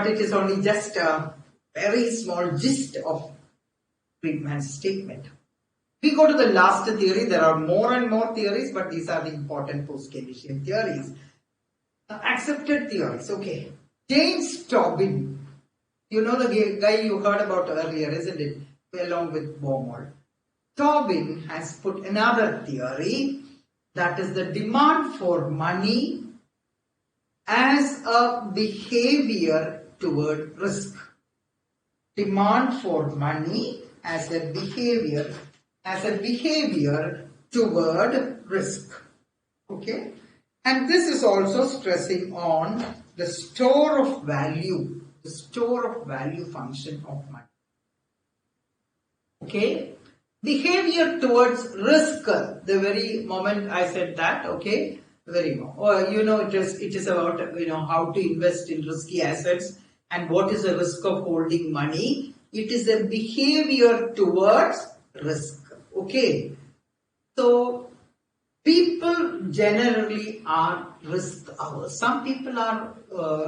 it is only just a very small gist of Friedman's statement. We go to the last theory. There are more and more theories, but these are the important post-Kinesian theories. Accepted theories. Okay. James Tobin. You know the guy you heard about earlier, isn't it? Along with Baumol. Tobin has put another theory, that is the demand for money as a behavior toward risk. Demand for money as a behavior toward risk. Okay, and this is also stressing on the store of value function of money. Okay, behavior towards risk. The very moment I said that, okay, it is about how to invest in risky assets and what is the risk of holding money. It is a behavior towards risk. Okay, so people generally are risk averse. Some people are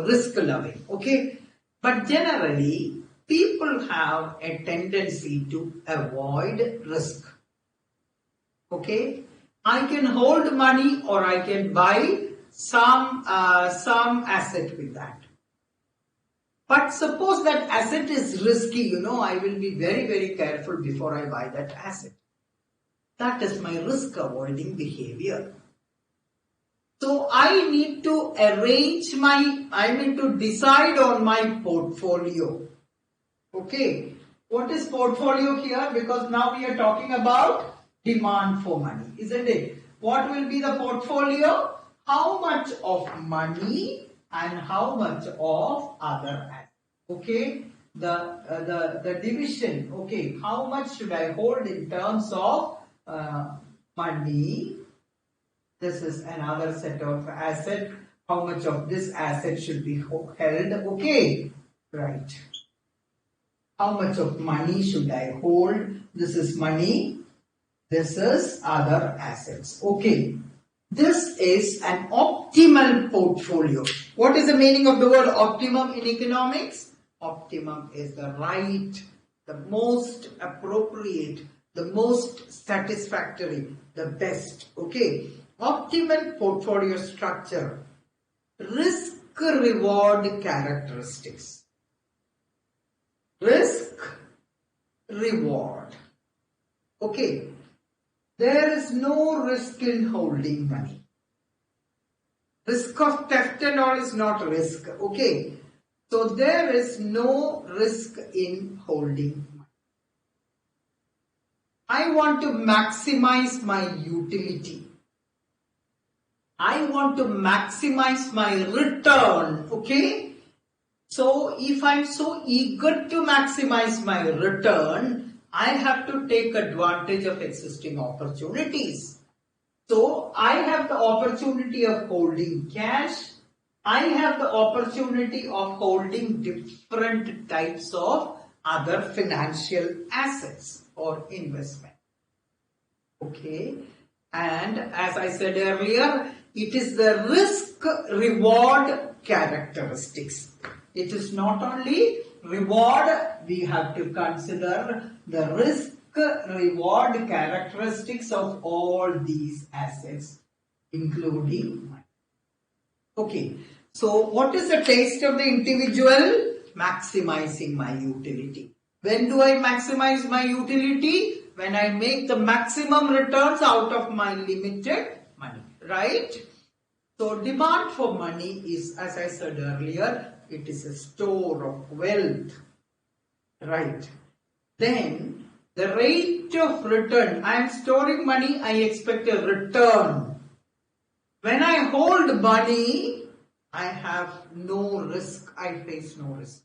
risk loving. Okay, but generally people have a tendency to avoid risk. Okay, I can hold money or I can buy some asset with that. But suppose that asset is risky, I will be very, very careful before I buy that asset. That is my risk avoiding behavior. So I need to decide on my portfolio. Okay, what is portfolio here? Because now we are talking about demand for money, isn't it? What will be the portfolio? How much of money and how much of other assets? Okay, the division. Okay, how much should I hold in terms of money? This is another set of asset. How much of this asset should be held? Okay, right. How much of money should I hold? This is money. This is other assets. Okay. This is an optimal portfolio. What is the meaning of the word optimum in economics? Optimum is the right, the most appropriate, the most satisfactory, the best. Okay. Optimal portfolio structure. Risk-reward characteristics. Risk, reward. Okay, there is no risk in holding money. Risk of theft and all is not risk. Okay, so there is no risk in holding money. I want to maximize my utility. I want to maximize my return. Okay. So if I'm so eager to maximize my return, I have to take advantage of existing opportunities. So I have the opportunity of holding cash. I have the opportunity of holding different types of other financial assets or investment. Okay, and as I said earlier, it is the risk reward characteristics. It is not only reward, we have to consider the risk reward characteristics of all these assets, including money. Okay, so what is the taste of the individual? Maximizing my utility. When do I maximize my utility? When I make the maximum returns out of my limited money, right? So demand for money is, as I said earlier, it is a store of wealth, right? Then the rate of return, I am storing money, I expect a return. When I hold money, I have no risk, I face no risk.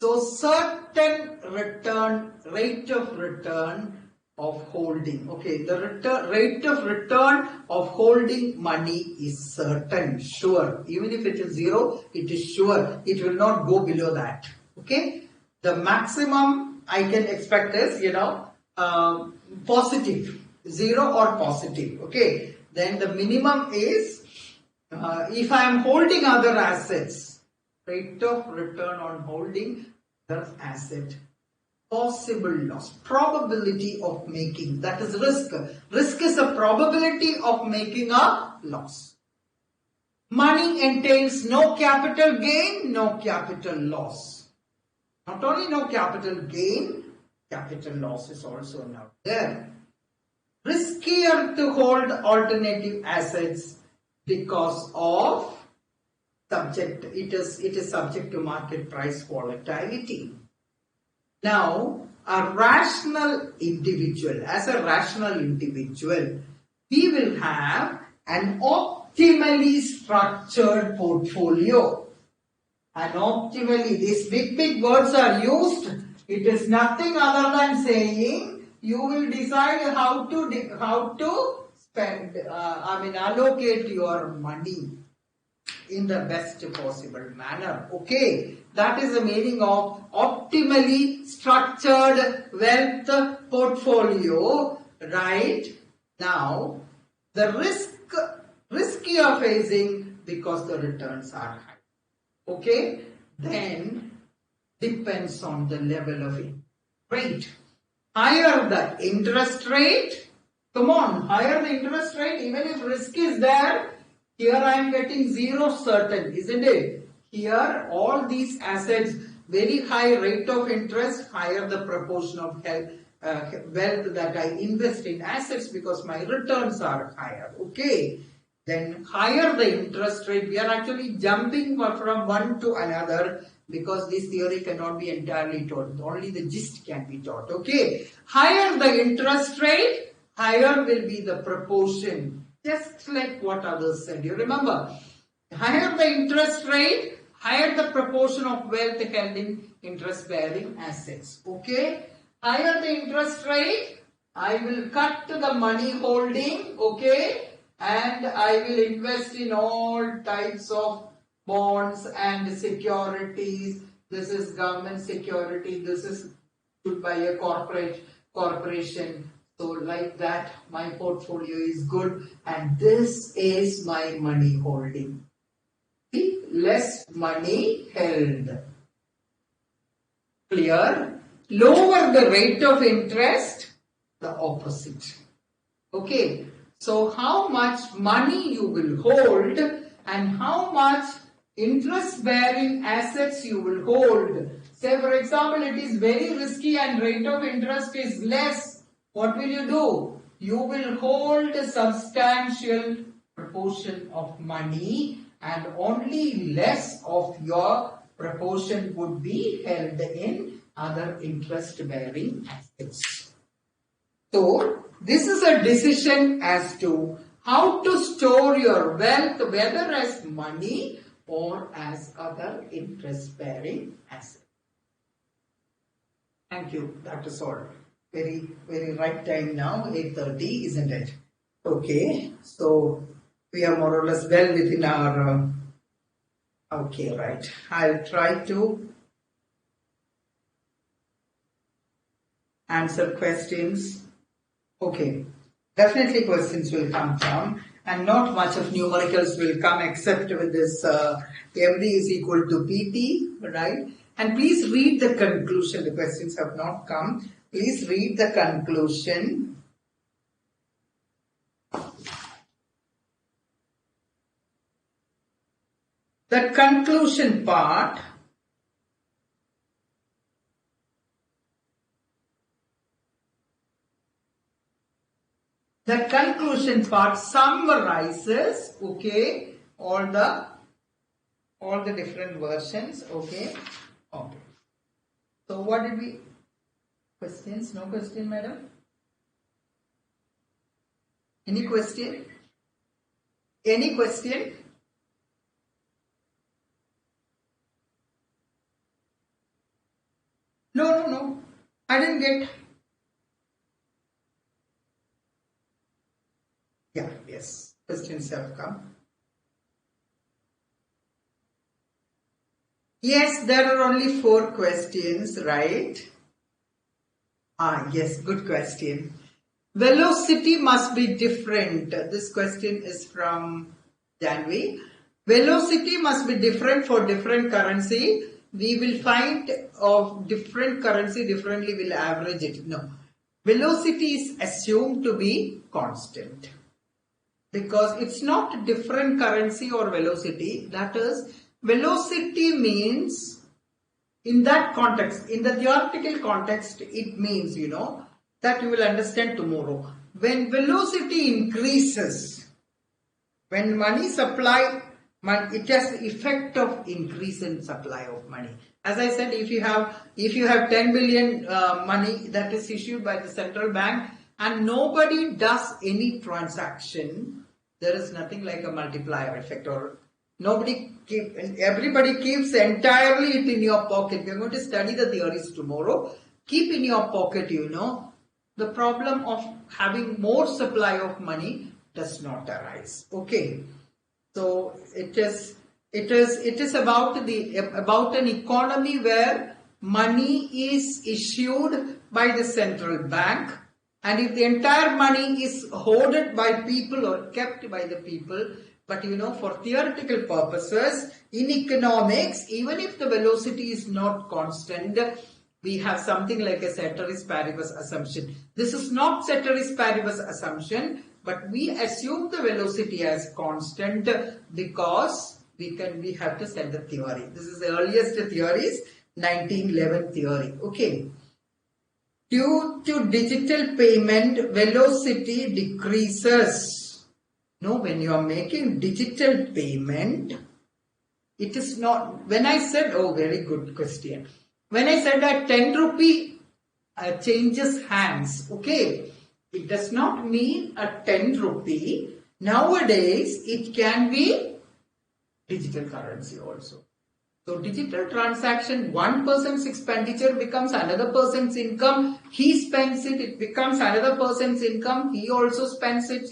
So certain return, rate of return of holding. Okay, the rate of return of holding money is certain, sure. Even if it is 0, it is sure. It will not go below that. Okay, the maximum I can expect is, positive, 0 or positive. Okay, then the minimum is, if I am holding other assets, rate of return on holding the asset, possible loss, probability of making, that is risk. Risk is a probability of making a loss. Money entails no capital gain, no capital loss. Not only no capital gain, capital loss is also not there. Riskier to hold alternative assets because of it is subject to market price volatility. Now, as a rational individual, we will have an optimally structured portfolio. And optimally, these big words are used. It is nothing other than saying you will decide how to spend, allocate your money in the best possible manner. Okay, that is the meaning of optimally structured wealth portfolio, right? Now, the risk you are facing because the returns are high. Okay, then depends on the level of rate. Higher the interest rate, come on, higher the interest rate, even if risk is there, here I am getting 0 certain, isn't it? Here all these assets, very high rate of interest, higher the proportion of wealth that I invest in assets because my returns are higher. Okay, then higher the interest rate, we are actually jumping from one to another because this theory cannot be entirely taught. Only the gist can be taught. Okay, higher the interest rate, higher will be the proportion. Just like what others said. You remember, higher the interest rate, higher the proportion of wealth held in interest-bearing assets. Okay, higher the interest rate, I will cut to the money holding. Okay, and I will invest in all types of bonds and securities. This is government security. This is issued by a corporation. So like that, my portfolio is good and this is my money holding. See, less money held. Clear? Lower the rate of interest, the opposite. Okay, so how much money you will hold and how much interest-bearing assets you will hold. Say for example, it is very risky and rate of interest is less. What will you do? You will hold a substantial proportion of money and only less of your proportion would be held in other interest-bearing assets. So, this is a decision as to how to store your wealth, whether as money or as other interest-bearing assets. Thank you. That is all. Very right time now, 8:30, isn't it? Okay, so we are more or less well within our, okay, right. I'll try to answer questions. Okay, definitely questions will come from, and not much of numericals will come except with this MD is equal to PT, right? And please read the conclusion. The questions have not come. Please read the conclusion. The conclusion part summarizes, okay, all the different versions, okay. Okay. So what did we, questions? No question, madam? Any question? Any question? No. I didn't get. Yeah, yes. Questions have come. Yes, there are only 4 questions, right? Yes, good question. Velocity must be different. This question is from Janvi. Velocity must be different for different currency. We will find of different currency differently, we'll average it. No. Velocity is assumed to be constant. Because it's not different currency or velocity. That is, velocity means, in that context, in the theoretical context, it means, that you will understand tomorrow. When velocity increases, when money supply, it has the effect of increase in supply of money. As I said, if you have 10 billion money that is issued by the central bank and nobody does any transaction, there is nothing like a multiplier effect, or everybody keeps entirely it in your pocket. We are going to study the theories tomorrow. Keep in your pocket, the problem of having more supply of money does not arise. Okay. So it is about an economy where money is issued by the central bank, and if the entire money is hoarded by people or kept by the people, but for theoretical purposes in economics, even if the velocity is not constant, we have something like a ceteris paribus assumption. This is not ceteris paribus assumption, but we assume the velocity as constant because we have to set the theory. This is the earliest theories, 1911 theory. Okay. Due to digital payment, velocity decreases. No, when you are making digital payment, it is not, when I said, oh, very good question. When I said that 10 rupee changes hands, okay, it does not mean a 10 rupee. Nowadays, it can be digital currency also. So digital transaction, one person's expenditure becomes another person's income. He spends it, it becomes another person's income. He also spends it,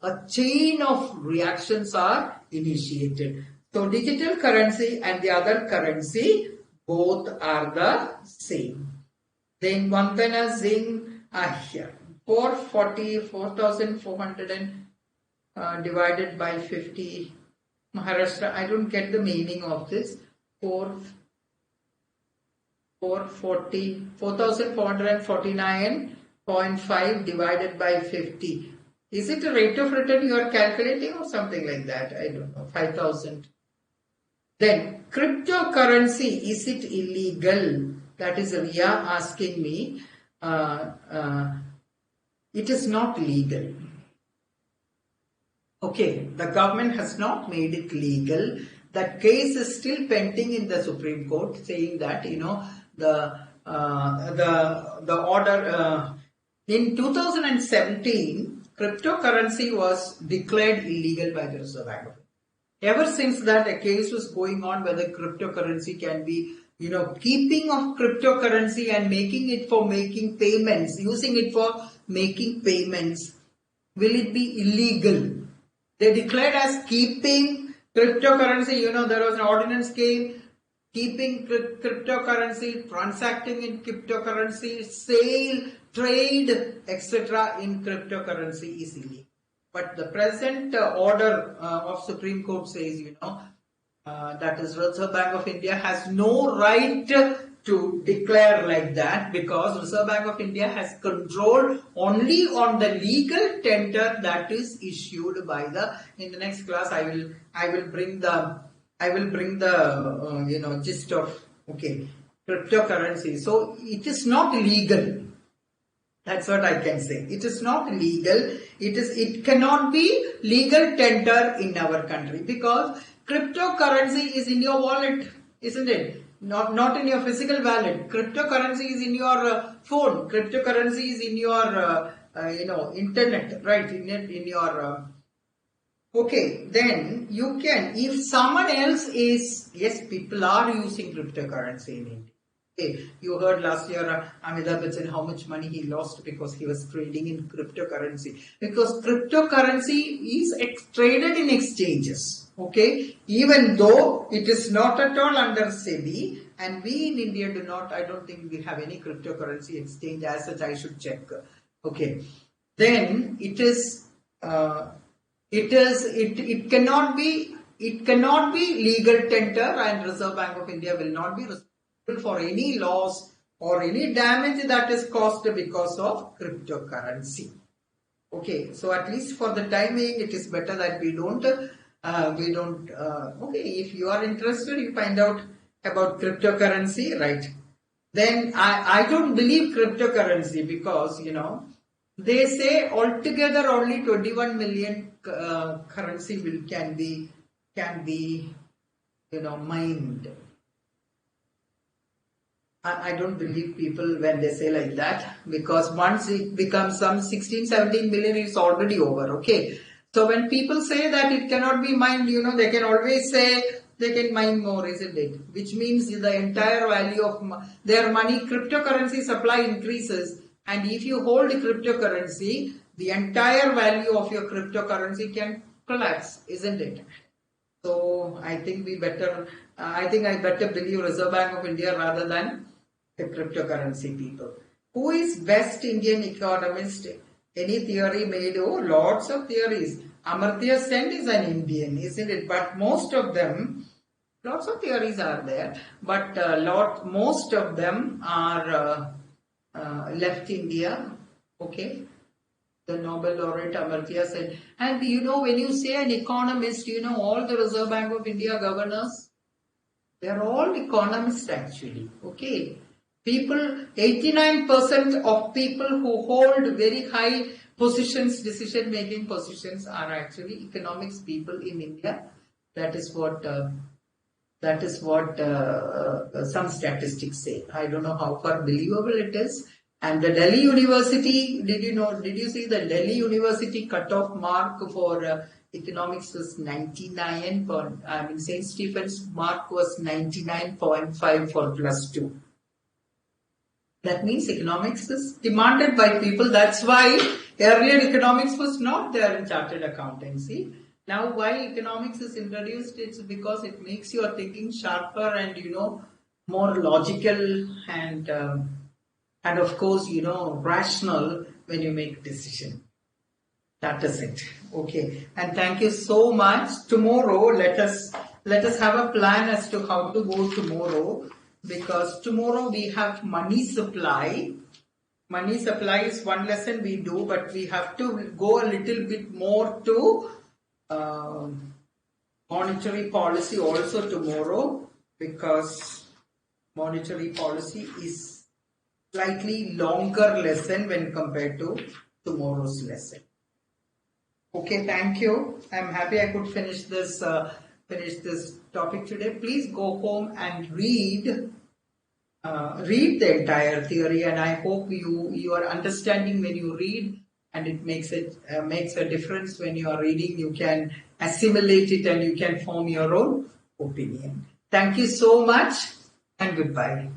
a chain of reactions are initiated. So digital currency and the other currency, both are the same. Then Vandana Singh here. 4,400 divided by 50. Maharashtra, I don't get the meaning of this. 4,449.5 divided by 50. Is it a rate of return you are calculating or something like that? I don't know. 5,000. Then cryptocurrency, is it illegal? That is Ria asking me. It is not legal. Okay, the government has not made it legal. That case is still pending in the Supreme Court, saying that the order in 2017, cryptocurrency was declared illegal by the Reserve Bank. Ever since that, a case was going on whether cryptocurrency can be, keeping of cryptocurrency and making it for making payments, using it for making payments, will it be illegal? They declared as keeping cryptocurrency. You know, there was an ordinance came keeping cryptocurrency, transacting in cryptocurrency, sale, trade, etc. in cryptocurrency is illegal. But the present order of Supreme Court says, you know, that is Reserve Bank of India has no right to declare like that, because Reserve Bank of India has control only on the legal tender that is issued by the. In the next class, I will bring the you know, gist of cryptocurrency. So it is not legal. That's what I can say. It is not legal. It cannot be legal tender in our country, because cryptocurrency is in your wallet, isn't it? Not in your physical wallet. Cryptocurrency is in your phone. Cryptocurrency is in your you know, internet, right? In your okay, then you can, if someone else is, yes, people are using cryptocurrency in India. Okay, you heard last year Amitabh Bachchan how much money he lost because he was trading in cryptocurrency. Because cryptocurrency is traded in exchanges. Okay, even though it is not at all under SEBI, and we in India do not, I don't think we have any cryptocurrency exchange as such. I should check. Okay, then it cannot be legal tender, and Reserve Bank of India will not be responsible for any loss or any damage that is caused because of cryptocurrency. Okay, so at least for the time being, it is better that we don't. Okay, if you are interested, you find out about cryptocurrency, right? Then I don't believe cryptocurrency, because you know, they say altogether only 21 million currency can be you know, mined. I don't believe people when they say like that, because once it becomes some 16-17 million, it's already over. Okay, so when people say that it cannot be mined, you know, they can always say they can mine more, isn't it? Which means the entire value of their money, cryptocurrency supply increases, and if you hold cryptocurrency, the entire value of your cryptocurrency can collapse, isn't it? So I think I better believe Reserve Bank of India rather than the cryptocurrency people. Who is best Indian economist? Any theory made? Oh, lots of theories. Amartya Sen is an Indian, isn't it? But most of them, lots of theories are there, but most of them are left India. Okay. The Nobel laureate Amartya Sen. And you know, when you say an economist, you know, all the Reserve Bank of India governors, they are all economists actually. Okay. People, 89% of people who hold very high positions, decision-making positions, are actually economics people in India. That is what some statistics say. I don't know how far believable it is. And the Delhi University, did you see the Delhi University cutoff mark for economics was 99. St. Stephen's mark was 99.5 for +2. That means economics is demanded by people. That's why earlier economics was not there in chartered accountancy. Now why economics is introduced, it's because it makes your thinking sharper and, you know, more logical and of course, you know, rational when you make a decision. That is it. Okay. And thank you so much. Tomorrow, let us have a plan as to how to go tomorrow. Because tomorrow we have money supply. Money supply is one lesson we do, but we have to go a little bit more to monetary policy also tomorrow, because monetary policy is slightly longer lesson when compared to tomorrow's lesson. Okay, thank you. I'm happy I could finish this topic today. Please go home and read the entire theory, and I hope you are understanding when you read, and it makes a difference when you are reading. You can assimilate it and you can form your own opinion. Thank you so much and goodbye.